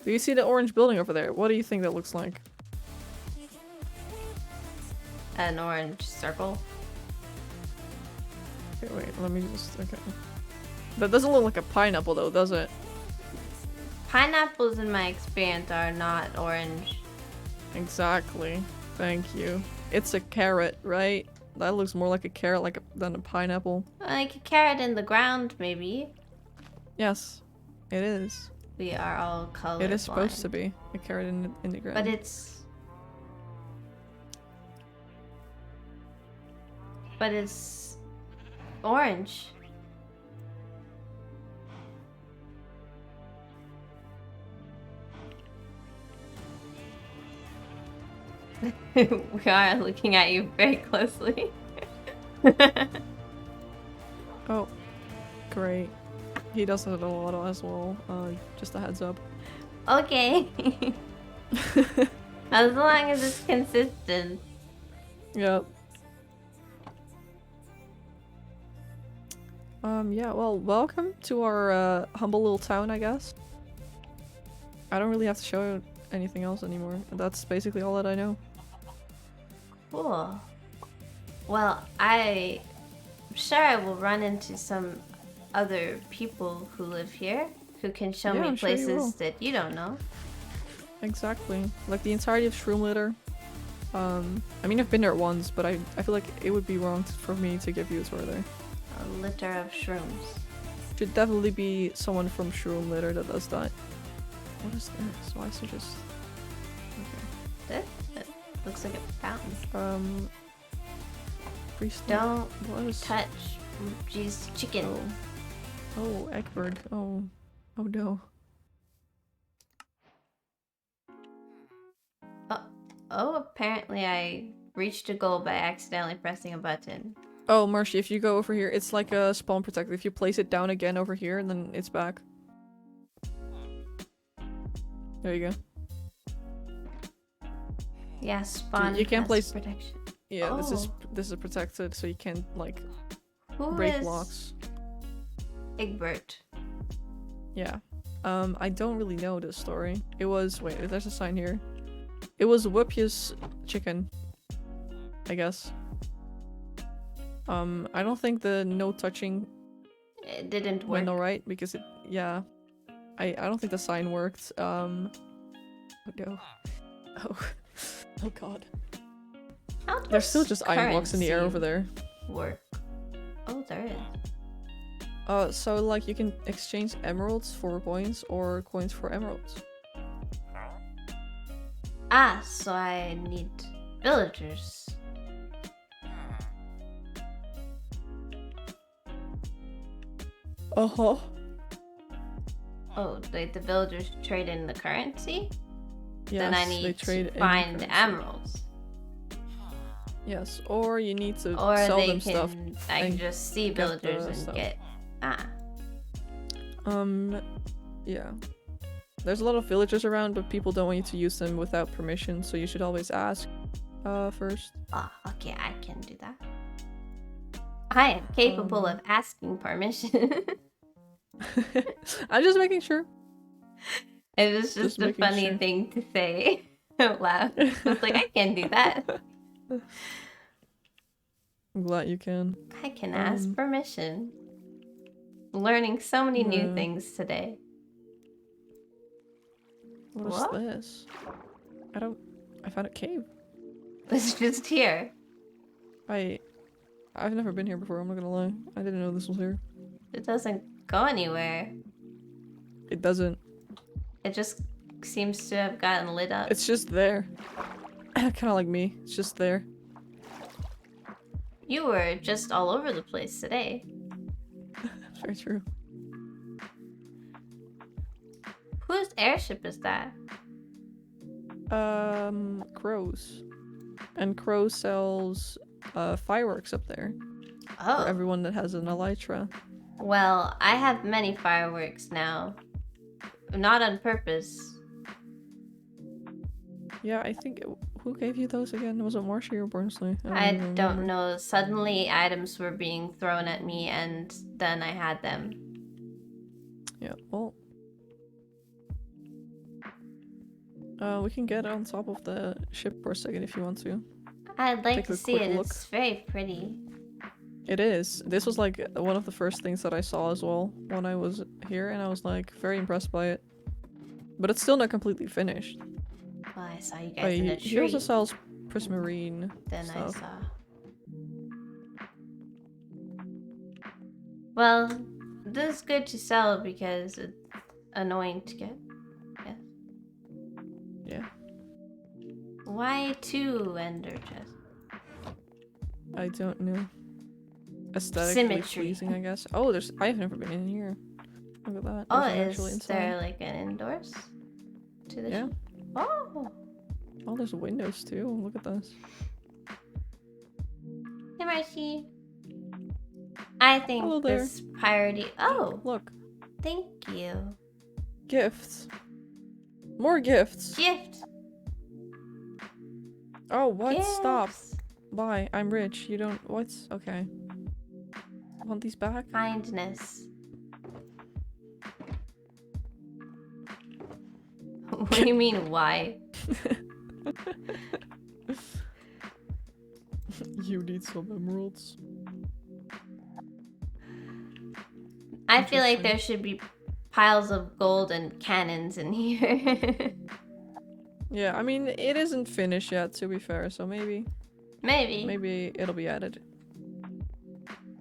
Do you see the orange building over there? What do you think that looks like? An orange circle. Okay, wait, let me just... Okay. That doesn't look like a pineapple, though, does it? Pineapples, in my experience, are not orange. Exactly. Thank you. It's a carrot, right? That looks more like a carrot than a pineapple. Like a carrot in the ground, maybe. Yes, it is. We are all colorblind. It is supposed to be a carrot in the ground. But it's orange. We are looking at you very closely. Oh, great. He does it a lot as well. Just a heads up. Okay. As long as it's consistent. Yep. Yeah, well, welcome to our humble little town, I guess. I don't really have to show anything else anymore. That's basically all that I know. Cool. Well, I'm sure I will run into some other people who live here who can show Yeah, me I'm sure you will. places that you don't know. Exactly. Like the entirety of Shroom Litter. I mean, I've been there once, but I feel like it would be wrong for me to give you a tour there. A litter of shrooms. Should definitely be someone from Shroom Litter that does that. What is this? Why is it just... Okay. This? It looks like a fountain. Priest. Don't What is... touch. Jeez, chicken. Oh, Egbert. Oh. Oh no. Oh, apparently I reached a goal by accidentally pressing a button. Oh, Marshy, if you go over here, it's like a spawn protector. If you place it down again over here, then it's back. There you go. Yeah, spawn. You can't has place- protection. Yeah, Oh. this is protected, so you can't like Who break is blocks. Egbert? Yeah. I don't really know this story. It was wait, there's a sign here. It was Whoopy's chicken, I guess. I don't think the no touching It didn't work. went alright because it yeah. I don't think the sign worked. Oh no. Oh. Oh god. How There's still does just iron blocks in the air currency over there. work? Oh, there is. So like you can exchange emeralds for coins or coins for emeralds. Ah, so I need villagers. Uh-huh. Oh, wait, the villagers trade in the currency? Yes, Then I they need trade to in find currency. emeralds. Yes, or you need to Or sell they them can, stuff. I can and just see get villagers the and stuff. get... Ah. Yeah. There's a lot of villagers around, but people don't want you to use them without permission, so you should always ask first. Ah, okay, I can do that. I am capable of asking permission. I'm just making sure. It was just a making funny sure. thing to say out loud. I was like, I can do that. I'm glad you can. I can ask permission. Learning so many new Yeah. things today. What is What? this? I found a cave. It's just here. I've never been here before, I'm not gonna lie. I didn't know this was here. It doesn't go anywhere. It doesn't. It just seems to have gotten lit up. It's just there. Kinda like me. It's just there. You were just all over the place today. Very true. Whose airship is that? Crow's. And Crow sells fireworks up there for Oh. everyone that has an elytra. Well, I have many fireworks now. Not on purpose. Yeah, I think who gave you those again? Was it Marshy or Burnsley? I even don't remember. know. Suddenly items were being thrown at me and then I had them. Yeah, well. We can get on top of the ship for a second if you want to. I'd like Take to a see quick it. look. It's very pretty. It is. This was like one of the first things that I saw as well when I was here, and I was like very impressed by it. But it's still not completely finished. Well, I saw you guys in a He also tree. sells prismarine Then stuff. I saw. Well, this is good to sell because it's annoying to get. Yeah. Yeah, Why two ender chests? I don't know. Aesthetically Symmetry. pleasing, I guess. Oh, I've never been in here. Look at that. Oh, There's one actually is inside. there like an indoors to the Yeah. shop? Oh, Oh, there's windows too. Look at this. hey Marshy. I think Hello there. this piratey. Oh, Look, thank you. gifts. More gifts. Gift. Oh, what? Stop. Gifts. Bye. I'm rich. You don't. What's okay? Want these back? Kindness. What do you mean, why? You need some emeralds. I feel like Interesting. there should be piles of gold and cannons in here. Yeah, I mean it isn't finished yet, to be fair. So maybe Maybe. it'll be added.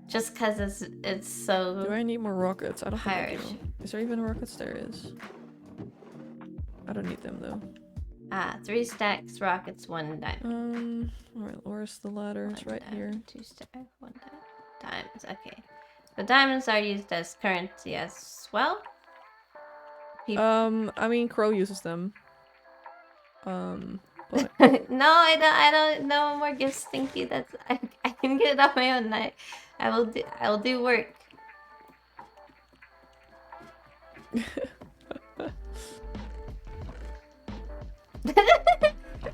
Just because it's so. Do I need more rockets? I don't think I Pirate. do. Is there even rockets? There is. I don't need them though. 3 stacks, rockets, 1 diamond. Alright, where's the ladder? It's One right here. diamond, 2 stacks, 1 diamonds. Okay. The diamonds are used as currency as well. I mean Crow uses them. But No, I don't. No more gifts. Thank you. I can get it on my own. I will do work.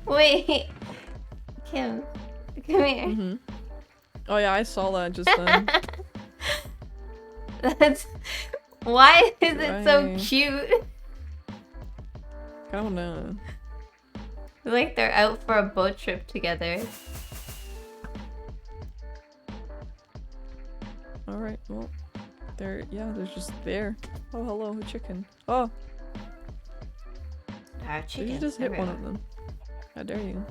Wait, Kim, come here. mhm. Oh yeah, I saw that just then. That's why is it so Right. cute? I don't know. Like they're out for a boat trip together. Alright, well. They're just there. Oh hello, a chicken. Oh, Our did chickens. you just hit one everywhere. of them? How dare you?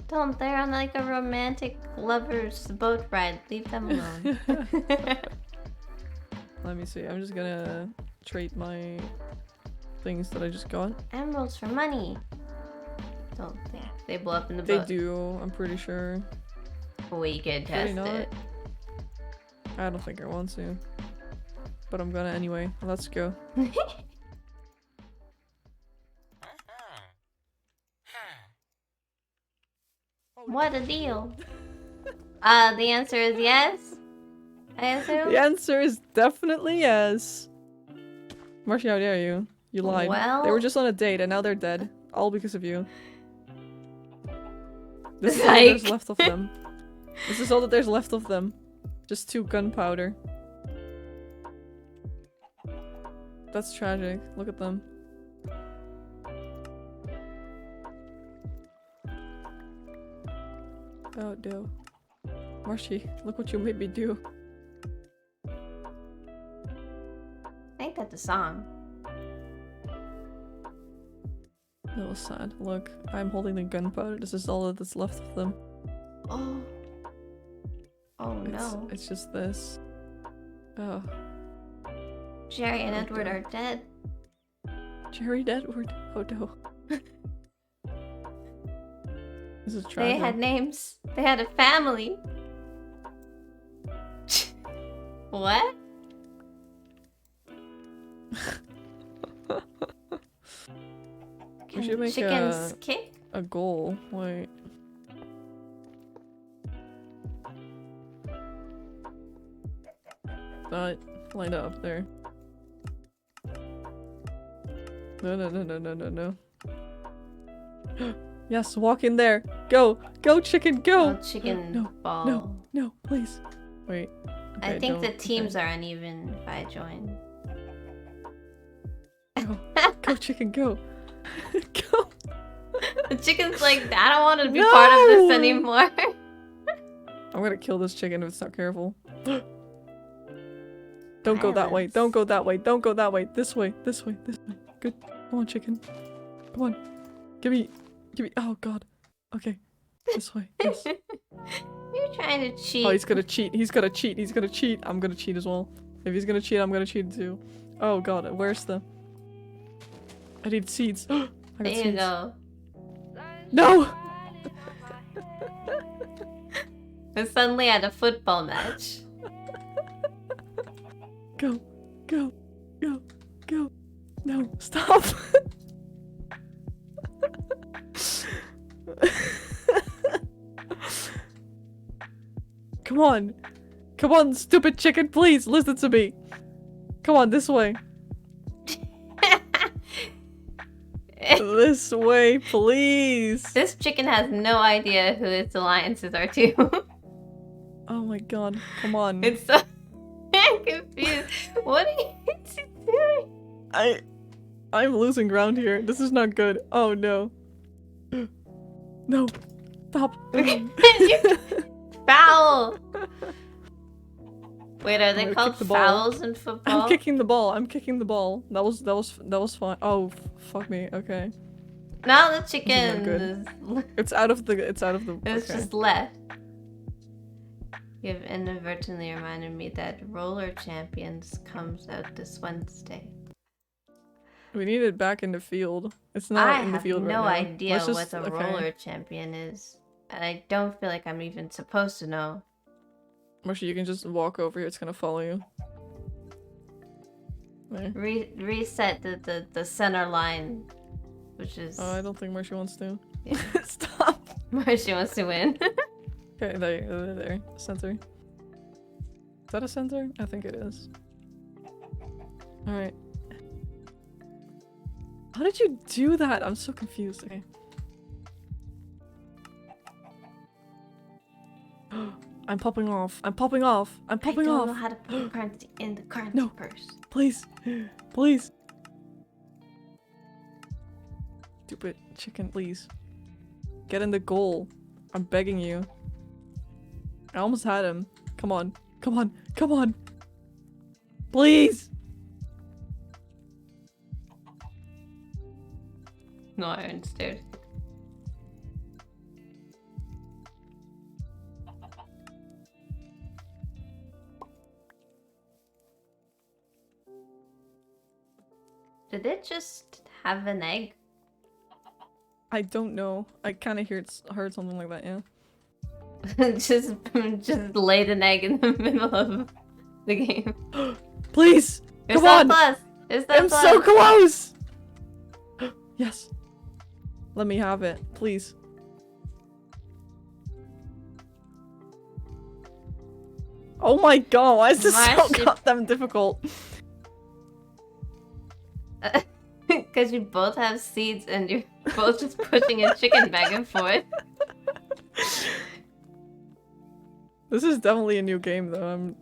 Don't. They're on like a romantic lovers boat ride. Leave them alone. Let me see. I'm just gonna trade my things that I just got. Emeralds for money. Don't think they blow up in the They boat. do, I'm pretty sure. We could Maybe test not. it. I don't think I want to. But I'm gonna anyway. Let's go. What a deal. The answer is yes. I assume. The answer is definitely yes. Marshy, how dare you? You lied. They Well- were just on a date and now they're dead. All because of you. This is all that there's Psych. left of them. This is all that there's left of them. Just 2 gunpowder. That's tragic. Look at them. Oh no. Marshy, look what you made me do. Ain't that the song? That was sad. Look, I'm holding the gunpowder. This is all that's left of them. Oh. Oh no. It's just this. Oh. Jerry and Oh, Edward dear. are dead. Jerry and Edward. Oh no. This is They tragic. had names. They had a family. What? We should make chickens kick? a goal. Wait. Not line up there. No, no, no, no, no, no, no. Yes, walk in there. Go, go, chicken, go. Oh, chicken no, ball. No, no, please. Wait. I Okay, think the don't- teams are uneven if I join. Go, go, chicken, go. Go. The chicken's like, I don't want to be part of this No! anymore. I'm gonna kill this chicken if it's not careful. Don't go that way. Violence. Don't go that way. Don't go that way. This way. This way. This way. Good. Come on, chicken. Come on. Give me. Give me. Oh God. Okay. This way. Yes. You're trying to cheat. Oh, he's gonna cheat. He's gonna cheat. He's gonna cheat. I'm gonna cheat as well. If he's gonna cheat, I'm gonna cheat too. Oh God. Where's the? I need seeds. I got There you seeds. go. No. We're suddenly at a football match. Go. Go. Go. Go. No. Stop. Come on. Come on, stupid chicken, please listen to me. Come on, this way. This way, please. This chicken has no idea who its alliances are to. Oh my God. Come on. It's so confused. What are you doing? I'm losing ground here. This is not good. Oh no. No. Stop. You're foul. Wait, are they gonna called kick the ball. fouls in football? I'm kicking the ball. I'm kicking the ball. That was fine. Oh, fuck me. Okay. Now the not chicken good. is It's out of the it's okay. just left. You've inadvertently reminded me that Roller Champions comes out this Wednesday. We need it back in the field. It's not I in the have field no right now. idea Let's what just- a okay. Roller Champion is. And I don't feel like I'm even supposed to know. Marshy, you can just walk over here. It's gonna follow you. There. Reset the center line, which is... Oh, I don't think Marshy wants to. Yeah. Stop. Marshy wants to win. Okay, there. Center. Is that a center? I think it is. Alright. How did you do that? I'm so confused. Okay. I'm popping off. I'm popping off. I'm popping I don't off. know how to put currency in the currency No. purse. Please. Please. Stupid chicken, please. Get in the goal. I'm begging you. I almost had him. Come on. Come on. Come on. Please. No iron stairs. Did it just have an egg? I don't know. I kind of heard something like that, yeah. just laid an egg in the middle of the game. Please. You're Come so on. close. You're so I'm close. so close. Yes. Let me have it, please. Oh my God, why is this so Marshy- goddamn difficult? Because you both have seeds and you're both just pushing a chicken back and forth. This is definitely a new game though.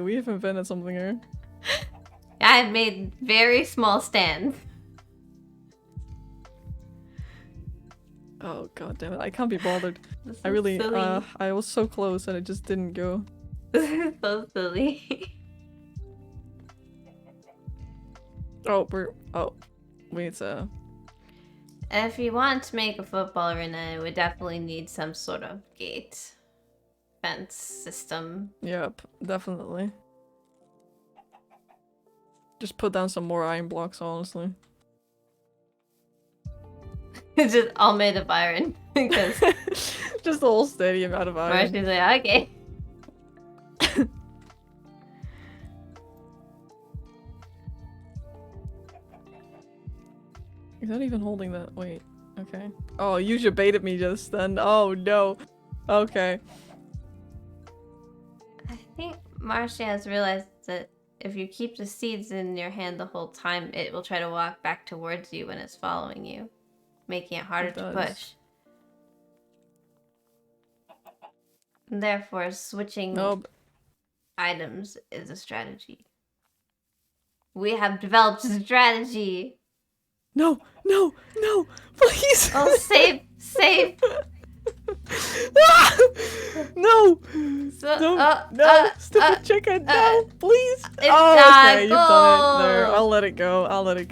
We have invented something here. I've made very small stands. Oh God damn it, I can't be bothered. This is I really, silly. I was so close and it just didn't go. This is so silly. Oh, we need to... If you want to make a football arena, we definitely need some sort of gate fence system. Yep, definitely. Just put down some more iron blocks, honestly. It's just all made of iron. Because Just the whole stadium out of iron. Marshy's like, okay. You're not even holding that. Wait. Okay. Oh, you just baited me just then. Oh no. Okay. I think Marshy has realized that if you keep the seeds in your hand the whole time, it will try to walk back towards you when it's following you, making it harder to push. And therefore, switching items is a strategy. We have developed a strategy. No, no, no, please. Oh, save. No. So, No, stupid chicken. No, please. It's Okay, you've done it. gold. There, I'll let it go. You've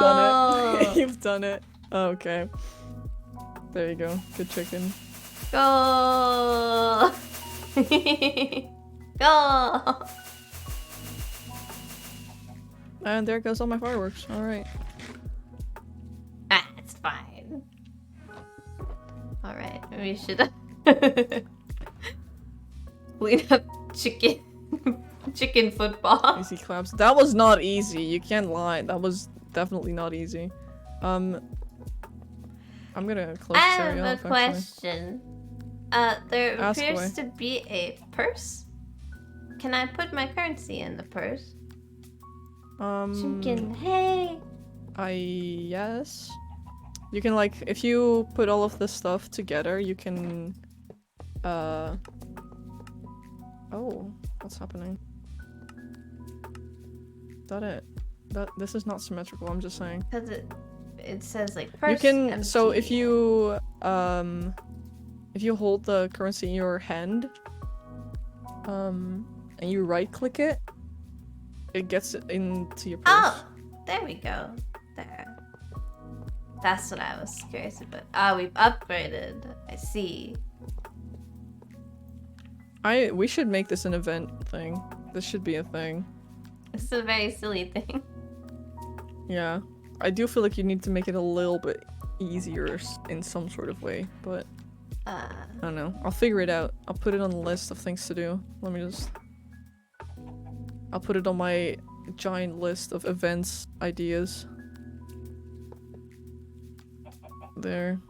done it. You've done it. Okay. There you go. Good chicken. Go. Go. And there goes all my fireworks. All right. Ah, it's fine. All right, we should clean up chicken football. Easy claps. That was not easy. You can't lie. That was definitely not easy. I'm gonna close I this have area a up, question. There Ask appears away. to be a purse. Can I put my currency in the purse? Chicken, hey! Yes. You can, like, if you put all of this stuff together, you can, Oh, what's happening? Is that it? This is not symmetrical, I'm just saying. Because it says, like, purse You can, empty. so if you hold the currency in your hand, and you right-click it, it gets it into your purse. Oh! There we go. There. That's what I was curious about. Ah, we've upgraded. I see. We should make this an event thing. This should be a thing. It's a very silly thing. Yeah. I do feel like you need to make it a little bit easier in some sort of way, but I don't know. I'll figure it out. I'll put it on the list of things to do. Let me just... I'll put it on my giant list of events ideas. There.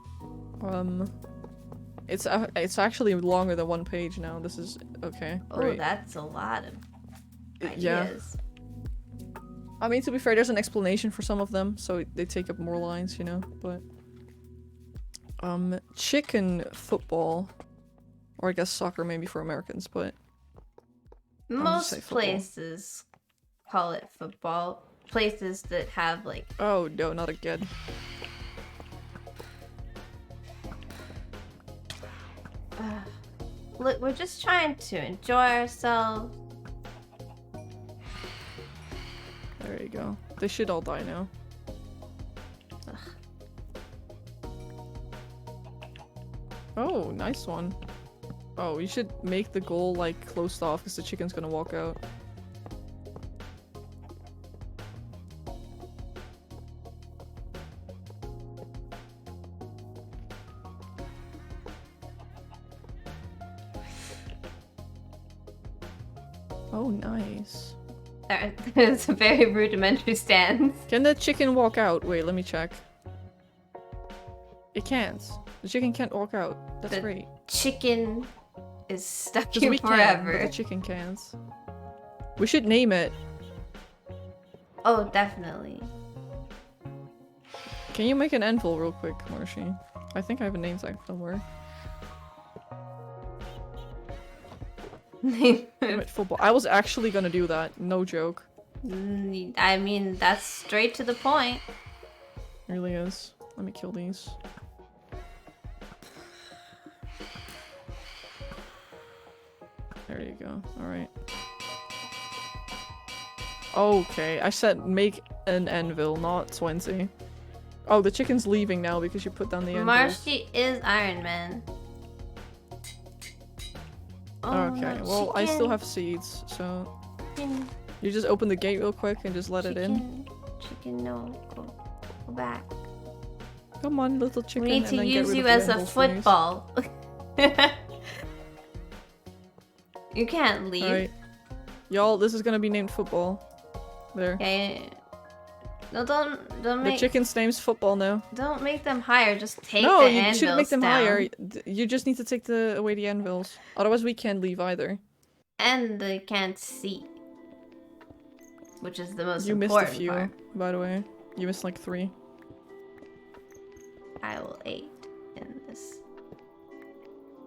It's actually longer than one page now. This is okay. Oh, Great. that's a lot of ideas. Yeah. I mean, to be fair, there's an explanation for some of them, so they take up more lines, you know, but... chicken football. Or I guess soccer maybe for Americans, but... Most say football. places call it football. Places that have, like... Oh, no, not again. Look, we're just trying to enjoy ourselves. There you go. They should all die now. Ugh. Oh, nice one. Oh, you should make the goal, like, closed off because the chicken's gonna walk out. Oh, nice. It's a very rudimentary stance. Can the chicken walk out? Wait, let me check. It can't. The chicken can't walk out. That's The great. Chicken is stuck Because here we can, forever. but the chicken can't. We should name it. Oh, definitely. Can you make an anvil real quick, Marshy? I think I have a name tag somewhere. Name it football. I was actually gonna do that. No joke. I mean, that's straight to the point. It really is. Let me kill these. There you go. Alright. Okay, I said make an anvil, not 20. Oh, the chicken's leaving now because you put down the anvil. Marshy is Iron Man. Oh, Okay, no, well, I still chicken. have seeds, so... Chicken, You just open the gate real quick and just let it in. Chicken, no. Go back. Come on, little chicken. We need and to then get use rid you of the as a anvils, please. football. You can't leave. Alright. Y'all, this is gonna be named football. There. Yeah. No, don't The make chicken's name's football now. don't make them higher. Just take No, the you anvils shouldn't make them down. higher. You just need to take away the anvils. Otherwise, we can't leave either. And they can't see, which is the most You missed a important few, part. by the way. You missed like 3. I will aid in this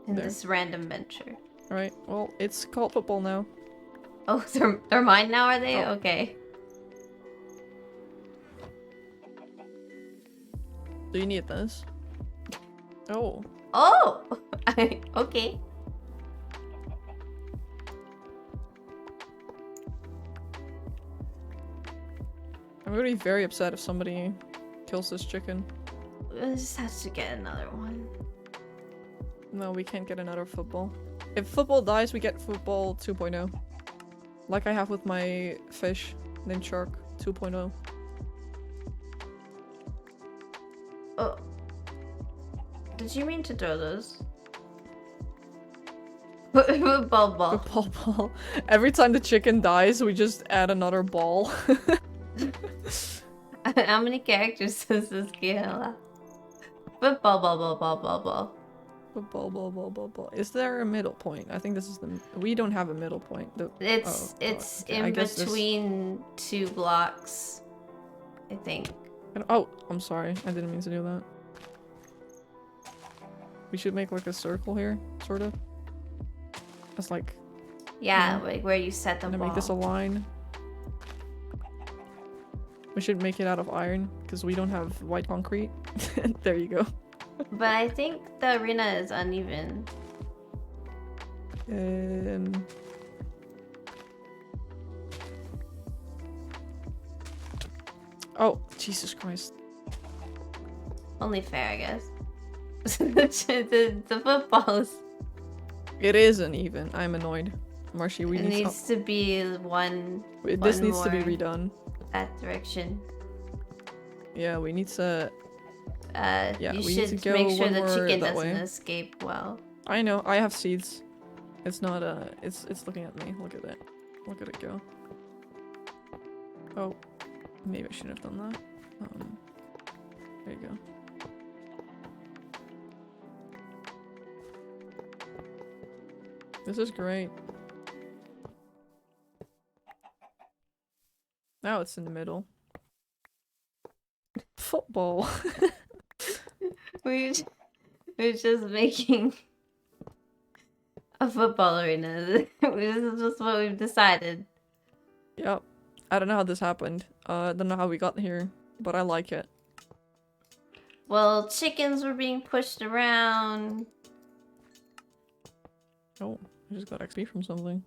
There. this random venture. Alright, well, it's called football now. Oh, they're mine now, are they? Oh. Okay. Do you need this? Oh. Oh! Okay. I'm gonna be very upset if somebody kills this chicken. We'll just have to get another one. No, we can't get another football. If football dies, we get football 2.0. Like I have with my fish named Shark 2.0. Oh. Did you mean to throw those? Ball. Ball. Every time the chicken dies, we just add another ball. How many characters does this game allow? Ball. Ball. Is there a middle point? I think this is the. We don't have a middle point. It's God. Okay, I in guess between 2 blocks, I think. Oh, I'm sorry. I didn't mean to do that. We should make like a circle here, sort of. That's like. Yeah, like where you set the Gonna ball. make this a line. We should make it out of iron because we don't have white concrete. There you go. But I think the arena is uneven. Oh, Jesus Christ. Only fair, I guess. the football is. It is uneven. I'm annoyed. Marshy, we It need needs to be one. this one needs to be more redone. That direction. Yeah, we need to. You we need to should go make sure one the more chicken that doesn't way. escape well. I know. I have seeds. It's not it's looking at me. Look at it. Look at it go. Oh, maybe I shouldn't have done that. There you go. This is great. Now it's in the middle. Football. We're just making a football arena. This is just what we've decided. Yep. I don't know how this happened. I don't know how we got here, but I like it. Well, chickens were being pushed around. Oh, I just got XP from something.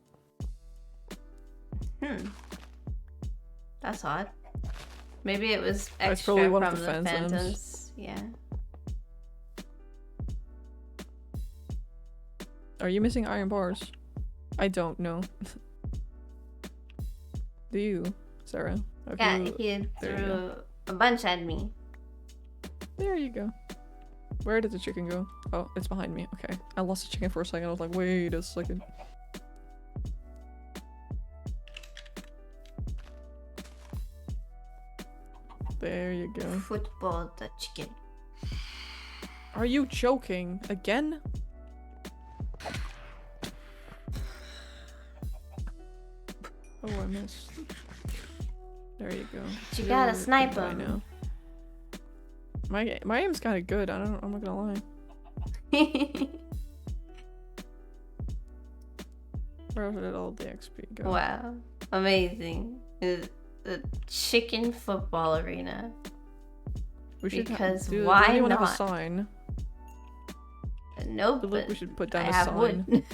That's odd. Maybe it was That's extra probably one of from the the phantoms. phantoms. Yeah. Are you missing iron bars? I don't know. Do you, Sarah? Have Yeah, you- he there you threw a bunch at me. There you go. Where did the chicken go? Oh, it's behind me. Okay. I lost the chicken for a second. I was like, wait a second. There you go. Football the chicken. Are you joking? Again? Oh, I missed. There you go. You gotta You're snipe goodbye him. now. My aim's kind of good. I'm not gonna lie. Where did all the XP go? Wow. Amazing. The chicken football arena. We should Because do why anyone have a not? sign? Nope. But look, but we should put I down a have sign. wood.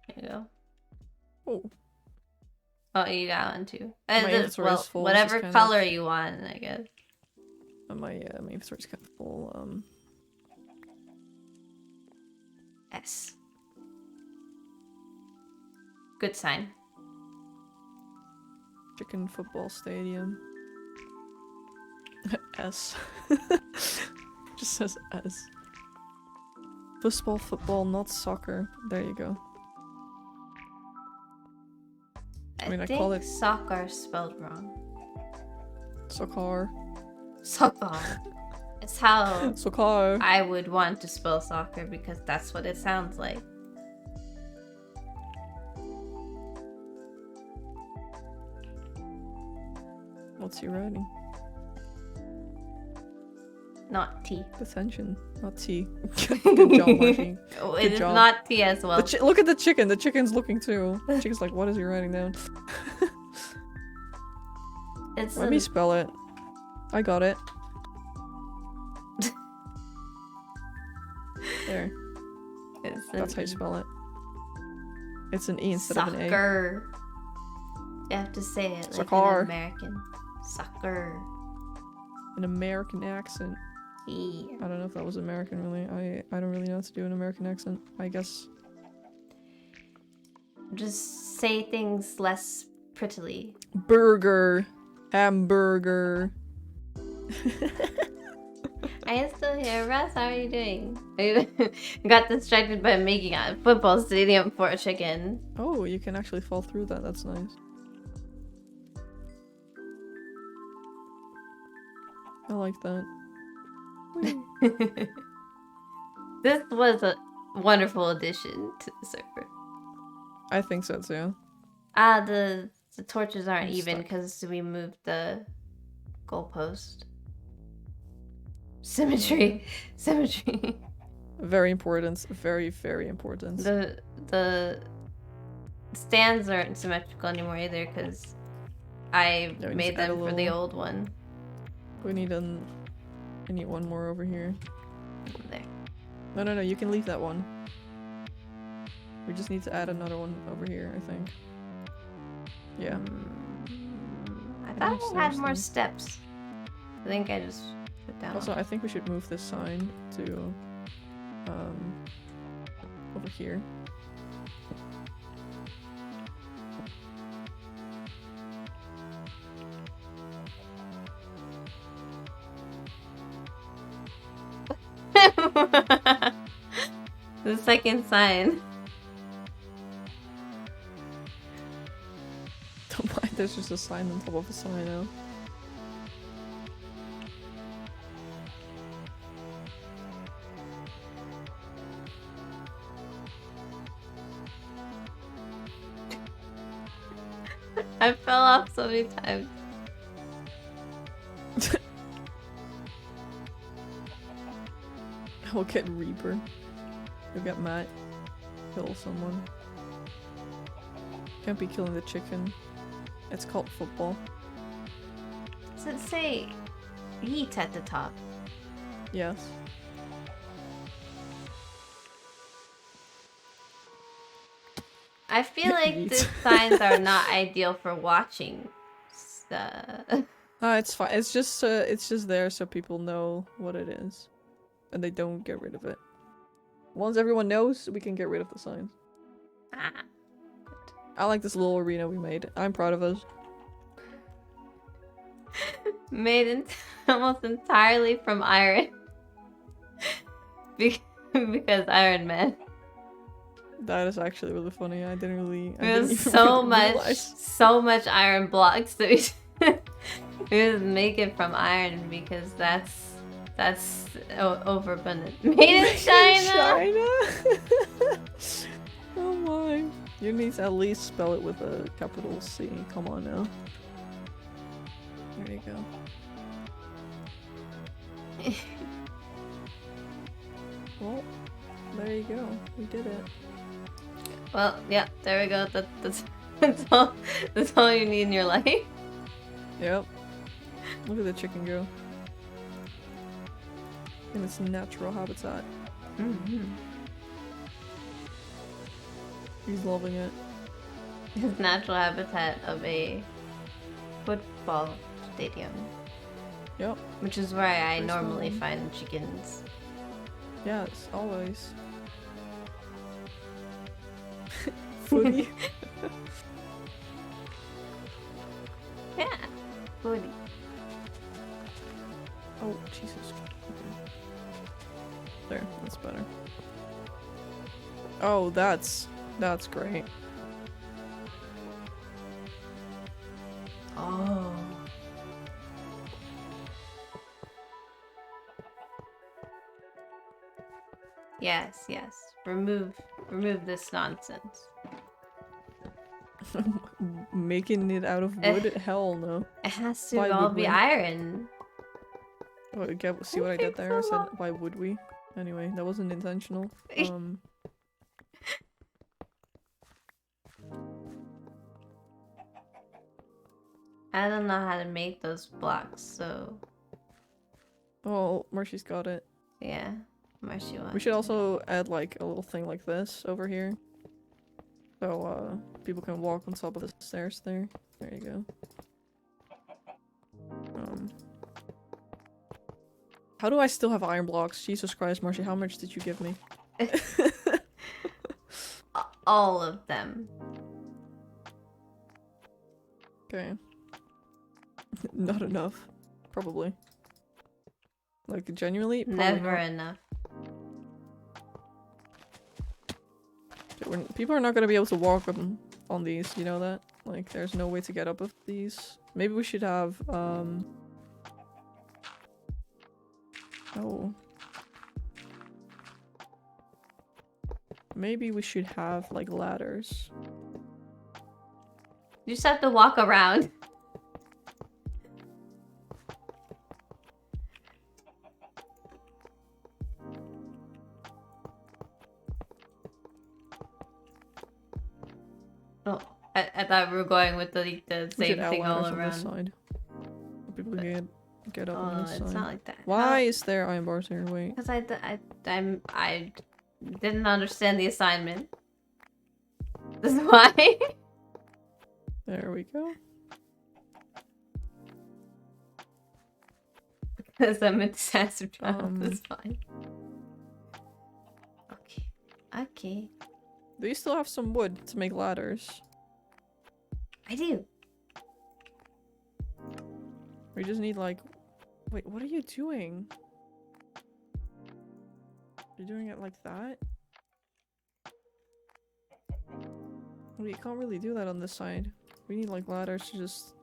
There you go. Oh, Oh, you got one too. My inventory is full, which is whatever kind color of- you want, I guess. my inventory's kind of full. S. Good sign. Chicken football stadium. S. Just says S. Football, football, not soccer. There you go. I mean, I think call it- soccer spelled wrong. Soccer. Soccer. It's how Soccer. I would want to spell soccer because that's what it sounds like. What's he writing? Not T. Attention, not T. Good job, Marshy. Oh, Good it is job. not T as well. Look at the chicken. The chicken's looking too. The chicken's like, what is he writing down? It's Let me spell it. I got it. There. That's how you spell it. It's an E instead of an A. Soccer. You have to say it like Soccer. an American. Soccer. An American accent. E. I don't know if that was American really. I don't really know how to do an American accent. I guess. Just say things less prettily. Burger. Hamburger. I am still here. Russ, how are you doing? I got distracted by making a football stadium for a chicken. Oh, you can actually fall through that. That's nice. I like that. This was a wonderful addition to the server. I think so too. Ah, the torches aren't I'm even stuck. because we moved the goalpost. Symmetry. Symmetry. Very important. Very, very important. The stands aren't symmetrical anymore either because I Yeah, we made just add a them for the little- old one. We need I need one more over here. There. No, you can leave that one. We just need to add another one over here, I think. Yeah. I don't thought have I had stairs, more though. steps. I think I just put down. Also, I think we should move this sign to over here. The second sign. Don't mind, there's just a sign on top of a sign now. I fell off so many times. We'll get Reaper. You'll get Matt. Kill someone. Can't be killing the chicken. It's called football. Does it say eat at the top? Yes. I feel like Yeet. these signs are not ideal for watching. It's fine. It's just there so people know what it is, and they don't get rid of it. Once everyone knows, we can get rid of the signs. Ah. I like this little arena we made. I'm proud of us. Made almost entirely from iron. Because Iron Man. That is actually really funny. I didn't There's even so really much, realize. so much iron blocks that we just make it from iron because that's overabundant. Made in China. Oh my! You need to at least spell it with a capital C. Come on now. There you go. Well, there you go. We did it. Well, yeah, there we go. That's all you need in your life. Yep. Look at the chicken go. In its natural habitat. Mm-hmm. He's loving it. His natural habitat of a football stadium, Yep. which is where I First normally one. find chickens. Yes, always. Footy. Yeah, foodie. Oh, Jesus. Okay. Oh, that's great. Oh. Yes, yes. Remove this nonsense. Making it out of wood? Hell no. It has to Why all would be we? iron. Oh, see what I did there? I said, why would we? Anyway, that wasn't intentional. I don't know how to make those blocks, so Oh, Marshy's got it. yeah. Marshy wants We should to. also add like a little thing like this over here. So people can walk on top of the stairs there. There you go. How do I still have iron blocks? Jesus Christ, Marshy, how much did you give me? All of them. Okay. Not enough. Probably. Like, genuinely? Probably Never not. enough. People are not gonna be able to walk on these, you know that? Like, there's no way to get up of these. Maybe we should have, Oh. Maybe we should have, like, ladders. You just have to walk around. Oh, I thought we were going with the We same should add thing all ladders on this around. side. People can get up on Oh, this it's side. not like that. Why is there iron bars here? Wait. Because I didn't understand the assignment. This is why. There we go. Because I'm a disaster child. That's fine. Okay. Okay. Do you still have some wood to make ladders? I do. We just need like... Wait, what are you doing? You're doing it like that? Well, you can't really do that on this side. We need like ladders to just...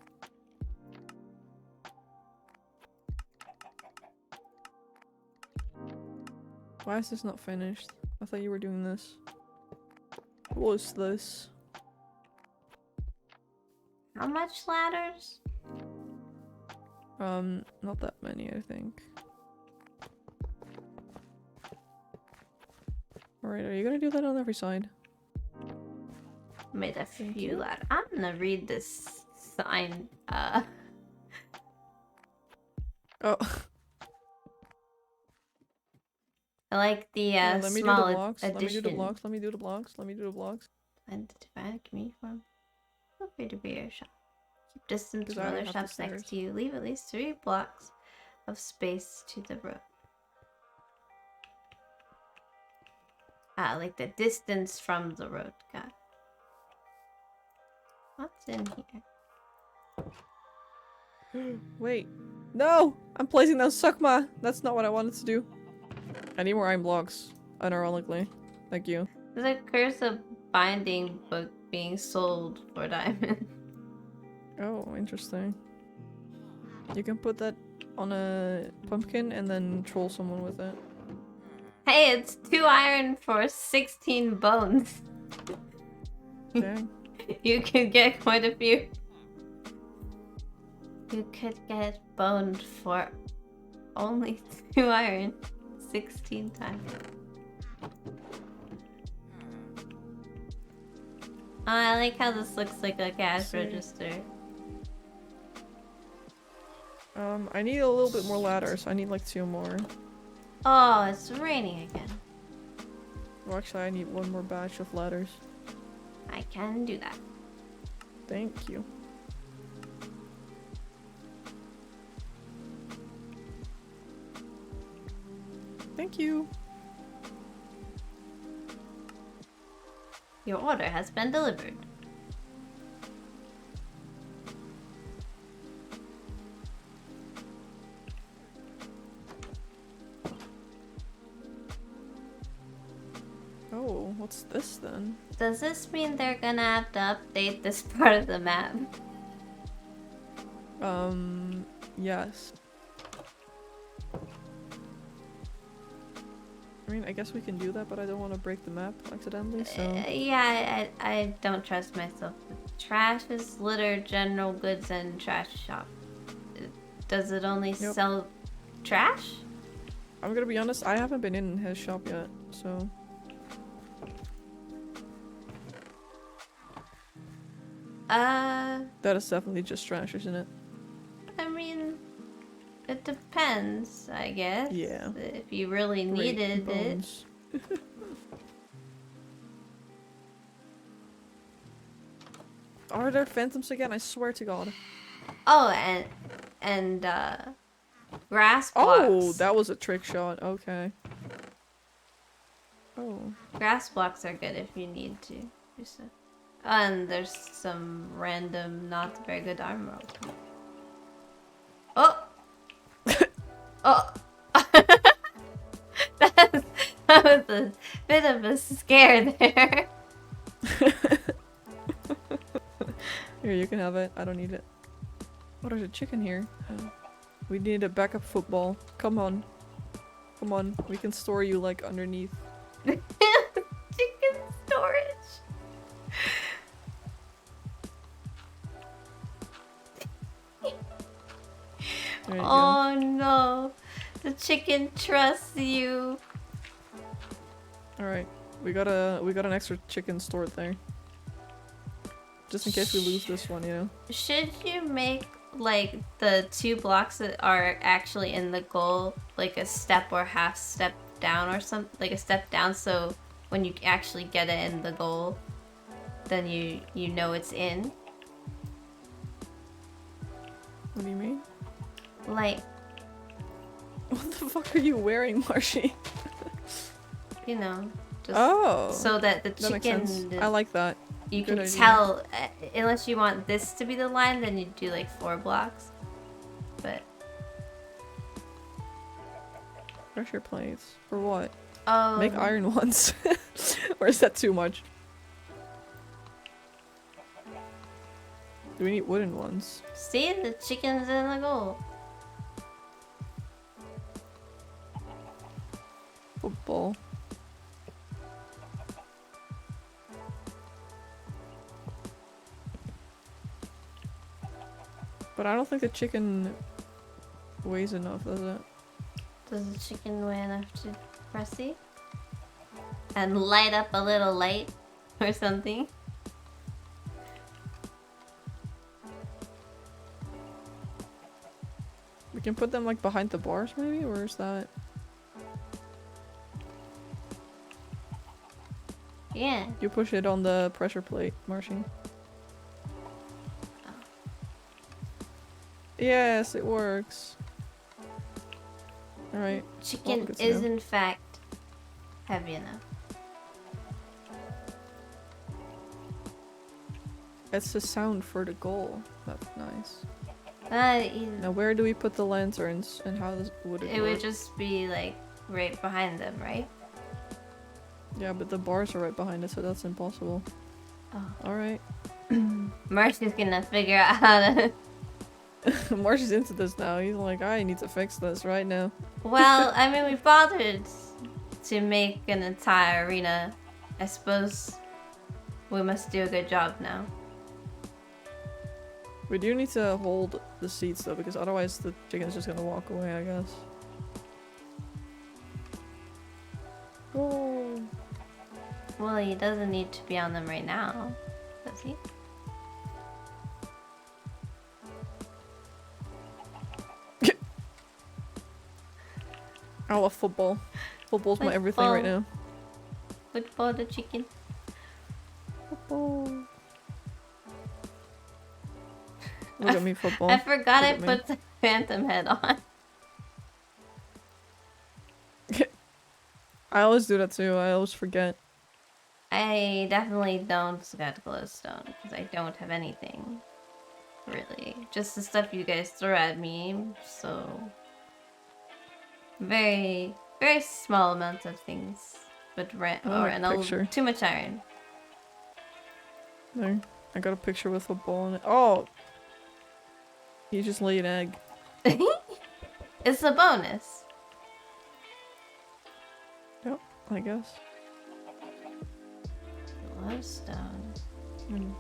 Why is this not finished? I thought you were doing this. What was this? How much ladders? Not that many, I think. Alright, are you gonna do that on every side? Made a Thank few you. ladders. I'm gonna read this sign. Oh. I like the Yeah, let me do small the blocks. addition. Let me do the blocks. Let me do the blocks. Let me do the blocks. And the divine community form. Feel free to be your shop. Keep distance Because from I don't other have the shops next stairs. to you. Leave at least 3 blocks of space to the road. Ah, like the distance from the road. Got it. What's in here? Wait. No! I'm placing those Sukma! That's not what I wanted to do. I need more iron blocks. Unironically. Thank you. There's a curse of binding book being sold for diamond. Oh, interesting. You can put that on a pumpkin and then troll someone with it. Hey, it's 2 iron for 16 bones. Dang. You could get quite a few. You could get boned for only 2 iron 16 times. Oh, I like how this looks like a cash See. register. I need a little bit more ladders. I need like 2 more. Oh, it's raining again. Well, actually, I need 1 more batch of ladders. I can do that. Thank you. Thank you. Your order has been delivered. Oh, what what's this then? Does this mean they're gonna have to update this part of the map? Yes. I mean, I guess we can do that, but I don't want to break the map accidentally, so... Yeah, I don't trust myself. Trash is litter, general goods, and trash shop. Does it only sell trash? I'm gonna be honest, I haven't been in his shop yet, so... That is definitely just trash, isn't it? I mean, it depends, I guess. Yeah. If you really Great needed it. bones. Are there phantoms again? I swear to God. Oh, and grass blocks. Oh, that was a trick shot. Okay. Oh. Grass blocks are good if you need to. And there's some random, not very good armor. Oh! Oh! that was a bit of a scare there. Here, you can have it. I don't need it. Oh, there's a chicken here. We need a backup football. Come on. Come on. We can store you, like, underneath. Chicken storage. There you Oh no. The chicken trusts you. go. Alright. We got an extra chicken stored there. Just in case we lose this one, you know? Should you make like the 2 blocks that are actually in the goal like a step or half step down or something, like a step down, so when you actually get it in the goal then you know it's in? What do you mean? Like, What the fuck are you wearing, Marshy? you know, just Oh! so that the That makes chicken sense. I like that. you Good can idea. tell, unless you want this to be the line, then you do like 4 blocks. But Pressure plates. For what? oh, Make iron ones. Or is that too much? Do we need wooden ones? see, the chicken's in the goal. Football. But I don't think the chicken weighs enough, does it? Does the chicken weigh enough to pressy? And light up a little light or something? We can put them like behind the bars maybe, or is that... Yeah. You push it on the pressure plate, Marshy. Yes, it works. Alright. Chicken good to is know. in fact heavy enough. It's the sound for the goal. That's nice. You- Now where do we put the lanterns and how would it it work? would just be like right behind them, right? Yeah, but the bars are right behind it, so that's impossible. Oh. Alright. Marcy's gonna figure out how to. Marshy's into this now. He's like, I need to fix this right now. Well, I mean, we bothered to make an entire arena. I suppose we must do a good job now. We do need to hold the seats though, because otherwise the chicken's just gonna walk away, I guess. Oh. Well, he doesn't need to be on them right now, does he? I love football. Football's my everything right Football. now. Football the chicken. Football. Look at me, football. I forgot I Look at me. put the phantom head on. I always do that too. I always forget. I definitely don't get glowstone because I don't have anything. Really. Just the stuff you guys throw at me, so... Very, very small amounts of things. but rent I or like and picture. too much iron. There. I got a picture with a ball in it. Oh! You just lay an egg. It's a bonus. Yep, I guess. Glowstone.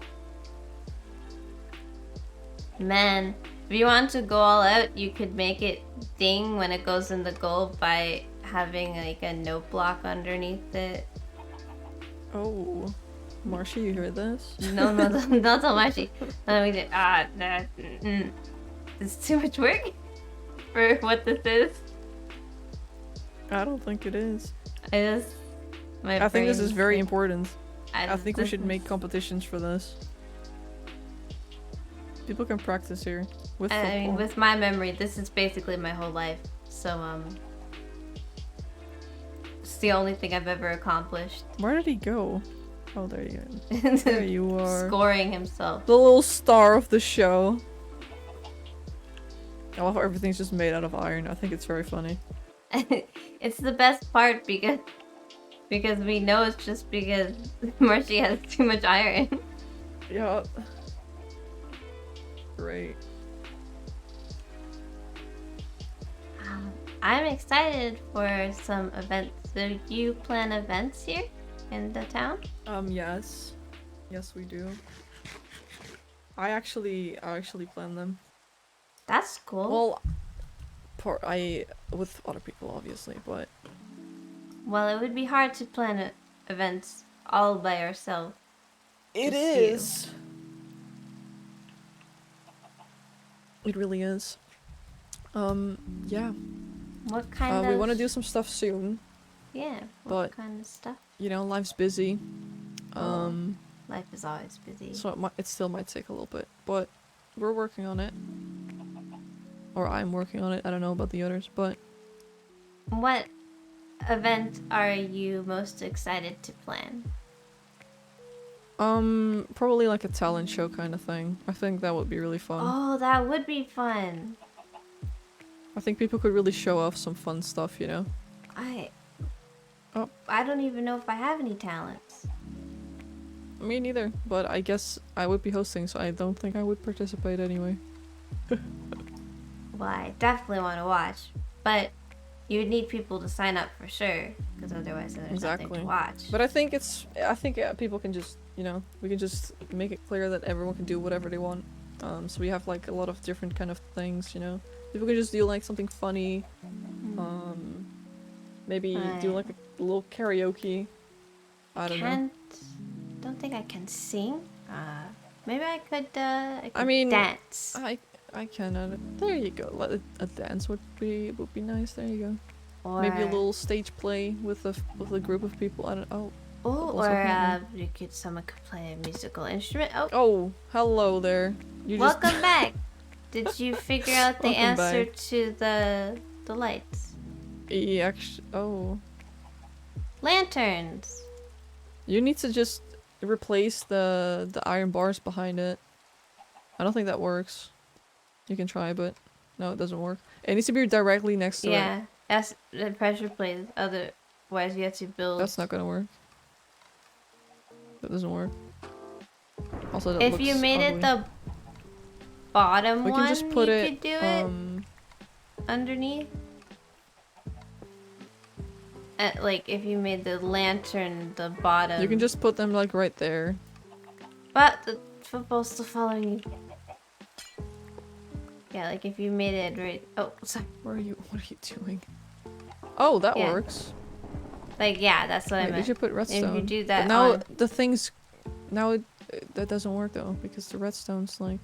Man, if you want to go all out, you could make it ding when it goes in the goal by having like a note block underneath it. Oh. Marshy, you heard this? No, don't tell Marshy. No, we did. It's too much work for what this is. I don't think it is. I think this is brain's very like- important. I think we this should is- make competitions for this. People can practice here with I mean, football. with my memory, this is basically my whole life. So it's the only thing I've ever accomplished. Where did he go? Oh, there you go. There you are. Scoring himself. The little star of the show. I love how everything's just made out of iron. I think it's very funny. It's the best part because we know it's just because Marshy has too much iron. Yeah. Great. I'm excited for some events. Do you plan events here in the town? Yes. Yes, we do. I actually plan them. That's cool. Well, with other people, obviously, but Well, it would be hard to plan events all by yourself. it Just you. is. It really is. Yeah. What kind of... We want to do some stuff soon. Yeah, what but- kind of stuff? You know, life's busy. Life is always busy. So it still might take a little bit, but we're working on it. Or I'm working on it. I don't know about the others, but What event are you most excited to plan? probably like a talent show kind of thing. I think that would be really fun. Oh, that would be fun. I think people could really show off some fun stuff, you know? I don't even know if I have any talents. Me neither, but I guess I would be hosting, so I don't think I would participate anyway. Well, I definitely want to watch, but you would need people to sign up for sure, because otherwise there's nothing Exactly. to watch. But I think people can just, you know, we can just make it clear that everyone can do whatever they want. So we have like a lot of different kind of things, you know. People can just do like something funny. Maybe do like a little karaoke. I don't know. Don't think I can sing. Maybe I could. I mean, dance. I can. There you go. A dance would be nice. There you go. Or Maybe a little stage play with a group of people. I don't. Oh. Oh, also or can someone could play a musical instrument. Oh, Oh, hello there. You just. welcome back. Did you figure out the Welcome answer back. to the lights? Oh. Lanterns. You need to just replace the iron bars behind it. I don't think that works. You can try, but no, it doesn't work. It needs to be directly next to it. Yeah, that's the pressure plate. Otherwise, you have to build. That's not gonna work. That doesn't work. Also, that If looks you made ugly. it the bottom we one, can just put you it could do it underneath. Like if you made the lantern the bottom. you can just put them like right there. But the football's still following you. Yeah, like if you made it right. Oh, sorry. What are you doing? Oh, that Yeah. works. Like yeah, that's what I Wait, meant. did you put redstone? If you do But that now on- the things, now that doesn't work though because the redstone's like.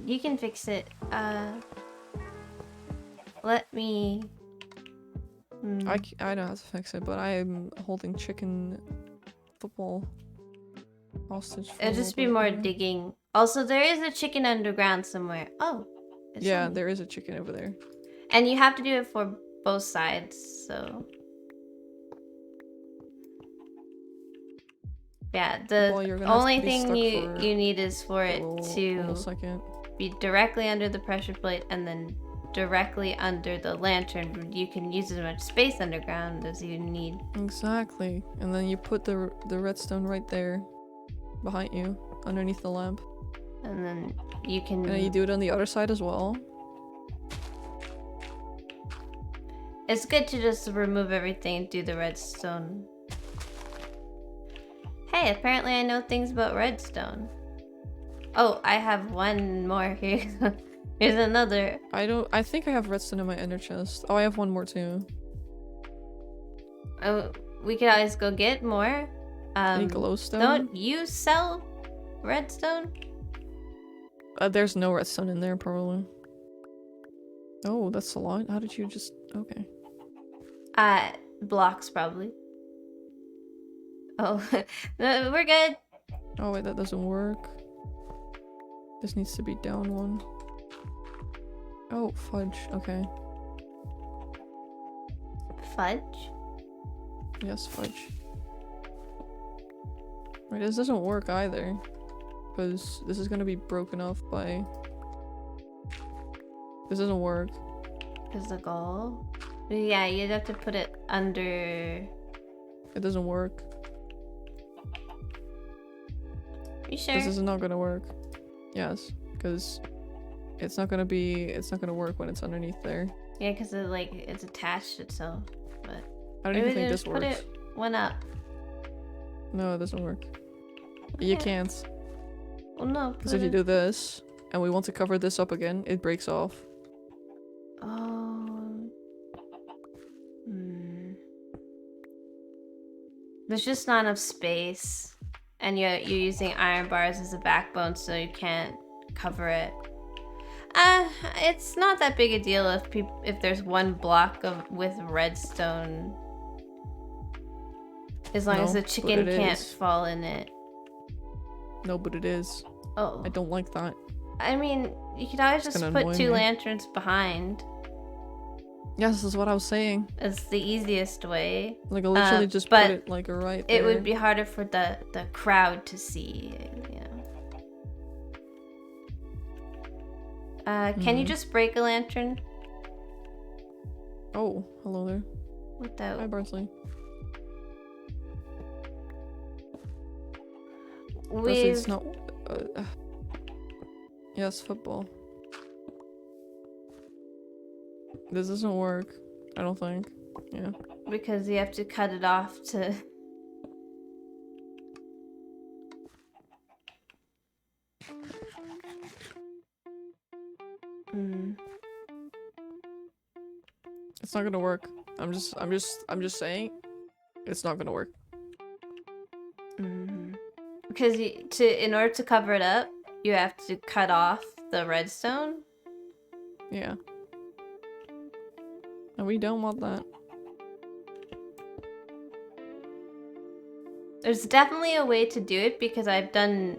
You can fix it. Let me. I know how to fix it, but I am holding chicken football hostage. For It'll a just little be bit more here. digging. Also, there is a chicken underground somewhere. Oh. it's Yeah, on- there is a chicken over there. And you have to do it for both sides, so. Yeah, the Well, you're gonna have to only be thing stuck you for need is for it a to second. be directly under the pressure plate and then directly under the lantern. You can use as much space underground as you need. Exactly. And then you put the redstone right there, behind you, underneath the lamp. And then you can... And then you do it on the other side as well. It's good to just remove everything and do the redstone. Hey, apparently I know things about redstone. Oh, I have one more here. Here's another. I think I have redstone in my ender chest. Oh, I have one more too. Oh, we could always go get more. Any glowstone? Don't you sell redstone? There's no redstone in there, probably. Oh, that's a lot. How did you just... Okay. Blocks, probably. Oh, no, we're good. Oh, wait, that doesn't work. This needs to be down one. Oh, fudge. Okay. Fudge? Yes, fudge. Wait, this doesn't work either. Because this is gonna be broken off by... This doesn't work. Physical. Yeah, you'd have to put it under... It doesn't work. You sure? This is not gonna work. Yes, because it's not gonna work when it's underneath there. Yeah, because it's attached itself. But I don't even maybe think just this put works. it one up. No, it doesn't work. You can't. Well, no. Because if you do this, and we want to cover this up again, it breaks off. Oh. There's just not enough space. And you're using iron bars as a backbone, so you can't cover it. It's not that big a deal if there's one block with redstone. As long as the chicken can't fall in it. No, but it is. Oh. I don't like that. I mean, you could always just put two lanterns behind. Yes, this is what I was saying. It's the easiest way. Like, I literally just put it, like, right there. It would be harder for the crowd to see, you know. Can you just break a lantern? Oh, hello there. Without... Hi, Barsley. It's not... Yes, football. This doesn't work. I don't think. Yeah. Because you have to cut it off to... It's not gonna work. I'm just saying, it's not gonna work. Because in order to cover it up, you have to cut off the redstone. Yeah. And we don't want that. There's definitely a way to do it because I've done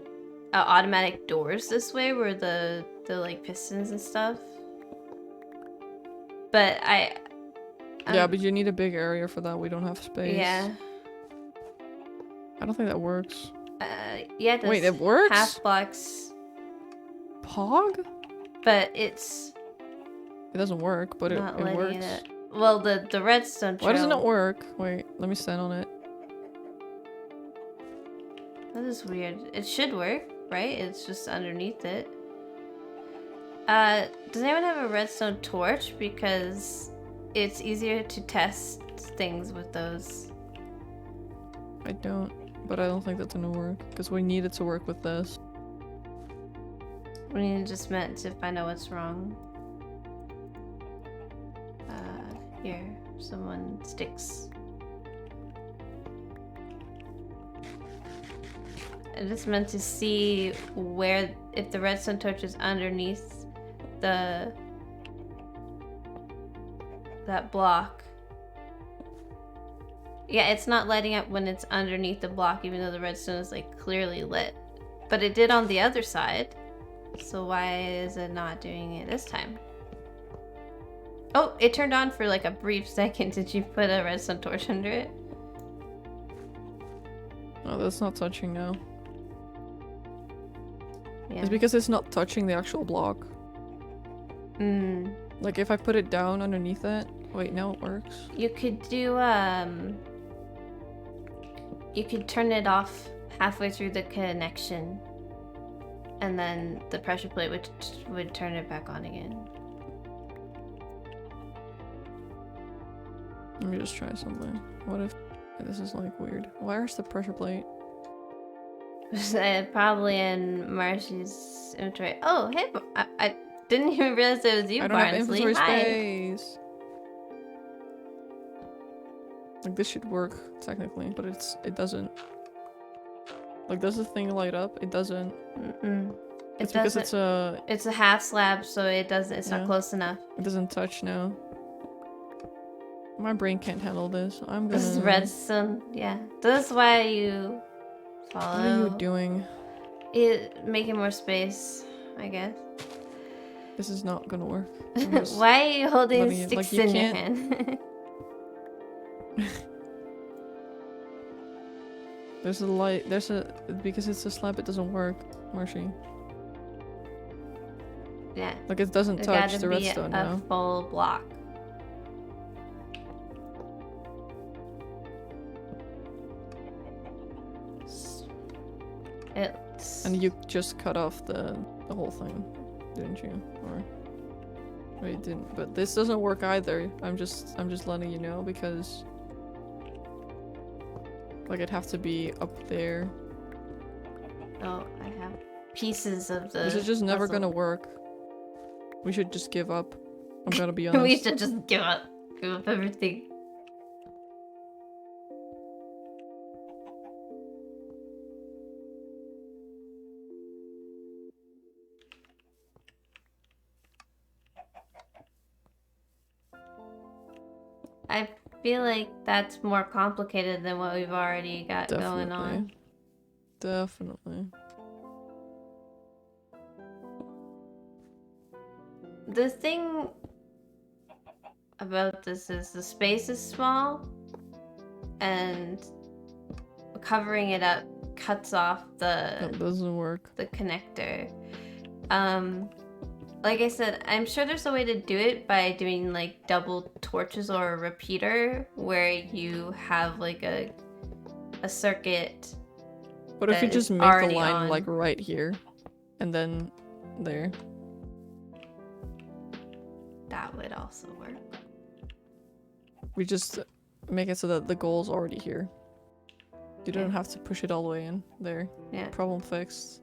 automatic doors this way where the like pistons and stuff. But yeah, but you need a big area for that. We don't have space. Yeah. I don't think that works. Yeah, it does. Wait, it works? Half blocks. Pog? But It doesn't work, but it works. Well, the redstone trail... Why doesn't it work? Wait, let me stand on it. That is weird. It should work, right? It's just underneath it. Does anyone have a redstone torch? Because it's easier to test things with those. I don't, but I don't think that's gonna work because we need it to work with this. We need just meant to find out what's wrong. Here, someone sticks. I just meant to see where, if the redstone torch is underneath that block. Yeah, it's not lighting up when it's underneath the block, even though the redstone is like clearly lit. But it did on the other side. So why is it not doing it this time? Oh, it turned on for like a brief second. Did you put a redstone torch under it? Oh, that's not touching now. Yeah. It's because it's not touching the actual block. Like if I put it down underneath it. Wait, no, it works. You could do you could turn it off halfway through the connection, and then the pressure plate would turn it back on again. Let me just try something. What if this is like weird? Where's the pressure plate? Probably in Marshy's inventory. Oh, hey, I didn't even realize it was you, I don't have Barnsley. inventory Hi. space. Like this should work technically, but it doesn't. Like does the thing light up? It doesn't. Mm-mm. It's because it's a. It's a half slab, so it doesn't. It's not close enough. It doesn't touch now. My brain can't handle this. I'm gonna. This is redstone. Yeah, this is why you follow. What are you doing? Making more space, I guess. This is not gonna work. Why are you holding you, sticks like, you in your can't- hand? There's a light. Because it's a slab. It doesn't work, Marshy. Yeah. Like it doesn't It touch gotta the be redstone a now. full block. It's And you just cut off the whole thing, didn't you? Or wait, you didn't. But this doesn't work either. I'm just letting you know because like it'd have to be up there. oh, I have pieces of the. This is just never puzzle. gonna work. We should just give up. I'm gonna be honest. We should just give up everything. I feel like that's more complicated than what we've already got going on. Definitely. The thing about this is the space is small, and covering it up cuts off That doesn't work. the connector. Like I said, I'm sure there's a way to do it by doing like double torches or a repeater where you have like a circuit. But if you that just is make the already line on. like right here, and then there. That would also work. We just make it so that the goal's already here. You don't Yeah. have to push it all the way in. There. Yeah. Problem fixed.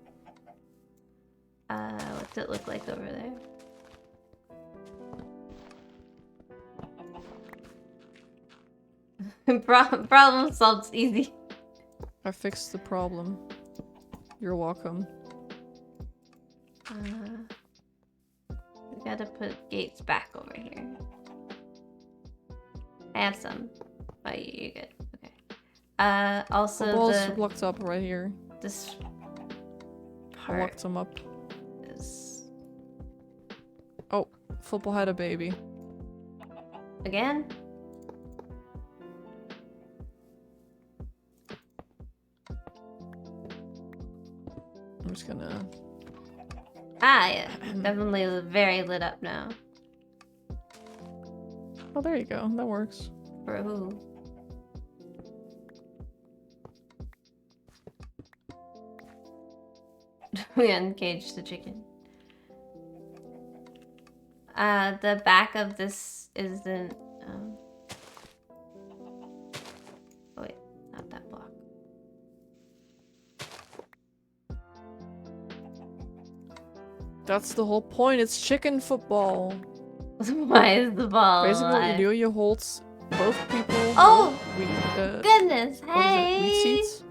What's it look like over there? Problem solved easy. I fixed the problem. You're welcome. We gotta put gates back over here. I have some. Oh, you're good. Okay. The Also ball's blocked up right here. this I part locked them up. is Oh, football had a baby. again. I'm just gonna. Ah, yeah. Definitely very lit up now. Oh, there you go. That works. For who? We uncaged the chicken. The back of this isn't. Oh wait, not that block. That's the whole point. It's chicken football. Why is the ball Basically, what you alive? do, you hold both people. Oh! Wheat, Goodness, what is it? Wheat hey! seeds.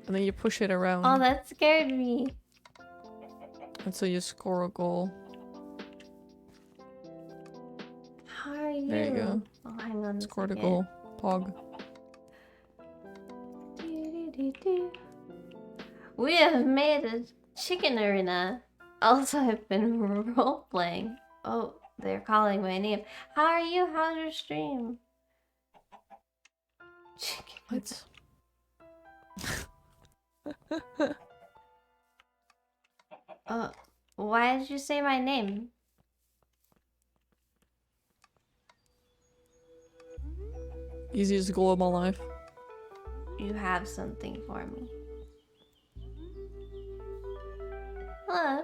And then you push it around Oh, that scared me. until you score a goal. How are you? There you go. Oh, hang on. Scored a goal. Pog. We have made a chicken arena. Also, I've been role playing. Oh, they're calling my name. How are you? How's your stream? Chicken. What? Why did you say my name? Easiest goal of my life. You have something for me. Hello.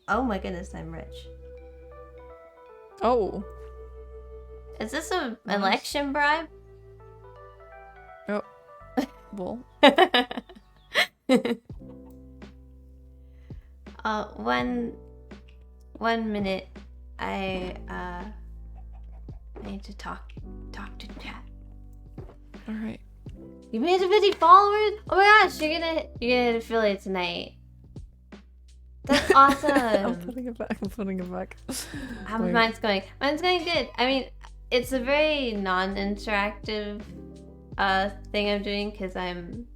Oh my goodness, I'm rich. Oh. Is this a Nice. election bribe? Oh. Well. One minute. I need to talk to chat. Alright. You made 50 followers? Oh my gosh, you're gonna hit affiliate tonight. That's awesome. I'm putting it back. How Wait. mine's going? Mine's going good. I mean, it's a very non-interactive thing I'm doing because I'm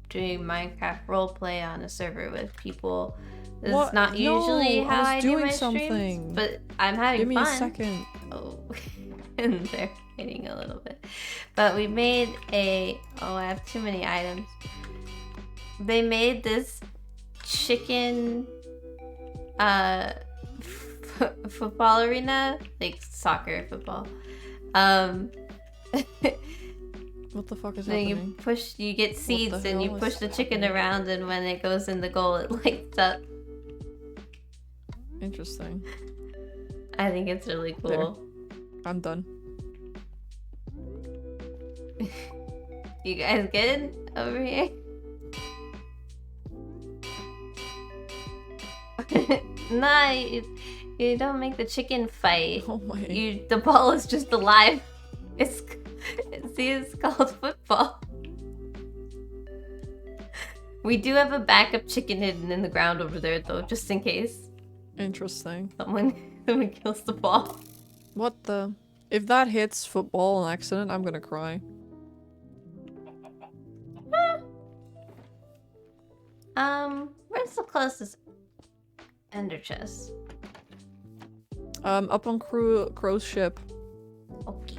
doing Minecraft roleplay on a server with people. This What? is not usually No, how I I was do doing my something. streams, but I'm having Give me fun. a second. Oh, and they're hitting a little bit. But we made a... Oh, I have too many items. They made this chicken football arena, like soccer football. What the fuck is Then happening? you get seeds and you hell push is the chicken happening? around, and when it goes in the goal, it lights up. Interesting. I think it's really cool. I'm done. You guys good over here? Nah, you don't make the chicken fight. Oh my. The ball is just alive. It's called football. We do have a backup chicken hidden in the ground over there though, just in case Interesting. someone kills the ball. What the? If that hits football on accident, I'm gonna cry. Where's the closest ender chest? Up on Crow's ship. Okay.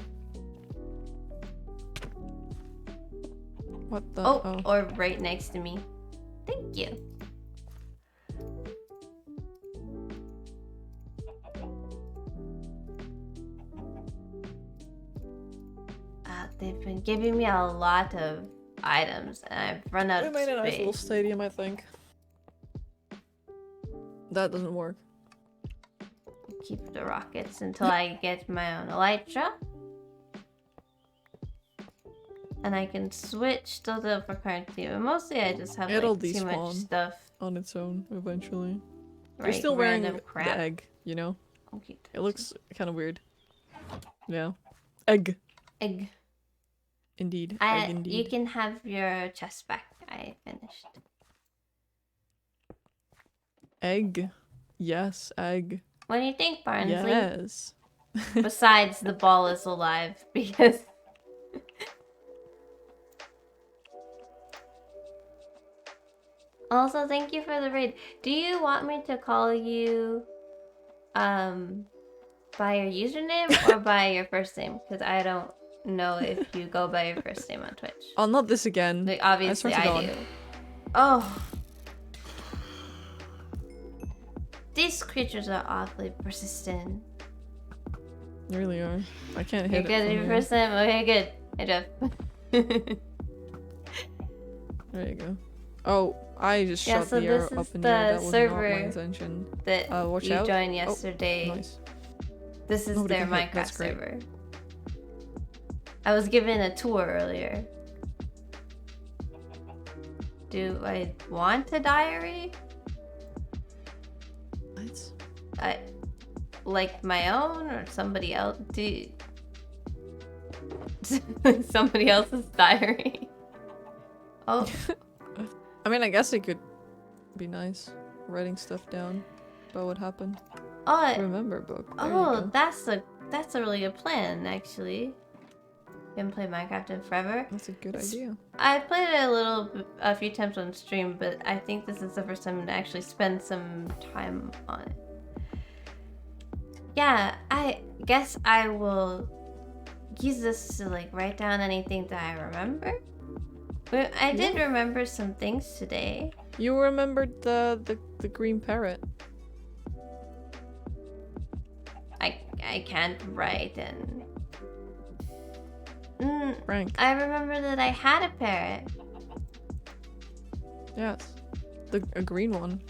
What the? Oh, or right next to me. Thank you. They've been giving me a lot of items, and I've run out We of made a nice little space. stadium, I think. That doesn't work. Keep the rockets until I get my own elytra. And I can switch to the for currency, but mostly I just have It'll like too much despawn stuff. On its own, eventually. You're Like, still wearing random crap. the egg, you know? Okay, It looks kind of weird. Yeah. Egg. egg. Indeed. Egg You indeed. can have your chest back. I finished. Egg. Yes, egg. What do you think, Barnsley? Yes. Besides, the ball is alive because. Also, thank you for the raid. Do you want me to call you, by your username or by your first name? Because I don't know if you go by your first name on Twitch. Oh, not this again. Like, obviously, swear to I God. do. Oh. These creatures are oddly persistent. They really are. I can't You're hit good it at your from first name? Okay, good. Hey, Jeff. here. There you go. Oh, I just Yeah, shot so the arrow this is up in the air. the That was not server my intention. that Watch you out. joined Oh, yesterday. Nice. This is Nobody their can hit, Minecraft that's great. server. I was given a tour earlier. Do I want a diary? What? I like my own or somebody else? Somebody else's diary. Oh, I mean, I guess it could be nice. Writing stuff down about what happened. oh, Remember book. There you oh, go. that's a really good plan, actually. Haven't played Minecraft in forever. That's a good idea. I've played it a few times on stream, but I think this is the first time to actually spend some time on it. Yeah, I guess I will use this to like write down anything that I remember. But I did remember some things today. You remembered the green parrot. I I can't write and... Frank. I remember that I had a parrot. Yes. A green one.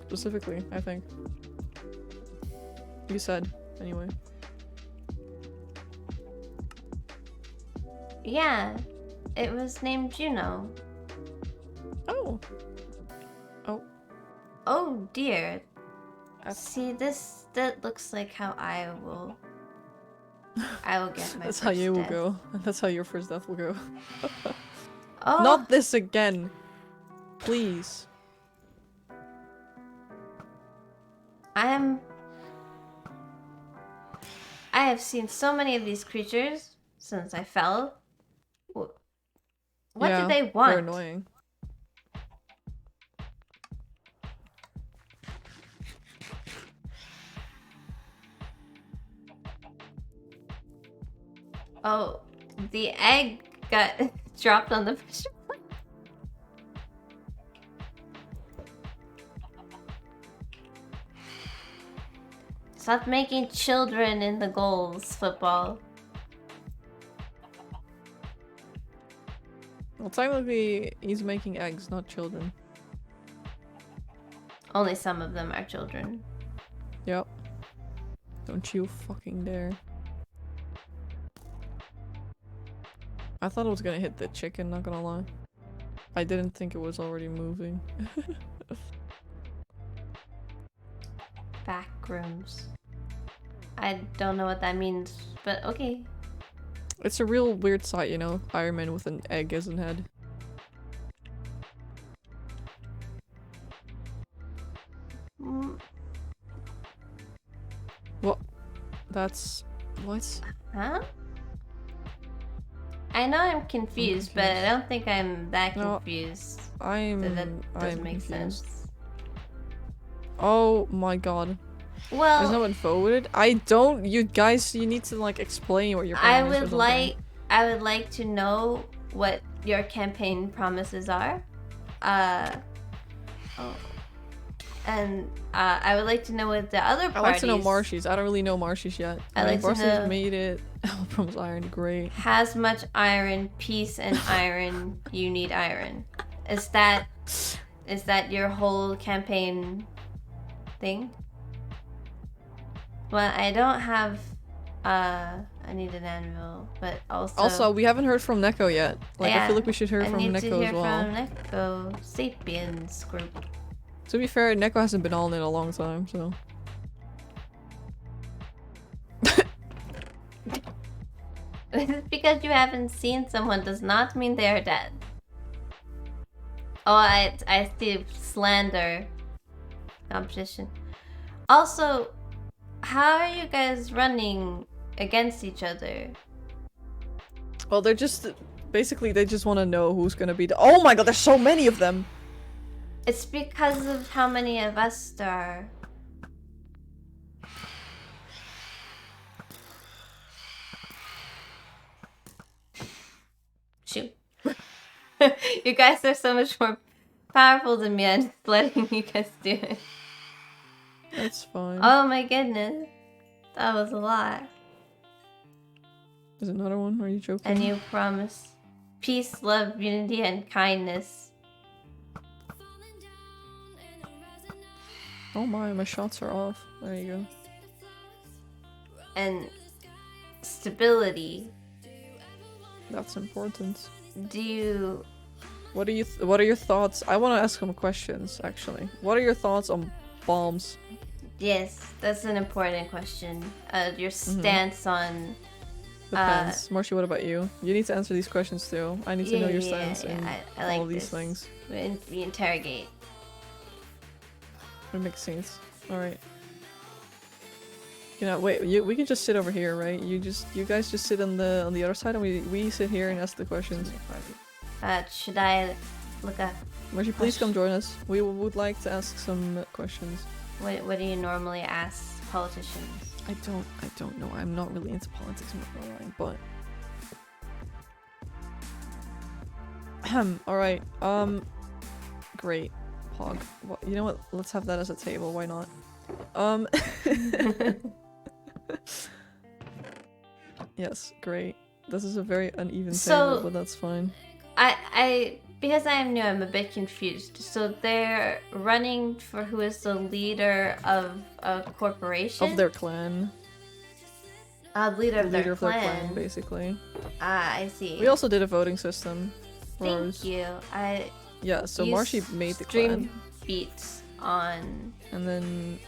Specifically, I think. You said, anyway. Yeah, it was named Juno. Oh. Oh dear. See, that looks like how I will get my That's first how you will death. go. That's how your first death will go. Oh, Not this again. Please. I have seen so many of these creatures since I fell. What Yeah, do they want? They're annoying. Oh, the egg got dropped on the pressure plate. Stop making children in the goals, football. Well, technically, he's making eggs, not children. Only some of them are children. Yep. Don't you fucking dare. I thought it was gonna hit the chicken, not gonna lie. I didn't think it was already moving. Back rooms. I don't know what that means, but okay. It's a real weird sight, you know? Iron Man with an egg as an head. What? That's... what? Huh? I know I'm confused, but I don't think I'm that No, confused. I'm... That doesn't I'm make confused. sense. Oh my god. There's Well, no one forwarded? I don't- you guys, you need to like explain what your I plan is or would something. like to know what your campaign promises are. And I would like to know what the other parties. I like to know Marshy's. I don't really know Marshy's yet. I like to Marshy's know- made it. Promise iron, great. Has much iron, peace and iron. You need iron. Is that your whole campaign thing? Well, I don't have. I need an anvil, but Also, we haven't heard from Neko yet. Like, I feel like we should hear I from need to Neko hear as well. from Neko Sapiens group. To be fair, Neko hasn't been on in a long time, so. Because you haven't seen someone does not mean they are dead. Oh, I see slander competition. Also, how are you guys running against each other? Well, they're just. Basically, they just want to know who's gonna be the. Oh my god, there's so many of them! It's because of how many of us there are. Shoot. You guys are so much more powerful than me. I'm just letting you guys do it. That's fine. Oh my goodness. That was a lot. There's another one? Are you joking? And you promise peace, love, unity, and kindness. Oh my shots are off. There you go. And stability. That's important. Do you... What are your thoughts? I want to ask some questions, actually. What are your thoughts on bombs? Yes, that's an important question. Your stance on... Depends. Marshy, what about you? You need to answer these questions too. I need to know your stance in I all like of these this. things. We interrogate. It makes sense. Alright. You know, wait, we can just sit over here, right? You guys just sit on the other side and we sit here and ask the questions. Should I look up... Marshy, please come join us. We would like to ask some questions. What do you normally ask politicians? I don't know. I'm not really into politics, I'm not gonna lie, but... Alright, great. Pog. Well, you know what? Let's have that as a table, why not? Yes, great. This is a very uneven So- table, but that's fine. Because I am new, I'm a bit confused. So they're running for who is the leader of a corporation? Of their clan. Leader The of their leader of clan. their clan, basically. Ah, I see. We also did a voting system. Thank you. I Yeah, so used Marshy made the stream clan. beats on. And then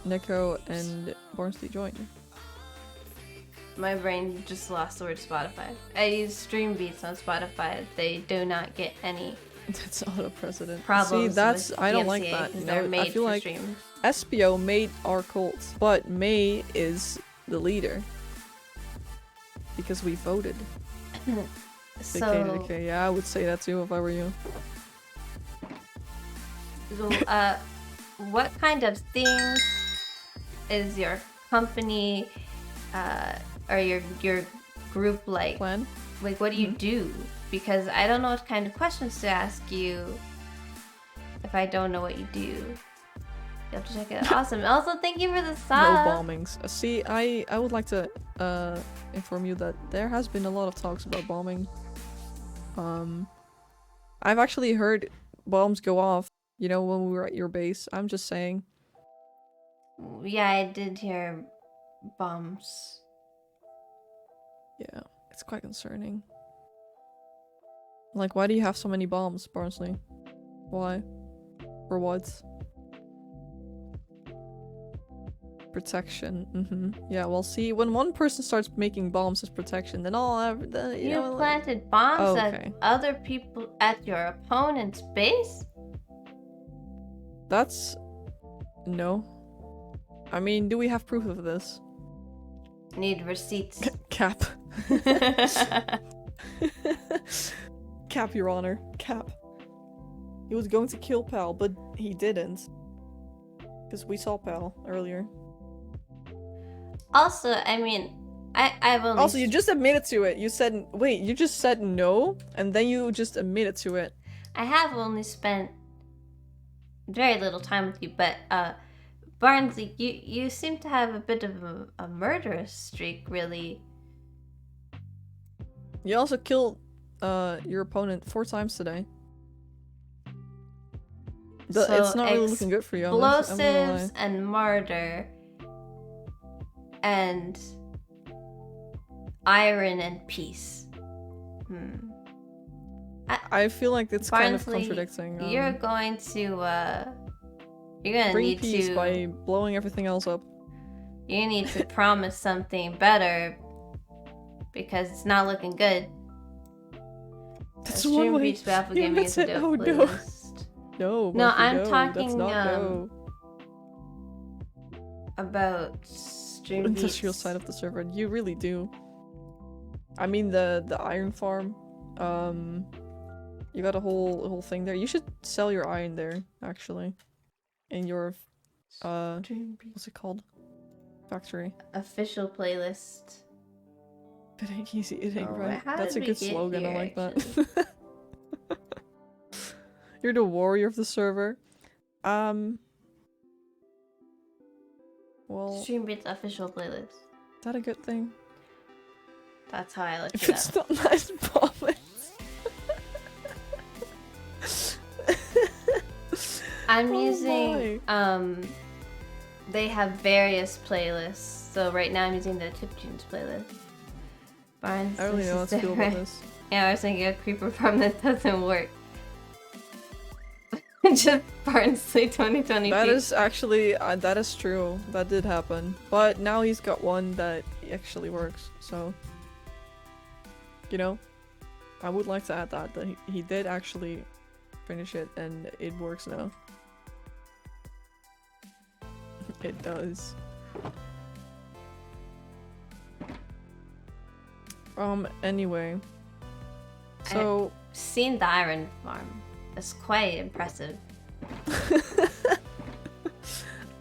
Neko and Barnsley joined. My brain just lost the word Spotify. I use stream beats on Spotify. They do not get any That's not a precedent. problems. See, that's with I don't DMCA like that. because You they're know, made I feel for like streams. SPO made our cult, but May is the leader because we voted. So, Okay, yeah, I would say that too if I were you. what kind of things is your company or your group like? Plan? Like, what do you do? Because I don't know what kind of questions to ask you if I don't know what you do. You have to check it out. Awesome. Also, thank you for the No sub. bombings. See, I would like to inform you that there has been a lot of talks about bombing. I've actually heard bombs go off, you know, when we were at your base. I'm just saying. Yeah, I did hear bombs. Yeah, it's quite concerning. Like, why do you have so many bombs, Barnsley? Why? For what? Protection. Yeah, well, see, when one person starts making bombs as protection, then all You know, like- planted bombs Oh, at okay. other people at your opponent's base? That's no. I mean, do we have proof of this? Need receipts. Cap. Cap, Your Honor. Cap. He was going to kill Pal, but he didn't. Because we saw Pal earlier. Also, I mean, I've only. Also, you just admitted to it. You said, wait, you just said no, and then you just admitted to it. I have only spent very little time with you, but Barnsley, you seem to have a bit of a murderous streak, really. You also killed your opponent 4 times today. So It's not really looking good for you. I'm not gonna Explosives lie. and murder and iron and peace. I feel like it's kind of Barnsley, contradicting. You're going to you're gonna bring need peace to by blowing everything else up. you need to promise something better because it's not looking good. That's Stream one way. Beach Baffle You Gaming is a said, dope oh, no. playlist. No, No, Murphy, I'm no, talking, That's not no. About Stream Industrial Beats. side of the server. You really do. I mean the iron farm. You got a whole thing there. You should sell your iron there, actually. In your Stream Beats. what's it called? Factory. Official playlist. It ain't easy, it ain't Oh, right. how That's a did we good get slogan, I here, like that. You're the warrior of the server. Well, Stream Beats official playlist. is that a good thing? That's how I look If it it's up. not nice comments. I'm Oh using they have various playlists. So right now I'm using the Chiptunes playlist. Barnes, I don't really know how to feel about this. Yeah, I was thinking a creeper farm that doesn't work. Just Barnsley 2020. That is actually, that is true. That did happen. But now he's got one that actually works, so. You know, I would like to add that he did actually finish it and it works now. It does. Anyway. So, seen the iron farm. It's quite impressive.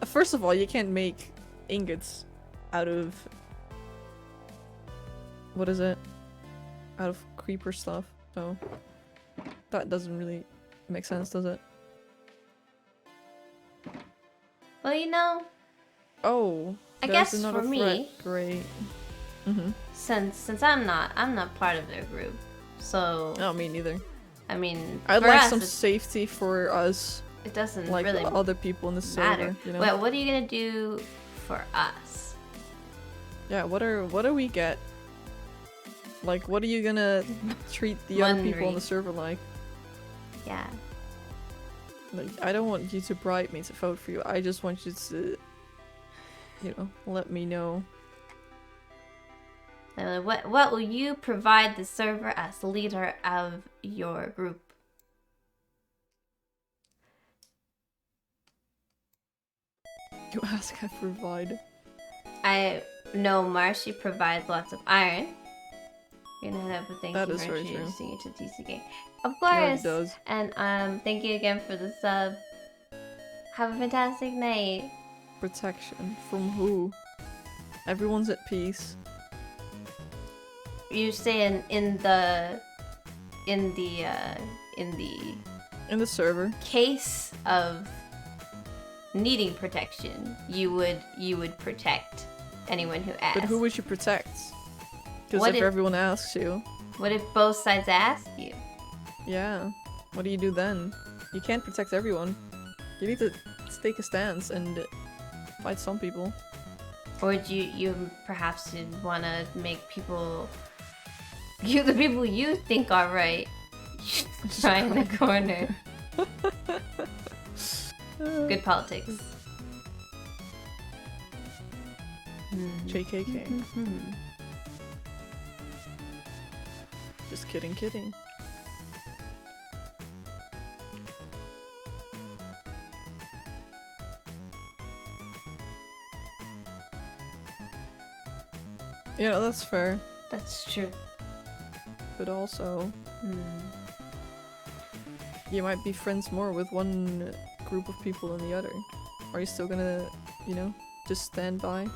first of all, you can't make ingots out of... What is it? Out of creeper stuff, so... That doesn't really make sense, does it? Well, you know, Oh, I there's guess another for threat. me, Great. since I'm not part of their group, so No, me neither. I mean, I'd for like us, some safety for us, it doesn't like really other people in the matter. server. You know? Well, what are you gonna do for us? Yeah. What do we get? Like, what are you gonna treat the other people on the Monry. server like? Yeah. Like, I don't want you to bribe me to vote for you. I just want you to, you know, let me know. What will you provide the server as leader of your group? You ask, I provide. I know Marshy provides lots of iron. You're gonna have a thank That you is for very true. introducing you to TC. Of He already course. does. And thank you again for the sub. Have a fantastic night. Protection from who? Everyone's at peace. You say in the In the server. case of needing protection, you would protect anyone who asks. But who would you protect? Because What if if- everyone asks you, What if both sides ask you? yeah, what do you do then? You can't protect everyone. You need to take a stance and fight some people. Or do you perhaps want to make people, the people you think are right, try in the corner. Good politics. JKK. Mhm. Just kidding, kidding. Yeah, that's fair. That's true. But also, Hmm. you might be friends more with one group of people than the other. Are you still gonna, you know, just stand by?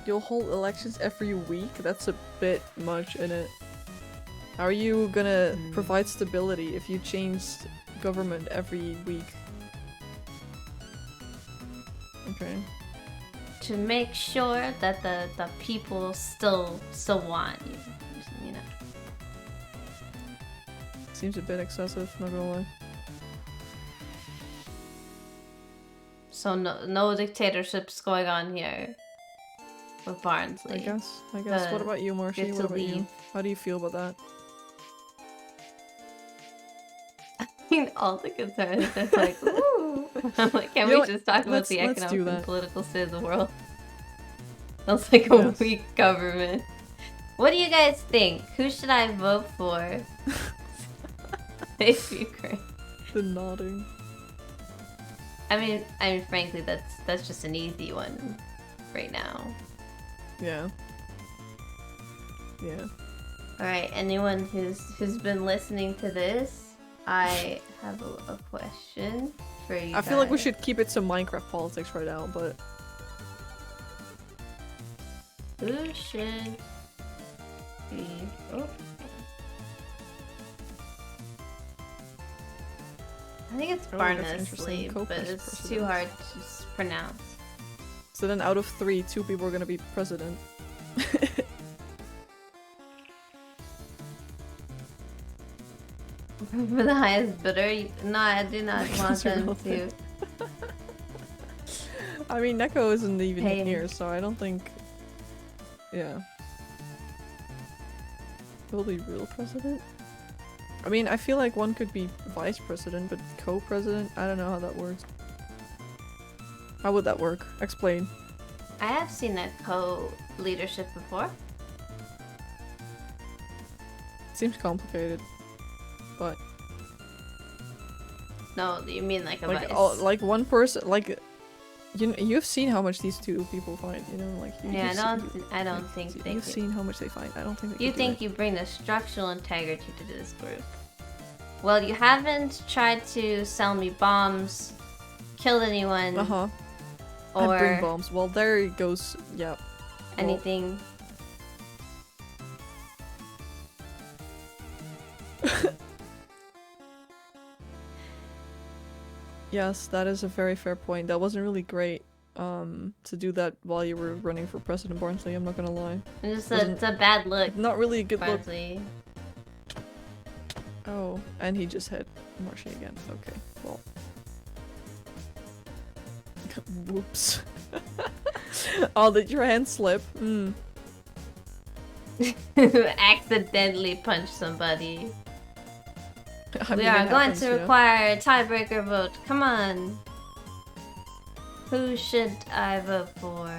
You'll hold elections every week? That's a bit much, isn't it? How are you gonna provide stability if you change government every week? Okay. To make sure that the people still want you, you know. Seems a bit excessive, not gonna lie. So no dictatorships going on here with Barnsley. I guess. What about you, Marshy? Get What to about you? leave. How do you feel about that? I mean, all the concerns are like, ooh. I'm like, can You know we what? just talk about the Let's do economic and that. political state of the world? Sounds like a Yes. weak government. What do you guys think? Who should I vote for? Save Ukraine. The nodding. I mean, frankly, that's just an easy one right now. Yeah. Yeah. All right, anyone who's been listening to this, I have a question for you. I feel like we guys. should keep it to Minecraft politics right now, but Who should be? Oh. I think it's Oh, that's interesting. Barnsley, but Co-pres it's president. too hard to pronounce. so then out of 3, 2 people are gonna be president. For the highest bidder, no, I do not want That's them to. irrelevant. I mean, Neko isn't even Pay him. here, so I don't think. Yeah. Will be real president? I mean, I feel like one could be vice president, but co-president? I don't know how that works. How would that work? Explain. I have seen a co-leadership before. Seems complicated. But No, you mean like a like, vice? like one person, like you've seen how much these two people find, you know, like Yeah, I don't like, think they you've could. seen how much they find. I don't think they You could do think you bring the structural integrity to this group. Well, you haven't tried to sell me bombs, killed anyone, it. And bring or bombs. Well, there it goes. Yep. Well, anything. Yes, that is a very fair point. That wasn't really great to do that while you were running for President Barnsley, I'm not gonna lie. It's a bad look, Not really a good look. Barnsley. Oh, and he just hit Marshy again. Okay, well. Whoops. Oh, did your hand slip? Hmm. Accidentally punch somebody. I We mean, are it going happens, to you know? require a tiebreaker vote. Come on. Who should I vote for?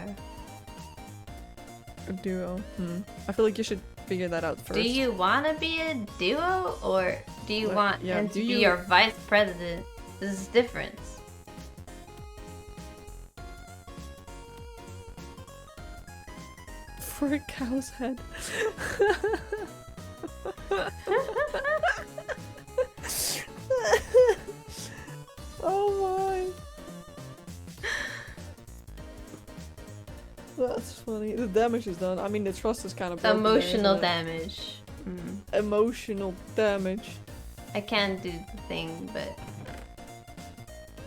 A duo. Hmm. I feel like you should figure that out first. Do you want to be a duo, or do you What? want Yeah, him do to be you- your vice president? This is different. For a cow's head. Oh my. That's funny. The damage is done. I mean, the trust is kind of broken there, Emotional isn't it? damage. Emotional damage. I can't do the thing, but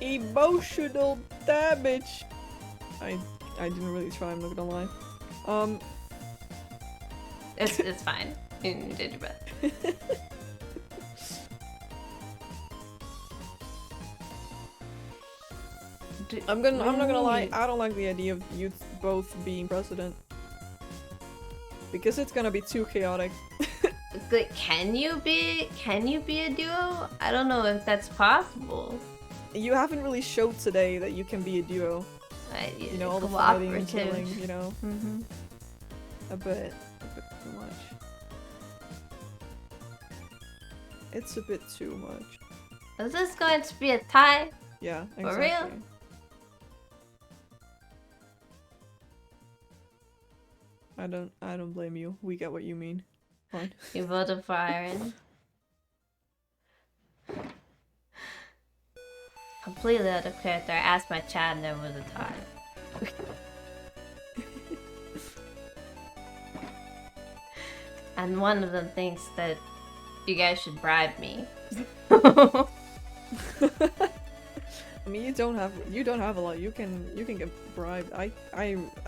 Emotional damage. I didn't really try. I'm not gonna lie. it's fine. You did your best. I'm not gonna lie. I don't like the idea of you both being president because it's gonna be too chaotic. Like, can you be a duo? I don't know if that's possible. You haven't really showed today that you can be a duo. You know, all the fighting and killing. You know, Mm-hmm. a bit too much. It's a bit too much. Is this going to be a tie? Yeah, For exactly. real? I don't blame you. We get what you mean. Fine. You voted for Iron. Completely out of character. I asked my chat and there was a tie. And one of them thinks that you guys should bribe me. I mean, you don't have a lot. You can get bribed. I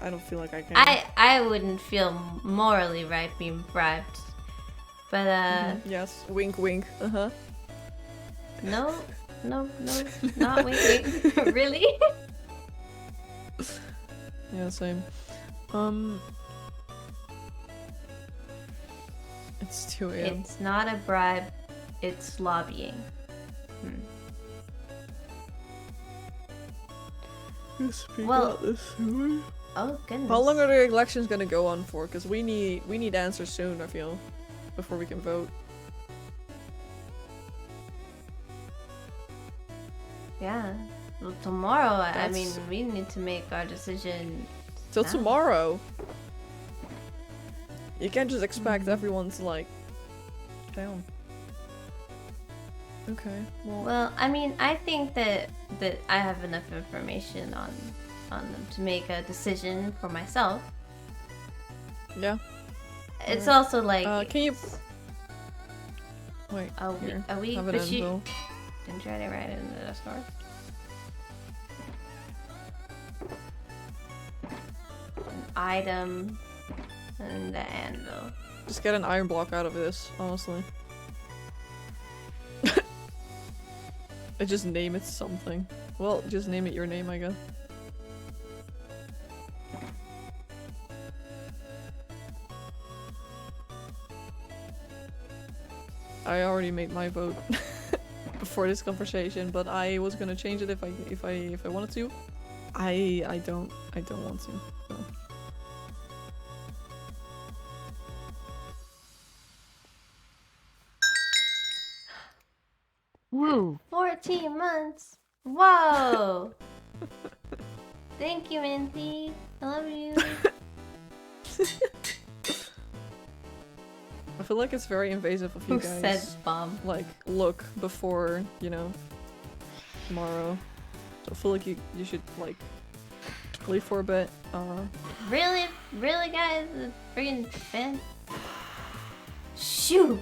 don't feel like I can. I wouldn't feel morally right being bribed. But Yes. Wink, wink. no, not winking. Really? Yeah, same. It's 2 a.m. It's not a bribe, it's lobbying. Well- Oh goodness. How long are the elections gonna go on for? Because we need answers soon. I feel before we can vote. Yeah. Well, tomorrow, I mean, That's- we need to make our decision. Till now. tomorrow. You can't just expect everyone to like down. Okay. Well, I mean, I think that I have enough information on them to make a decision for myself. Yeah. It's Alright. also like Can you wait? Here. a week, Have an but you anvil. didn't try to write it in the store. An item and the anvil. Just get an iron block out of this, honestly. I just name it something. Well, just name it your name, I guess. I already made my vote before this conversation, but I was gonna change it if I wanted to. I don't want to. So. Woo! 14 months. Whoa. Thank you, Minty. I love you. I feel like it's very invasive of you Who guys. said bomb? Like, look before, you know, tomorrow. So I feel like you should, like, leave for a bit. Really, guys? The freaking fan. Shoot.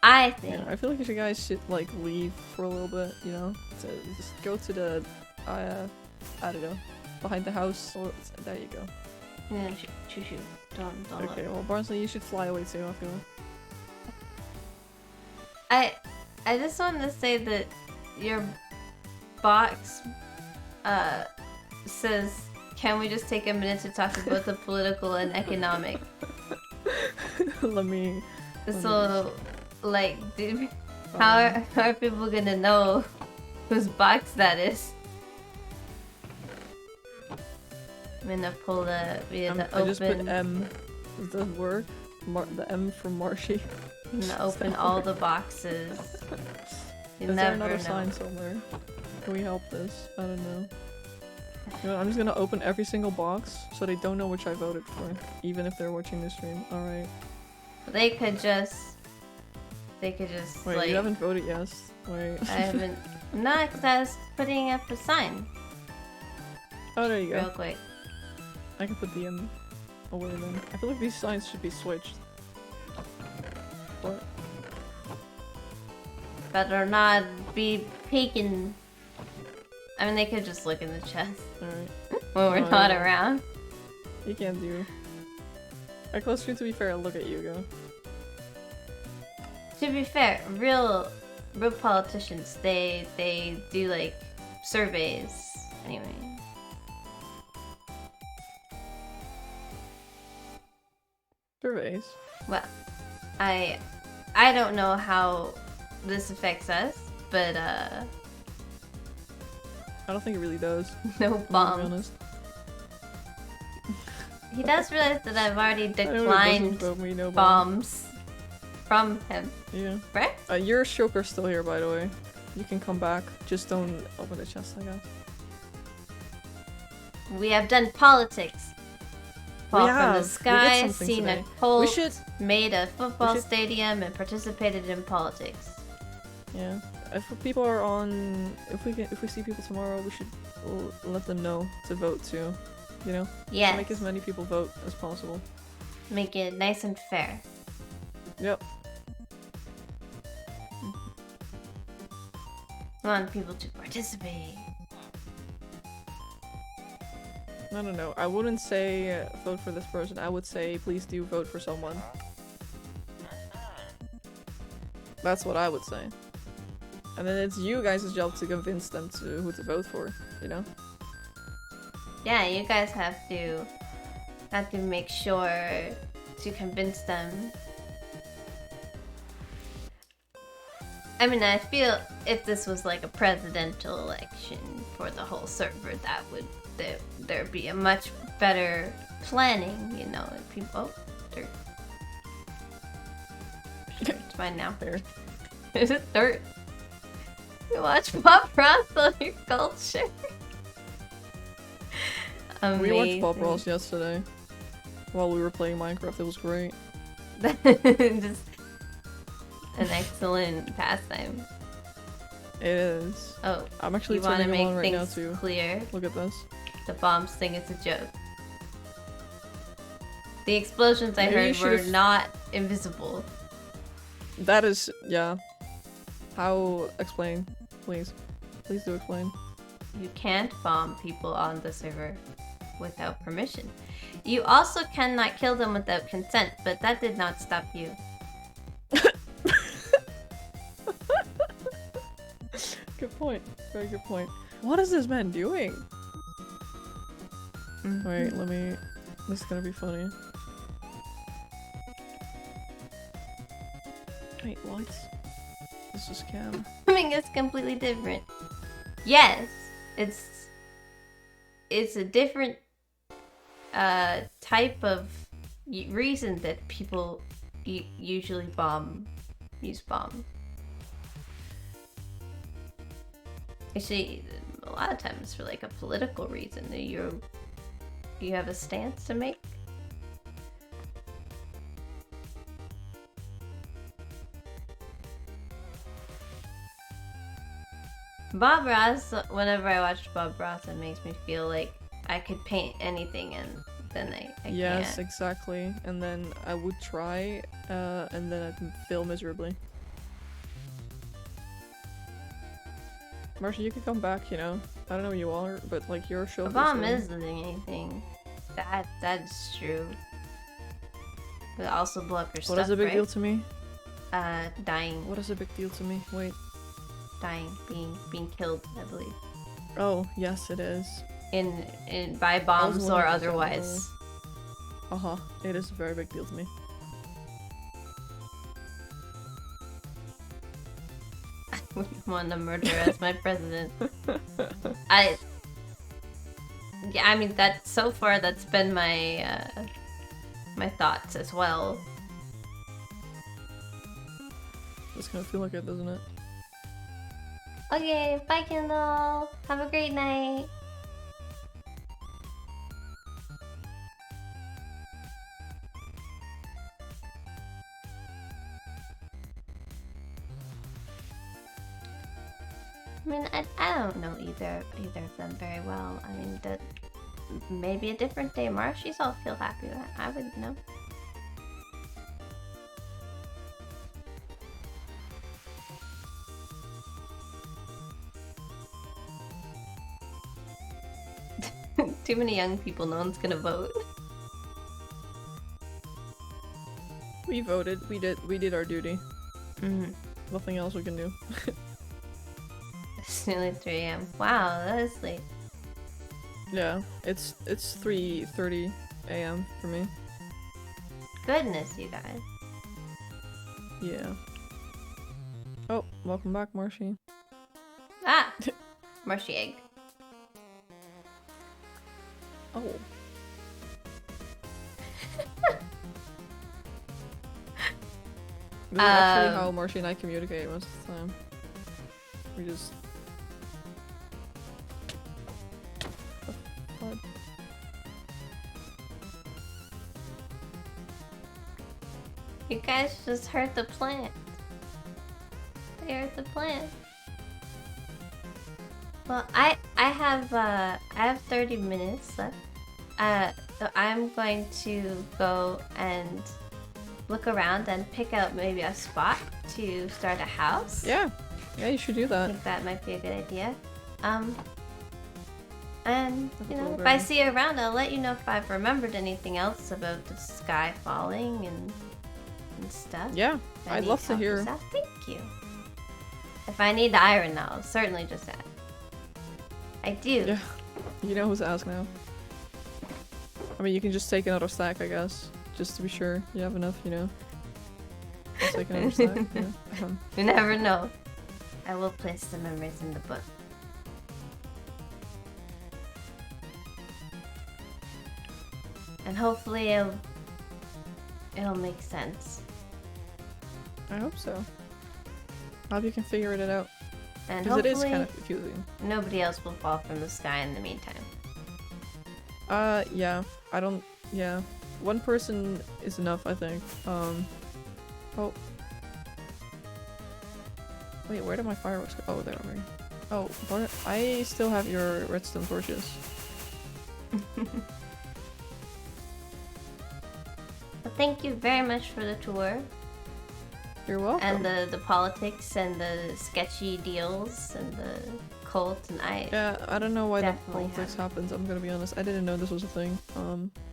I think. Yeah, I feel like you guys should like leave for a little bit, you know? So just go to the, I don't know, behind the house. Or, there you go. Yeah, shoot. Don't look. Okay, well Barnsley, you should fly away too. I feel. I just wanted to say that your box says, can we just take a minute to talk about the political and economic? Let me. So, like, dude, how are people gonna know whose box that is? I'm gonna pull the open. I just put M, the word, the M from Marshy. I'm gonna open all the boxes. You Is there never another know. sign somewhere? Can we help this? I don't know. You know, I'm just gonna open every single box so they don't know which I voted for, even if they're watching the stream. Alright. They could just Wait, like. you haven't voted yet. Wait. I haven't. No, because I was putting up a sign Oh, there you real go. quick. I can put the M away then. I feel like these signs should be switched. What? Better not be peeking. I mean, they could just look in the chest Alright. when we're Oh, not yeah. around. You can't do. I close you to be fair, look at you go. To be fair, real politicians, they do like surveys anyway. Surveys. Well, I don't know how this affects us, but I don't think it really does. no To be bombs. honest. He does realize that I've already I know it doesn't declined vote me, no bomb. bombs from him, Yeah. right? Your Shoker's still here, by the way. You can come back. Just don't open the chest, I guess. We have done politics. Fall from have. the We did sky, something seen today. a cult, We should. made a football should- stadium, and participated in politics. Yeah. If people are on, if we see people tomorrow, we should let them know to vote too. You know, Yes, make as many people vote as possible. make it nice and fair. Yep. I want people to participate. I don't know. I wouldn't say vote for this person. I would say please do vote for someone. That's what I would say. And then it's you guys' job to convince them to who to vote for. You know. Yeah, you guys have to make sure to convince them. I mean, I feel if this was like a presidential election for the whole server, that would there'd be a much better planning, you know. If people, dirt. It's fine now. Fair. Is it dirt? You watch Pop Ross on your culture. We watched Pop Amazing. Ross yesterday while we were playing Minecraft. It was great. Just an excellent pastime. It is. Oh, I'm actually you want to turning make them on right now things too. clear? Look at this. The bombs thing is a joke. The explosions I Maybe you heard were should've- not invisible. That is, yeah. How? Explain, please. Please do explain. You can't bomb people on the server without permission. You also cannot kill them without consent, but that did not stop you. Good point. Very good point. What is this man doing? Wait, let me. This is gonna be funny. Wait, what? This is scam. Swimming is completely different. Yes, it's a different type of reason that people usually use bomb. Actually, a lot of times for like a political reason. You have a stance to make. Bob Ross, whenever I watch Bob Ross, it makes me feel like I could paint anything and then I Yes, can't. exactly. And then I would try, and then I'd fail miserably. Marshy, you can come back, you know. I don't know who you are, but like your show. The bomb is doing anything. That's true. But also blow up your stuff, What is a big right? deal to me? Dying. What is a big deal to me? Wait. Dying. Being killed, I believe. Oh, yes, it is. By bombs or wondering if otherwise. Uh-huh. It is a very big deal to me. Want to murder as my president. Yeah, I mean that so far that's been my my thoughts as well. It's gonna feel like it, doesn't it? Okay, bye Kendall. Have a great night. I mean, I don't know either of them very well. I mean, that maybe a different day Marshy's I'll feel happy with. I wouldn't know. Too many young people, no one's gonna vote. We voted. We did our duty. Mm-hmm. Nothing else we can do. It's nearly 3 AM. Wow, that is late. Yeah, it's 3:30 a.m. for me. Goodness, you guys. Yeah. Oh, welcome back, Marshy. Ah! Marshy egg. Oh. This is actually how Marshy and I communicate most of the time. We just... What? You guys just hurt the plant. They hurt the plant. Well, I have 30 minutes left. So I'm going to go and look around and pick out maybe a spot to start a house. Yeah. Yeah, you should do I that. think that might be a good idea. And Have a you know, little if I garden. see you around, I'll let you know if I've remembered anything else about the sky falling and stuff. Yeah, If I I'd need love to help hear. with that, thank you. If I need the iron, I'll certainly just ask. I do. Yeah. You know who's asked now. I mean, you can just take another stack, I guess. Just to be sure you have enough, you know. Just take another stack, yeah. You never know. I will place the memories in the book. And hopefully it'll make sense. I hope so. I hope you can figure it out. And Because it hopefully is kind of confusing. nobody else will fall from the sky in the meantime. Yeah. I don't... Yeah. One person is enough, I think. Oh. Wait, where did my fireworks go? Oh, they're over here. Oh, what? I still have your redstone torches. Well, thank you very much for the tour. You're welcome. And the politics and the sketchy deals and the cult and I... Yeah, I don't know why that Definitely politics have. happens, I'm gonna be honest. I didn't know this was a thing.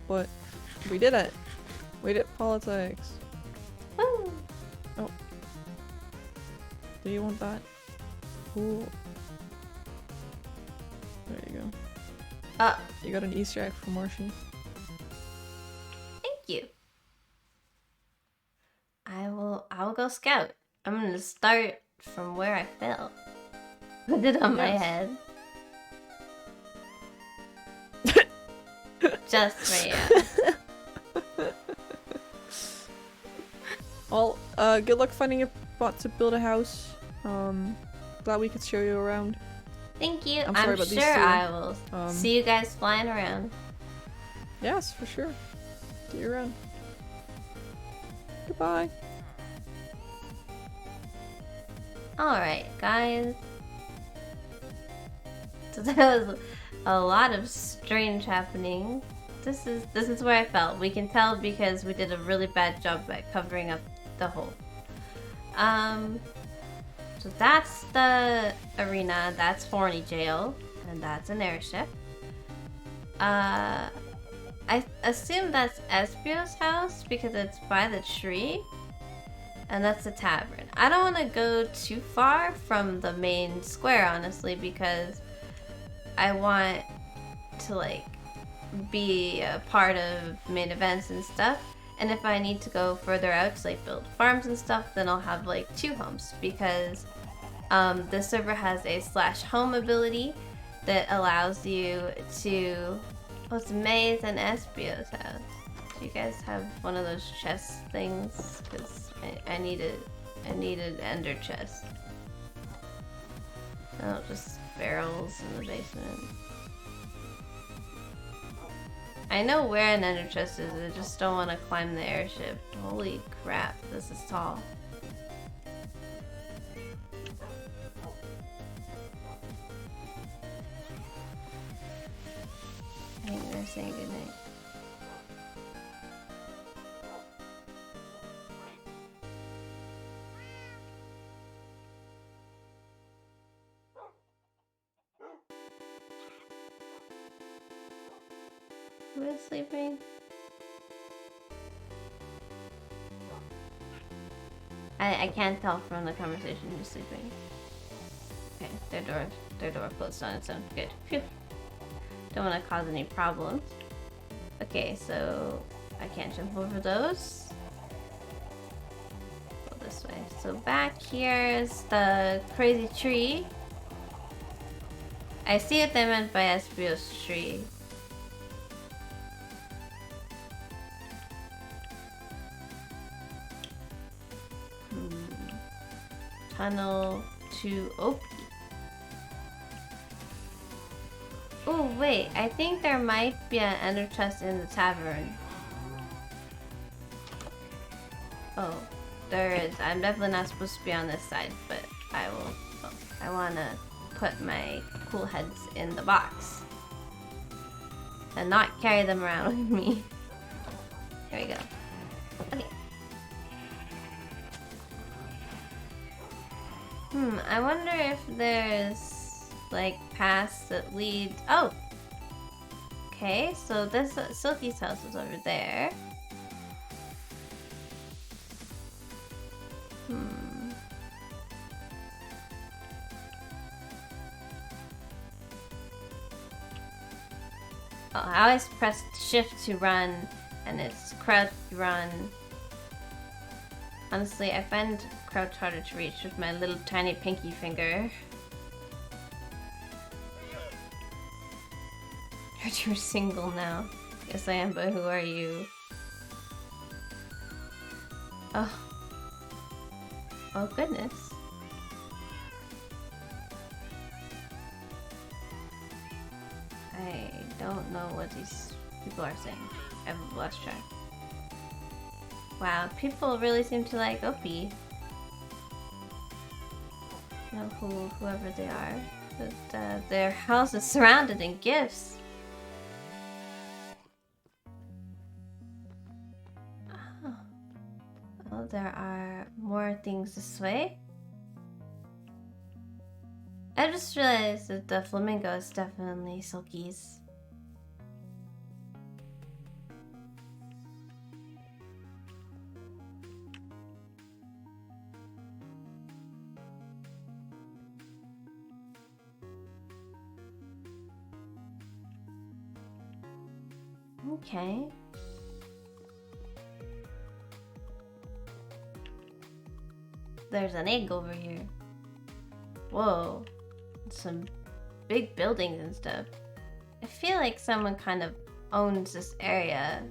But we did it. We did politics. Woo! Do you want that? Ooh. There you go. You got an Easter egg from Marshy. Thank you. I will go scout. I'm gonna start from where I fell. Put it on my Yes. head. Just for you. Well, good luck finding a spot to build a house. Glad we could show you around. Thank you. I'm sorry I'm about these sure two. I will Um, see you guys flying around. Yes, for sure. See you around. Goodbye. Alright, guys. So that was a lot of strange happening. This is where I felt. We can tell because we did a really bad job at covering up the hole. So that's the arena, that's Horny Jail, and that's an airship. I assume that's Espio's house because it's by the tree. And that's the tavern. I don't want to go too far from the main square, honestly, because I want to, like, be a part of main events and stuff. And if I need to go further out to, like, build farms and stuff, then I'll have, like, 2 homes. Because this server has a /home ability that allows you to... Oh, it's May's and Espio's house. Do you guys have one of those chest things? Because I need an ender chest. Oh, just barrels in the basement. I know where an ender chest is, I just don't want to climb the airship. Holy crap, this is tall. I think they're saying goodnight. Who is sleeping? I can't tell from the conversation who's sleeping. Okay, their door closed on its own. Good. Phew. Don't want to cause any problems. Okay, so I can't jump over those. Go this way. So back here is the crazy tree. I see what they meant by Espio's tree. Tunnel to Opie. Oh wait, I think there might be an ender chest in the tavern. Oh, there is. I'm definitely not supposed to be on this side, but I will. Oh, I want to put my cool heads in the box and not carry them around with me. Here we go. Okay. I wonder if there's like paths that lead. Oh! Okay, so this Silky's house is over there. Oh, I always press shift to run, and it's crouch to run. Honestly, I find crouch harder to reach with my little tiny pinky finger. Heard you're single now. Yes, I am, but who are you? Oh. Oh, goodness. I don't know what these people are saying. I've lost track. Wow, people really seem to like Opie. You know, whoever they are. But their house is surrounded in gifts. Oh. Oh, there are more things this way. I just realized that the flamingo is definitely Silky's. Okay. There's an egg over here. Whoa. Some big buildings and stuff. I feel like someone kind of owns this area.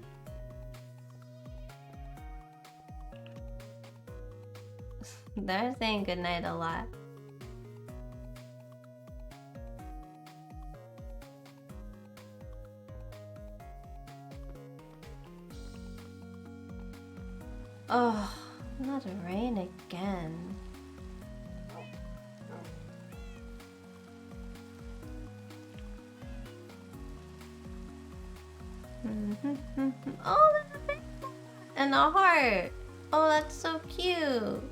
They're saying goodnight a lot. Oh, not rain again. Oh, that's a big one. And a heart. Oh, that's so cute.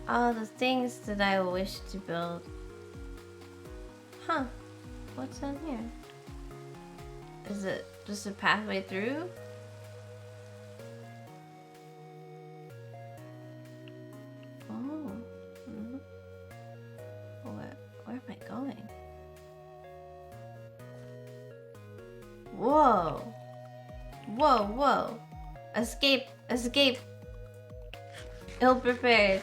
all the things that I wish to build. Huh. What's down here? Is it just a pathway through? Oh. Mm-hmm. Where am I going? Whoa. Whoa, whoa. Escape, escape. Ill prepared.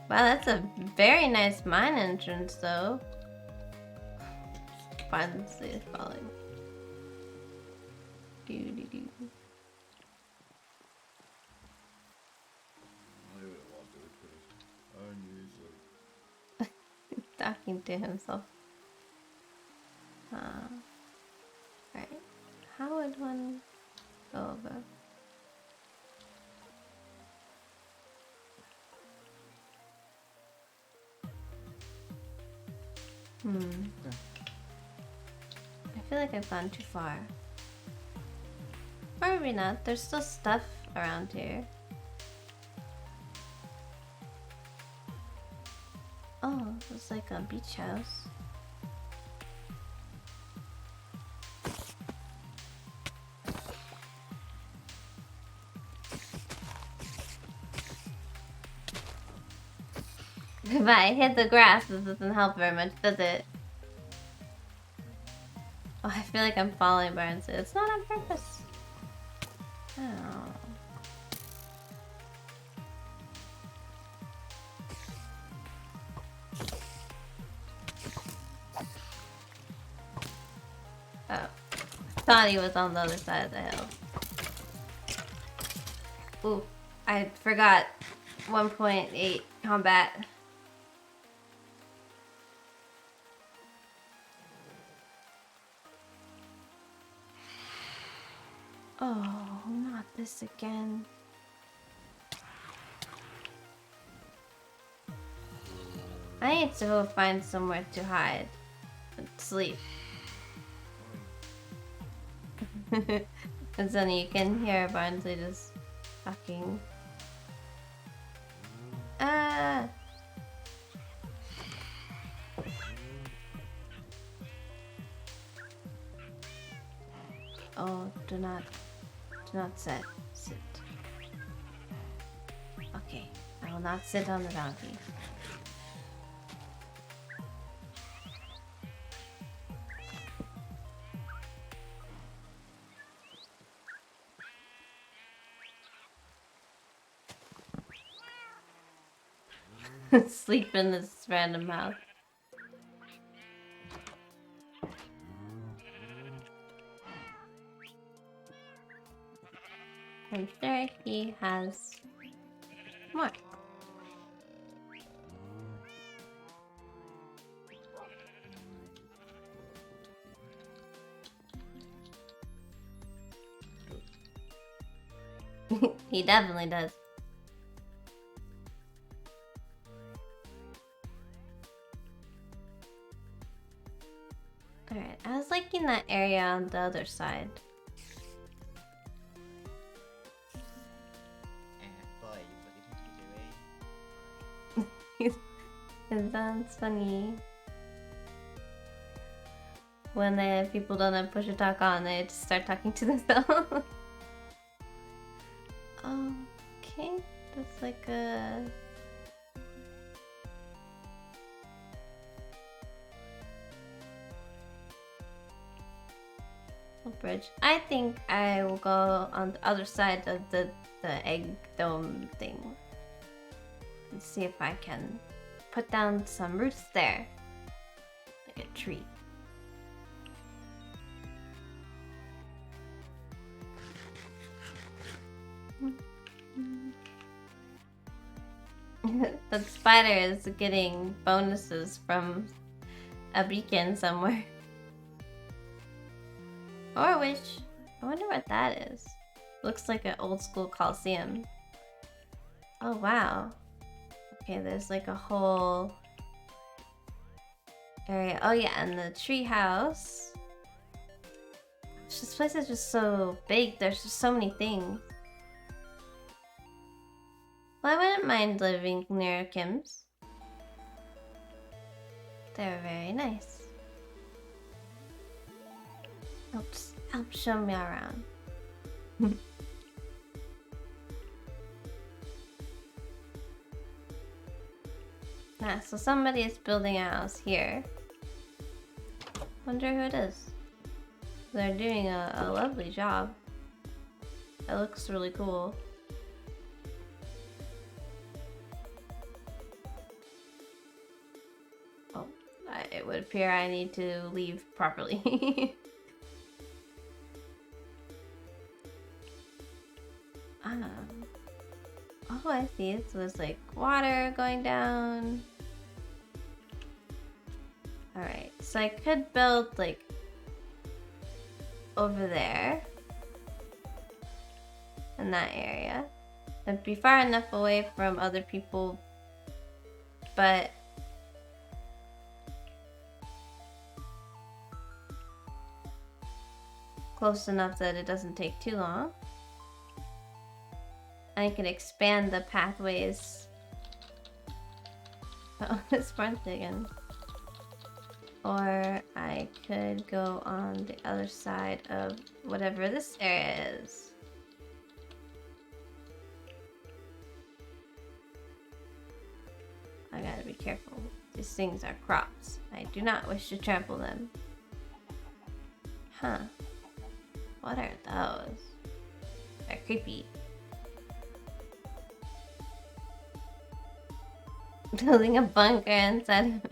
Wow, that's a very nice mine entrance though. Finally is falling. Doo doo doo. I don't want to do it because I usually. Talking to himself. Right. How would one go over? I feel like I've gone too far. Or maybe not. There's still stuff around here. Oh, it's like a beach house. If I hit the grass, this doesn't help very much, does it? Oh, I feel like I'm falling, Barnes. It's not on purpose. Oh. Oh. Thought he was on the other side of the hill. Ooh, I forgot 1.8 combat. Oh, not this again. I need to go find somewhere to hide and sleep. And then you can hear Barnsley just fucking. Ah! Oh, do not sit. Okay, I will not sit on the donkey. Sleep in this random house. I'm sure he has more. He definitely does. Alright, I was liking that area on the other side. Boy, what did you do, It sounds funny. When the people don't have push to talk on, they just start talking to themselves. Okay, that's like a... bridge. I think I will go on the other side of the egg dome thing and see if I can put down some roots there, like a tree. That spider is getting bonuses from a beacon somewhere. Or a witch. I wonder what that is. Looks like an old school coliseum. Oh wow. Okay, there's like a whole area. Oh yeah, and the tree house. This place is just so big. There's just so many things. Well, I wouldn't mind living near Kim's. They're very nice. Help show me around. Ah, so somebody is building a house here. Wonder who it is. They're doing a lovely job. It looks really cool. Oh, it would appear I need to leave properly. Oh, I see. So there's like water going down. Alright, so I could build like over there in that area. It'd be far enough away from other people, but close enough that it doesn't take too long. I can expand the pathways. Oh, it's burnt again. Or I could go on the other side of whatever this area is. I gotta be careful. These things are crops. I do not wish to trample them. Huh. What are those? They're creepy. Building a bunker inside.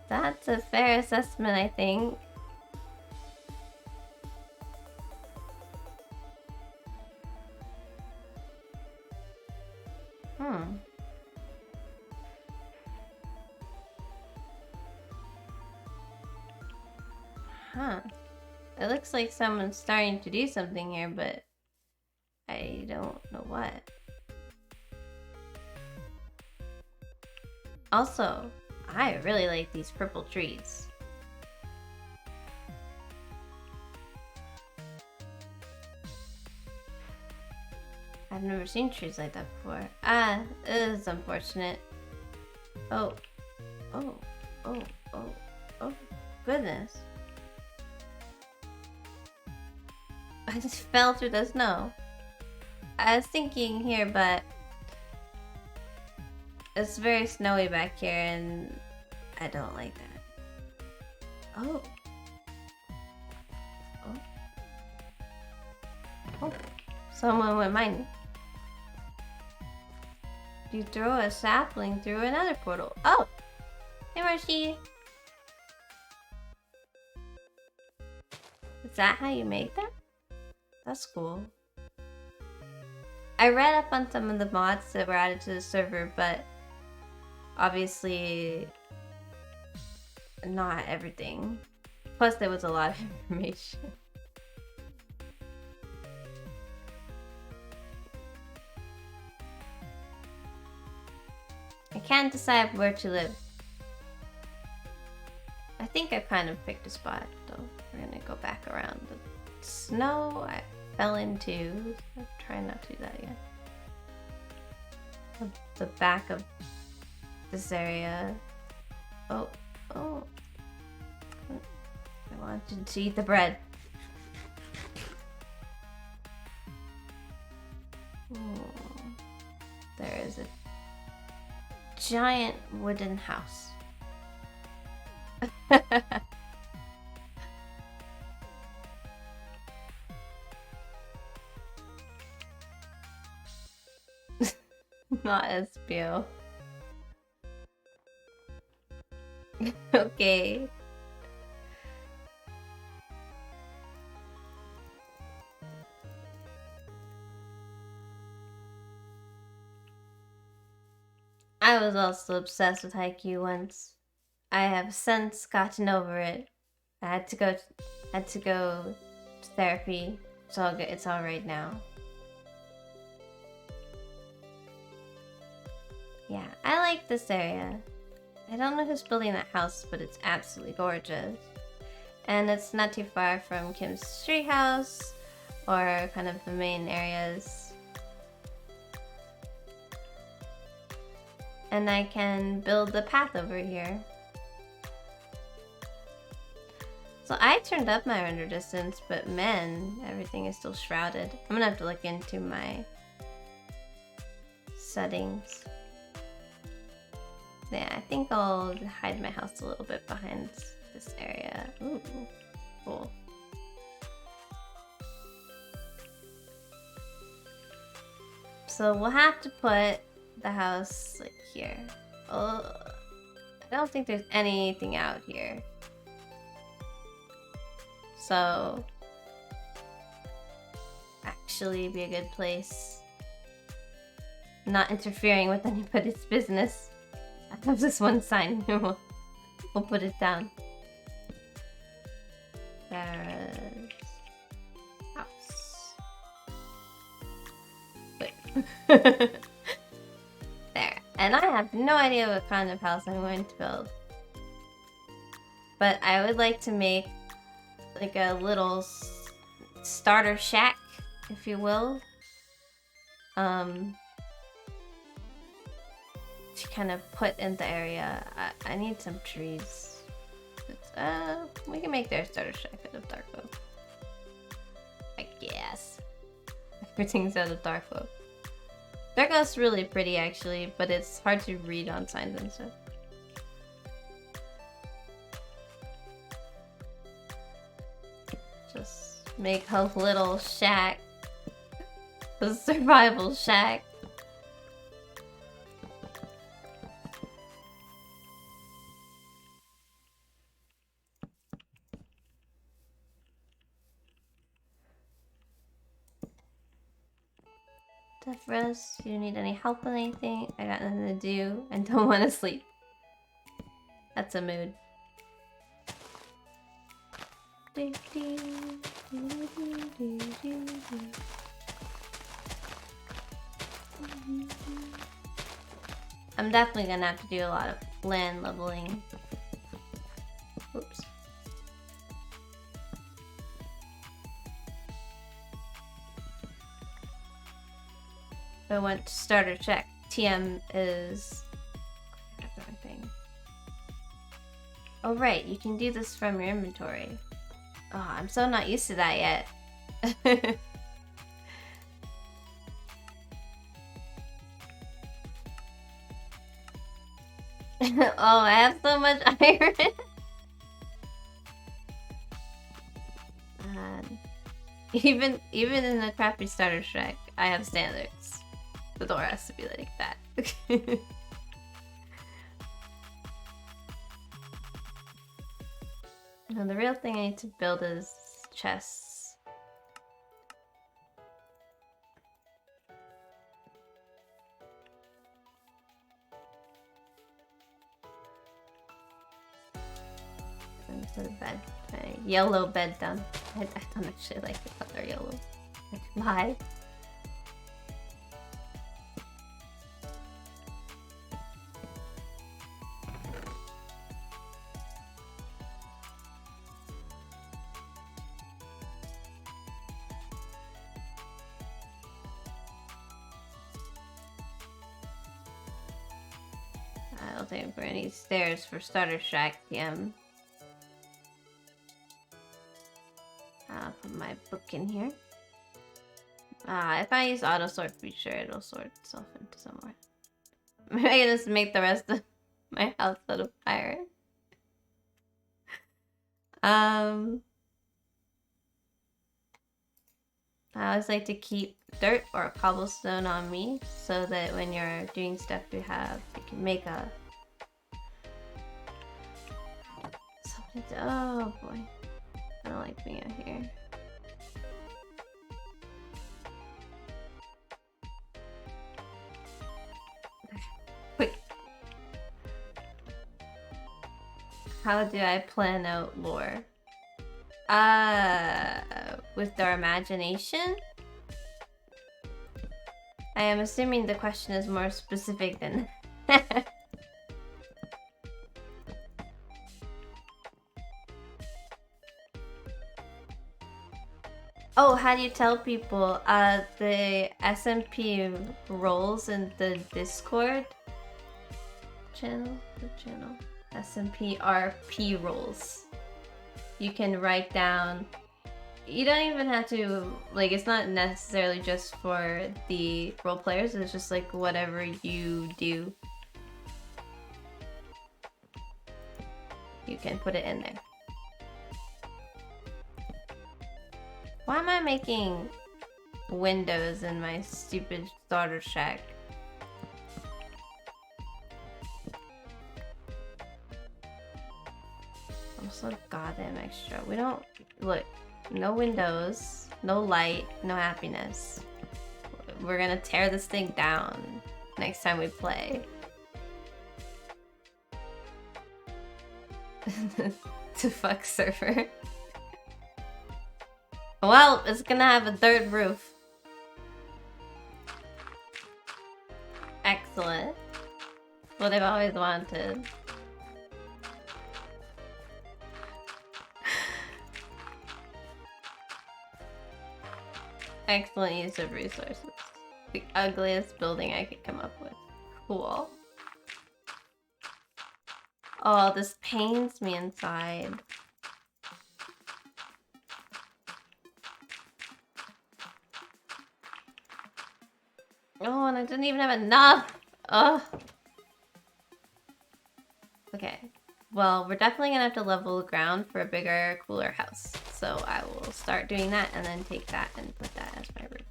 That's a fair assessment, I think. Huh. It looks like someone's starting to do something here, but I don't know what. Also, I really like these purple trees. I've never seen trees like that before. Ah, it is unfortunate. Oh, goodness. I just fell through the snow. I was thinking here, but it's very snowy back here and I don't like that. Oh, someone went mining. You throw a sapling through another portal. Oh! Hey, Marshy! Is that how you make them? That's cool. I read up on some of the mods that were added to the server, but obviously not everything. Plus there was a lot of information. I can't decide where to live. I think I kind of picked a spot though. We're gonna go back around the snow I fell into. I'll try not to do that again. The back of this area. Oh. I wanted to eat the bread. There is a giant wooden house. Not SPO. Okay. I was also obsessed with Haikyuu once. I have since gotten over it. I had to go to therapy. It's all good. It's all right now. Yeah, I like this area. I don't know who's building that house, but it's absolutely gorgeous. And it's not too far from Kim's treehouse or kind of the main areas. And I can build the path over here. So I turned up my render distance, but man, everything is still shrouded. I'm gonna have to look into my settings. Yeah, I think I'll hide my house a little bit behind this area. Ooh, cool. So we'll have to put the house like here. Oh, I don't think there's anything out here. So actually be a good place. Not interfering with anybody's business. I have this one sign. we'll put it down. There's house. Wait. There. And I have no idea what kind of house I'm going to build. But I would like to make like a little starter shack, if you will. To kind of put in the area. I need some trees. We can make their starter shack out of dark oak. I guess. Everything's out of dark oak. Dark oak's really pretty actually, but it's hard to read on signs and stuff. Just make a little shack. A survival shack. Death rest, you don't need any help with anything. I got nothing to do and don't want to sleep. That's a mood. I'm definitely gonna have to do a lot of land leveling. Oops. I went to starter check. TM is... Oh right, you can do this from your inventory. Oh, I'm so not used to that yet. Oh, I have so much iron. Even in the crappy starter shack, I have standards. The door has to be like that. No, the real thing I need to build is chests. And put a bed, a yellow bed down. I don't actually like the color yellow. Why? I don't think we're gonna need stairs for starter shack PM. I'll put my book in here. If I use auto sort, be sure it'll sort itself into somewhere. Maybe I can just make the rest of my house out of iron. I always like to keep dirt or cobblestone on me so that when you're doing stuff you can make a something to, oh boy, I don't like being out here. Quick, how do I plan out lore? With their imagination? I am assuming the question is more specific than Oh, how do you tell people? The SMP roles in the Discord channel? What channel? SMP RP rules. You can write down. You don't even have to, like, it's not necessarily just for the role players, it's just like whatever you do. You can put it in there. Why am I making windows in my stupid starter shack? I'm so goddamn extra. We don't, look, no windows, no light, no happiness. We're gonna tear this thing down next time we play. To fuck server. Well, it's gonna have a third roof. Excellent. What I've always wanted. Excellent use of resources. The ugliest building I could come up with. Cool. Oh, this pains me inside. Oh, and I didn't even have enough! Ugh. Okay. Well, we're definitely gonna have to level the ground for a bigger, cooler house. So I will start doing that and then take that and put that as my roof.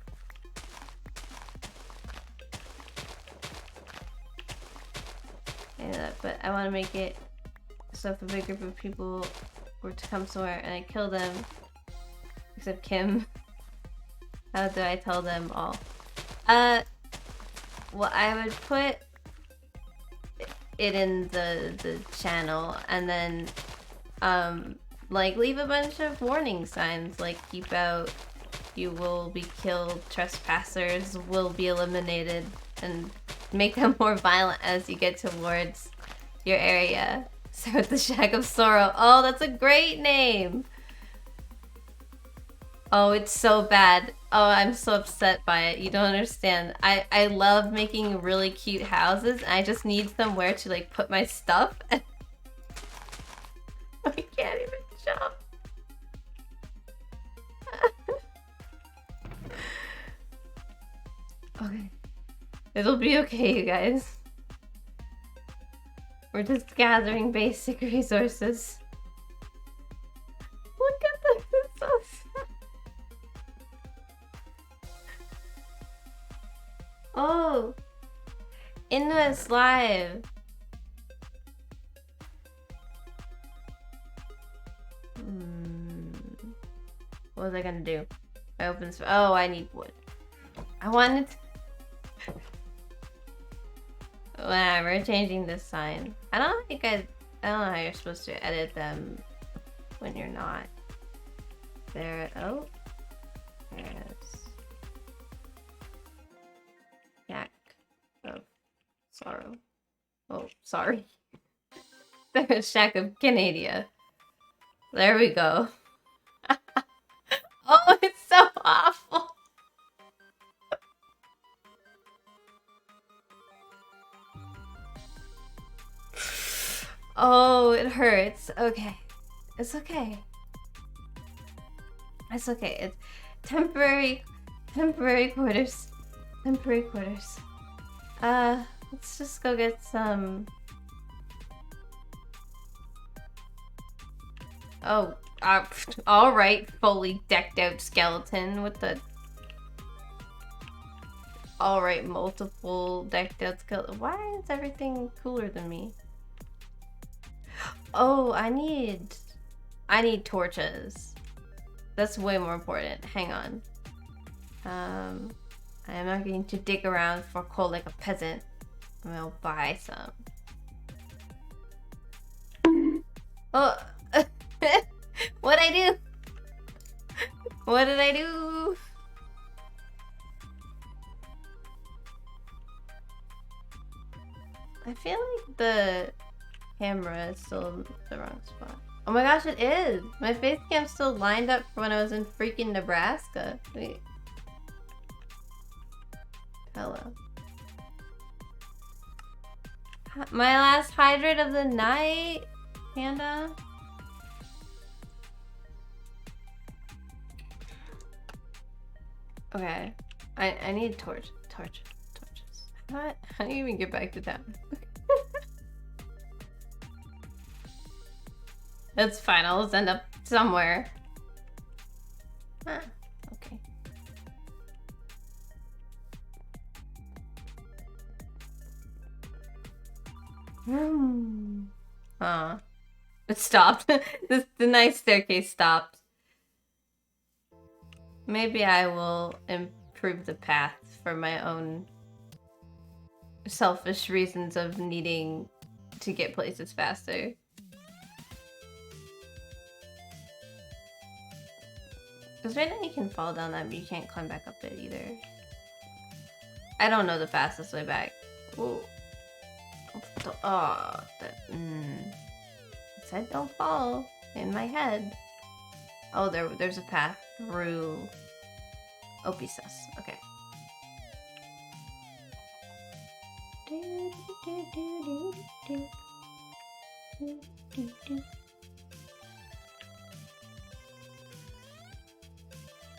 But I want to make it so if a big group of people were to come somewhere and I kill them, except Kim, how do I tell them all? Well, I would put it in the channel and then like leave a bunch of warning signs like keep out, you will be killed, trespassers will be eliminated, and make them more violent as you get towards your area. Start with the Shack of Sorrow. Oh, that's a great name! Oh, it's so bad. Oh, I'm so upset by it. You don't understand. I love making really cute houses. I just need somewhere to like put my stuff. I can't even jump. Okay. It'll be okay, you guys. We're just gathering basic resources. Look at this. It's so sad. Oh, Inuit's live. What was I gonna do? I opened. Oh, I need wood. I wanted. Whatever. Changing this sign. I don't think I don't know how you're supposed to edit them when you're not there. Oh, there's Shack of Sorrow. Oh, sorry. There's Shack of Canada. There we go. Oh, it's so awful. Oh, it hurts. Okay. It's okay. It's okay. It's temporary quarters. Temporary quarters. Let's just go get some. Oh, alright, fully decked out skeleton with the. Alright, multiple decked out skeleton. Why is everything cooler than me? Oh, I need torches. That's way more important. Hang on. I am not going to dig around for coal like a peasant. I'm gonna buy some. Oh, what'd I do? What did I do? I feel like the camera is still in the wrong spot. Oh my gosh, it is! My face cam's still lined up for when I was in freaking Nebraska. Wait. Hello. My last hydrate of the night, Panda. Okay, I need torches. How do you even get back to town? That's fine. I'll just end up somewhere. Ah, okay. It stopped. The nice staircase stopped. Maybe I will improve the path for my own selfish reasons of needing to get places faster. Because right now you can fall down that, but you can't climb back up it either. I don't know the fastest way back. Ooh. Oh, it said don't fall in my head. Oh, there's a path through Opisus. Okay.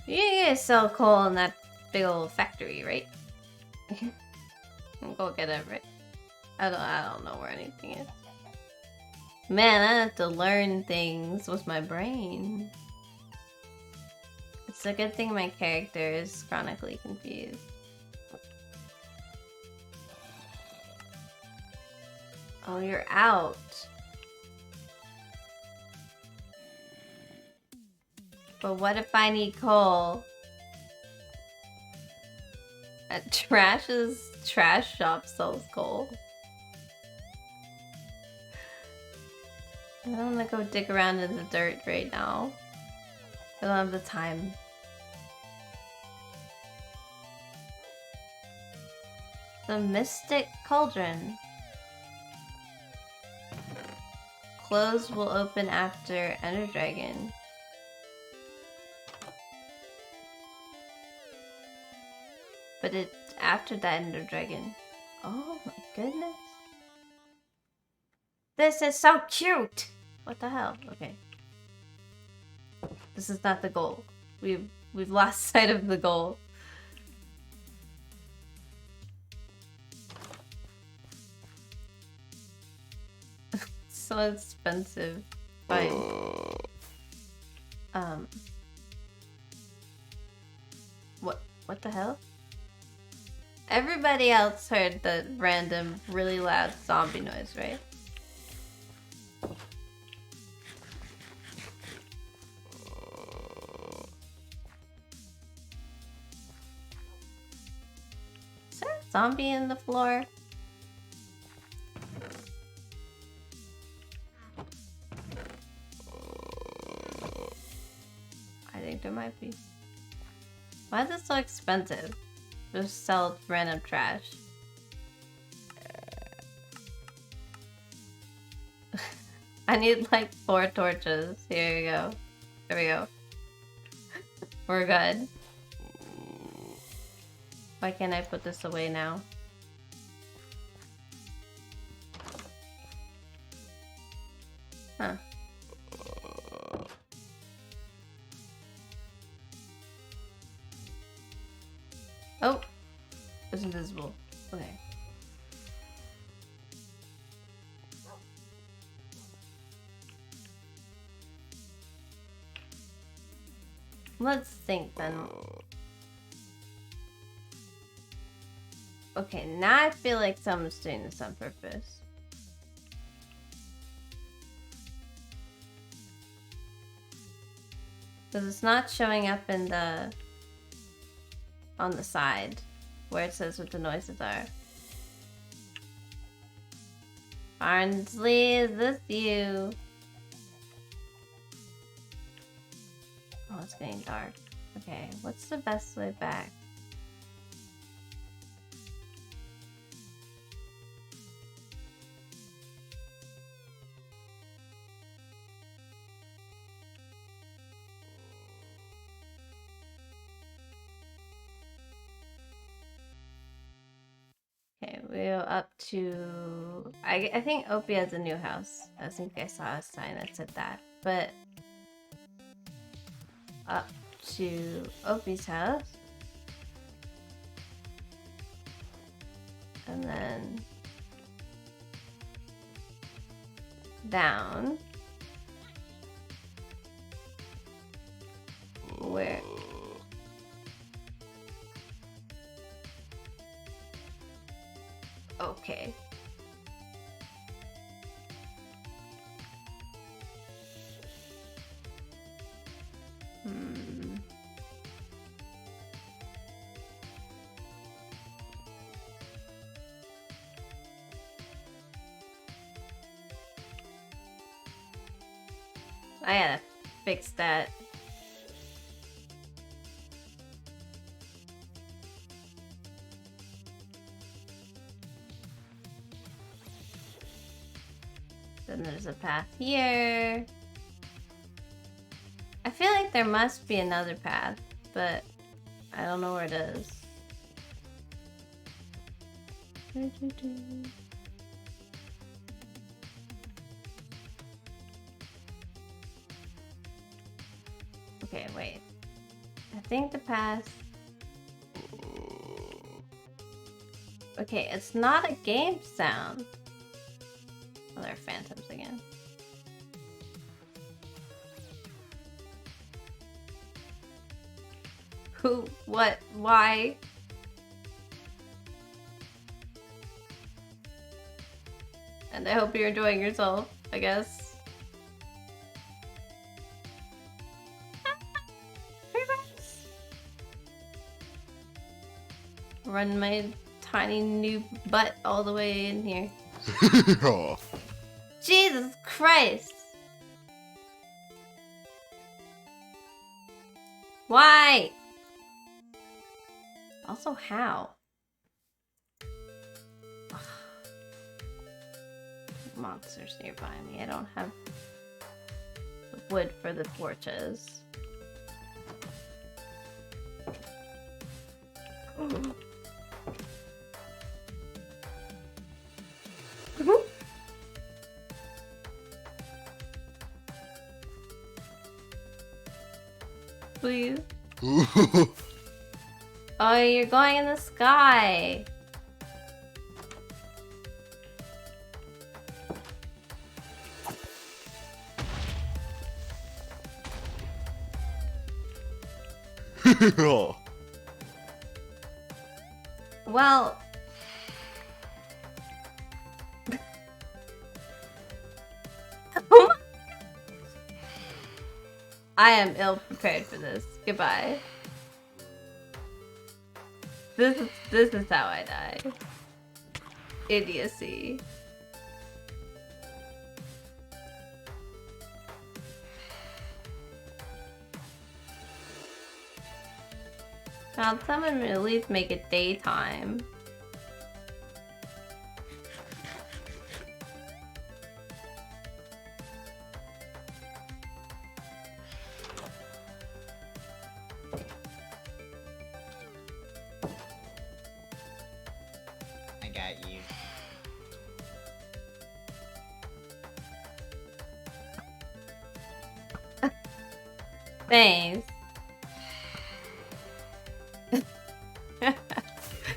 You guys sell coal in that big old factory, right? I'll go get it, right? I don't know where anything is. Man, I have to learn things with my brain. It's a good thing my character is chronically confused. Oh, you're out. But what if I need coal? At Trash's trash shop sells coal. I don't want to go dig around in the dirt right now. I don't have the time. The Mystic Cauldron. Close will open after Ender Dragon. But it's after that Ender Dragon. Oh my goodness. This is so cute! What the hell? Okay. This is not the goal. We've lost sight of the goal. So expensive. Fine. What the hell? Everybody else heard the random, really loud zombie noise, right? Is there a zombie in the floor? I think there might be. Why is it so expensive? Just sell random trash. I need like 4 torches. Here you go. There we go. We're good. Why can't I put this away now? Huh. Oh, it's invisible. Okay. Let's think then. Okay, now I feel like someone's doing this on purpose. Because it's not showing up in the... on the side where it says what the noises are. Barnsley, is this you? Oh, it's getting dark. Okay, what's the best way back? Okay, we go up to I think Opie has a new house. I think I saw a sign that said that. But up to Opie's house. And then down. Where? Okay. I gotta fix that. Then there's a path here. I feel like there must be another path, but I don't know where it is. Okay, wait. I think the path... Okay, it's not a game sound. Oh, there are phantoms again. Who? What? Why? And I hope you're enjoying yourself, I guess. Run my tiny new butt all the way in here. Jesus Christ! Why? Also, how? Ugh. Monsters nearby me. I don't have the wood for the torches. Please. Oh, you're going in the sky. Well, I am ill prepared for this. Goodbye. This is how I die. Idiocy. Now someone at least make it daytime. I got you. Thanks.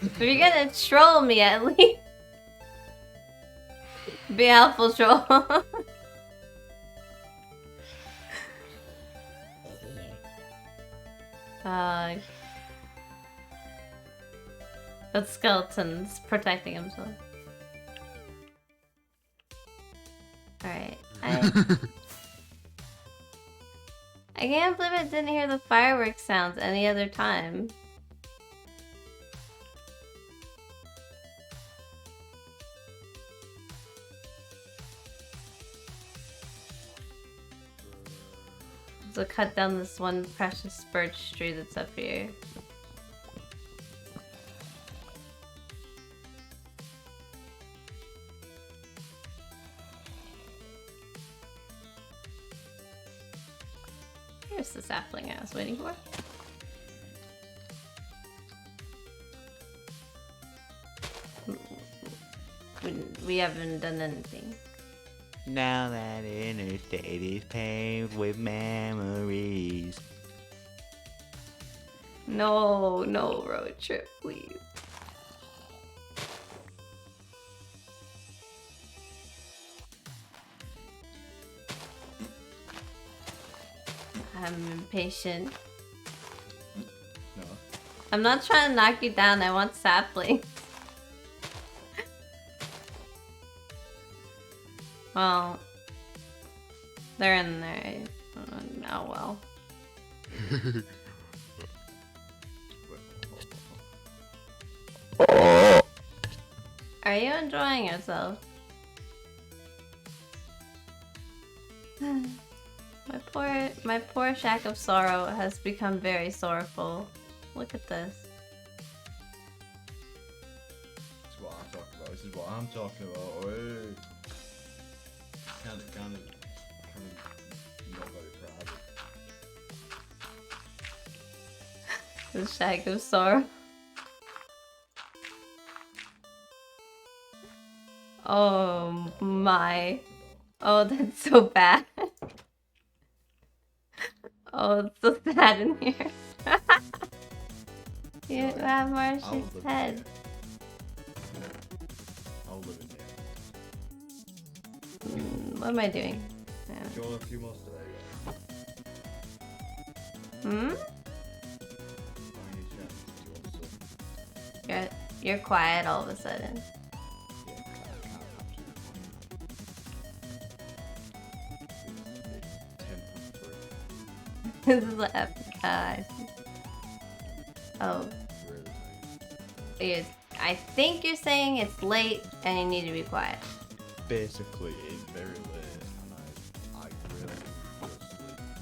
If you're gonna troll me, at least be a helpful troll. That skeleton's protecting himself. Alright, I can't believe I didn't hear the fireworks sounds any other time. So cut down this one precious birch tree that's up here. Here's the sapling I was waiting for. We haven't done anything. Now that interstate is paved with memories. No, no road trip, please. I'm impatient. No. I'm not trying to knock you down, I want sapling. Well, they're in there. Oh well. Are you enjoying yourself? My poor shack of sorrow has become very sorrowful. Look at this. This is what I'm talking about. This is what I'm talking about. Hey. Kind of not very proud. The shack of sorrow. Oh my. Oh, that's so bad. Oh, it's so sad in here. You have Marshy's head. I'll live in here. What am I doing? Do you want a few more today? Hmm? By any chance, do you want some? You're quiet all of a sudden. Yeah, I can't have to. It's 3. This is the epic. I see. Oh, Really late. I think you're saying it's late and you need to be quiet. Basically, it's very late, and I really need to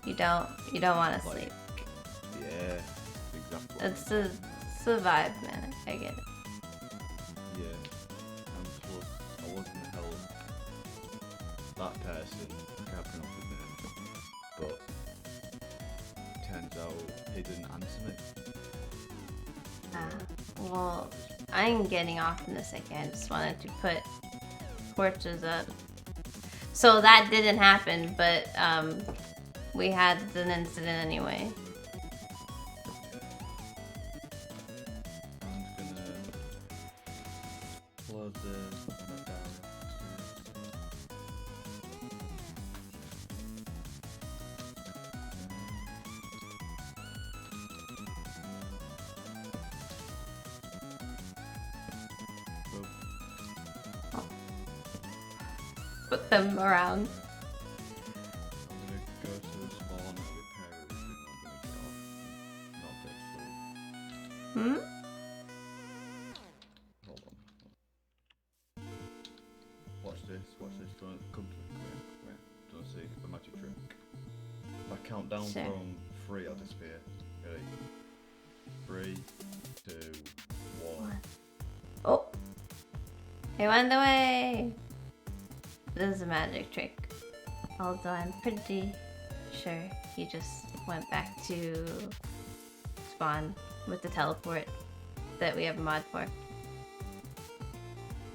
sleep. You don't want to Like, sleep. But yeah, exactly. It's the vibe, man. I get it. Yeah, and plus, I wasn't held that person. I can't pronounce his name, but turns out he didn't answer me. Well, I'm getting off in a second. I just wanted to put torches up. So that didn't happen, but we had an incident anyway. I'm just gonna close the diary. Put them around. I'm gonna go to the spawn and repair everything. I'm gonna get off. Not get food. Hold on. Watch this. Come to me. Come here. Do you want to see the magic trick? If I count down Sure. from 3, I'll disappear. Ready? 3, 2, 1. Oh, he went away. This is a magic trick. Although I'm pretty sure he just went back to spawn with the teleport that we have a mod for.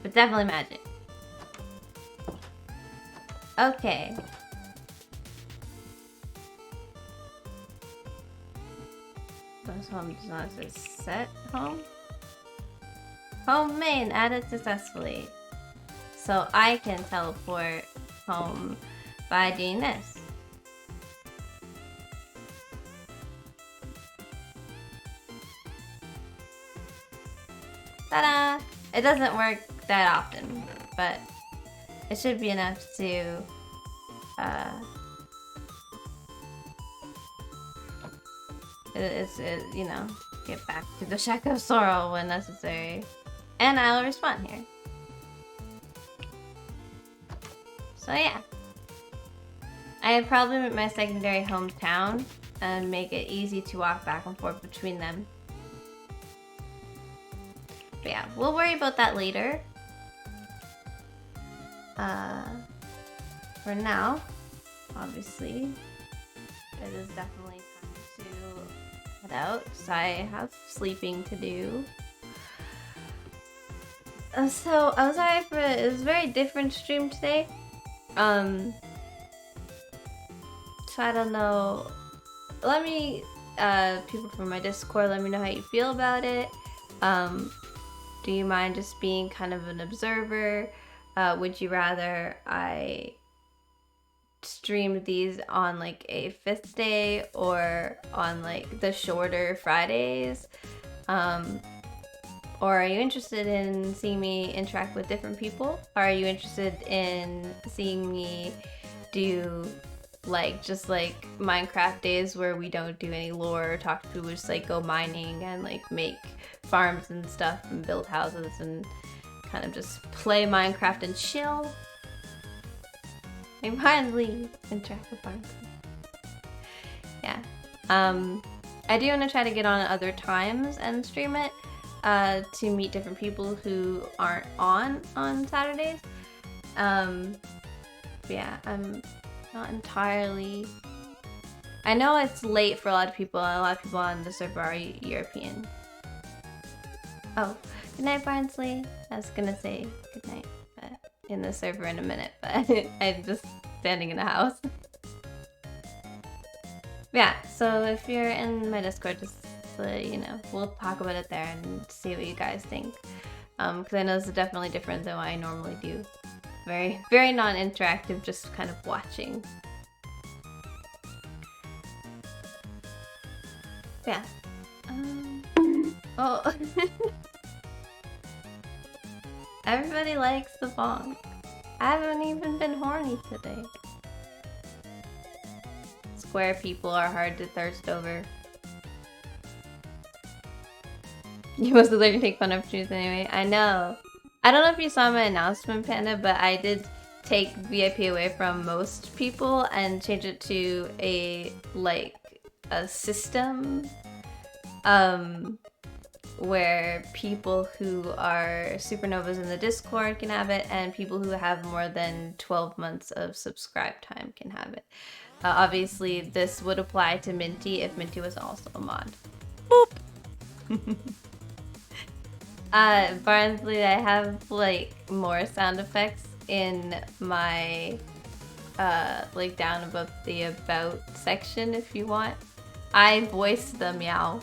But definitely magic. Okay. This home does not say set home. Home main added successfully. So I can teleport home by doing this. Ta-da! It doesn't work that often, but it should be enough to you know, get back to the Shack of Sorrow when necessary. And I'll respawn here. So yeah. I'd probably make my secondary hometown and make it easy to walk back and forth between them. But yeah, we'll worry about that later. For now, obviously, it is definitely time to head out, so I have sleeping to do. So I'm sorry for it was a very different stream today. So I don't know. Let me people from my Discord, let me know how you feel about it. Do you mind just being kind of an observer? Would you rather I stream these on like a 5th day or on like the shorter Fridays? Or are you interested in seeing me interact with different people? Or are you interested in seeing me do like just like Minecraft days where we don't do any lore or talk to people, just like go mining and like make farms and stuff and build houses and kind of just play Minecraft and chill? And finally interact with farms. Yeah. I do want to try to get on at other times and stream it. To meet different people who aren't on Saturdays. Yeah, I'm not entirely... I know it's late for a lot of people. A lot of people on the server are European. Oh, good night, Barnsley. I was gonna say good night in the server in a minute, but I'm just standing in the house. Yeah, so if you're in my Discord, just you know, we'll talk about it there and see what you guys think. Because I know this is definitely different than what I normally do. Very, very non-interactive, just kind of watching. Yeah. Oh. Everybody likes the bong. I haven't even been horny today. Square people are hard to thirst over. You must have learned to take fun of truth anyway. I know. I don't know if you saw my announcement, Panda, but I did take VIP away from most people and change it to a system where people who are supernovas in the Discord can have it, and people who have more than 12 months of subscribe time can have it. Obviously, this would apply to Minty if Minty was also a mod. Boop! Barnsley, I have like more sound effects in my like down above the about section if you want. I voiced the meow.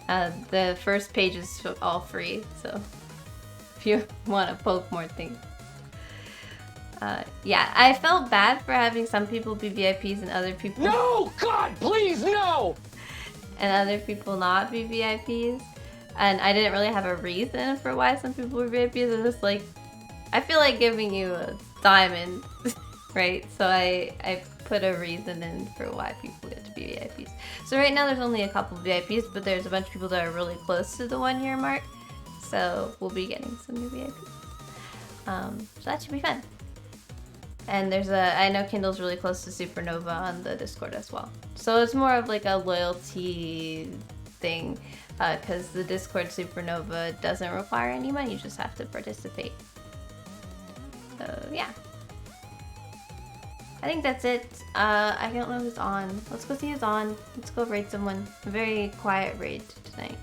The first page is all free, so if you want to poke more things. Yeah, I felt bad for having some people be VIPs and other people... No! God, please, no! And other people not be VIPs. And I didn't really have a reason for why some people were VIPs. It was just like, I feel like giving you a diamond, right? So I put a reason in for why people get to be VIPs. So right now there's only a couple of VIPs, but there's a bunch of people that are really close to the 1 year mark. So we'll be getting some new VIPs. So that should be fun. And there's I know Kindle's really close to Supernova on the Discord as well. So it's more of like a loyalty thing, because the Discord Supernova doesn't require any money, you just have to participate. So yeah. I think that's it. I don't know who's on. Let's go see who's on. Let's go raid someone. A very quiet raid tonight.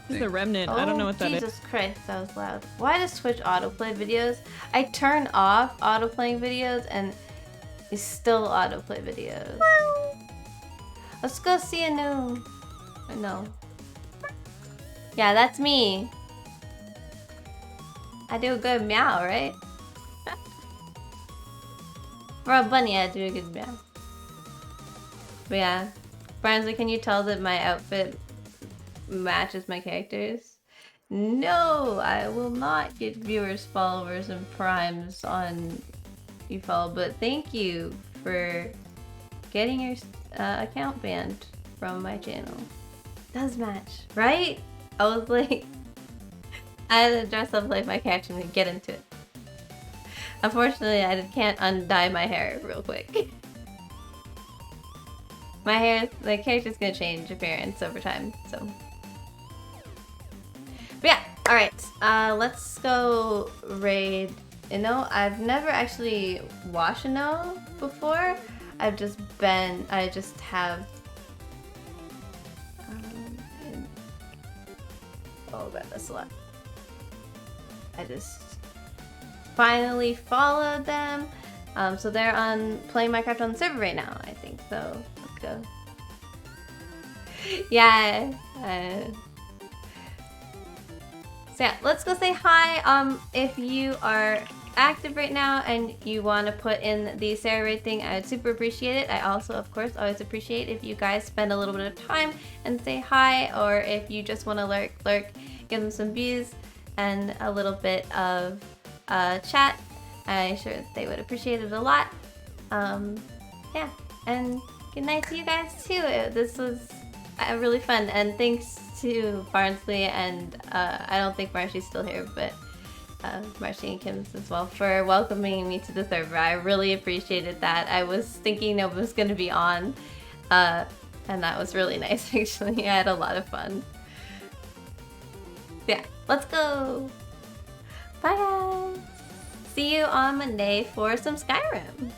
This is the Remnant. I don't know what that is. Jesus Christ, that was loud. Why does Twitch autoplay videos? I turn off autoplaying videos and it's still autoplay videos. Let's go see a new... No. Yeah, that's me. I do a good meow, right? For a bunny, I do a good meow. But yeah. Barnsley, can you tell that my outfit matches my characters? No, I will not get viewers, followers, and primes on UFOL, but thank you for getting your account banned from my channel. It does match, right? I was like, I had to dress up like my character and get into it. Unfortunately, I can't undye my hair real quick. My hair, the character's gonna change appearance over time, so. But yeah, alright, let's go raid Inno. I've never actually watched Inno before. I just have talk about this a lot. I just finally followed them. So they're on playing Minecraft on the server right now, I think. So let's go. Yeah. So yeah, let's go say hi. If you are active right now and you want to put in the Sarah Raid thing, I would super appreciate it. I also, of course, always appreciate if you guys spend a little bit of time and say hi, or if you just want to lurk, give them some views and a little bit of chat. I'm sure they would appreciate it a lot. Yeah, and good night to you guys too. This was really fun, and thanks to Barnsley and I don't think Marshy's still here, but Marshy and Kim's as well for welcoming me to the server. I really appreciated that. I was thinking nobody was going to be on, and that was really nice actually. I had a lot of fun. Yeah, let's go. Bye guys. See you on Monday for some Skyrim.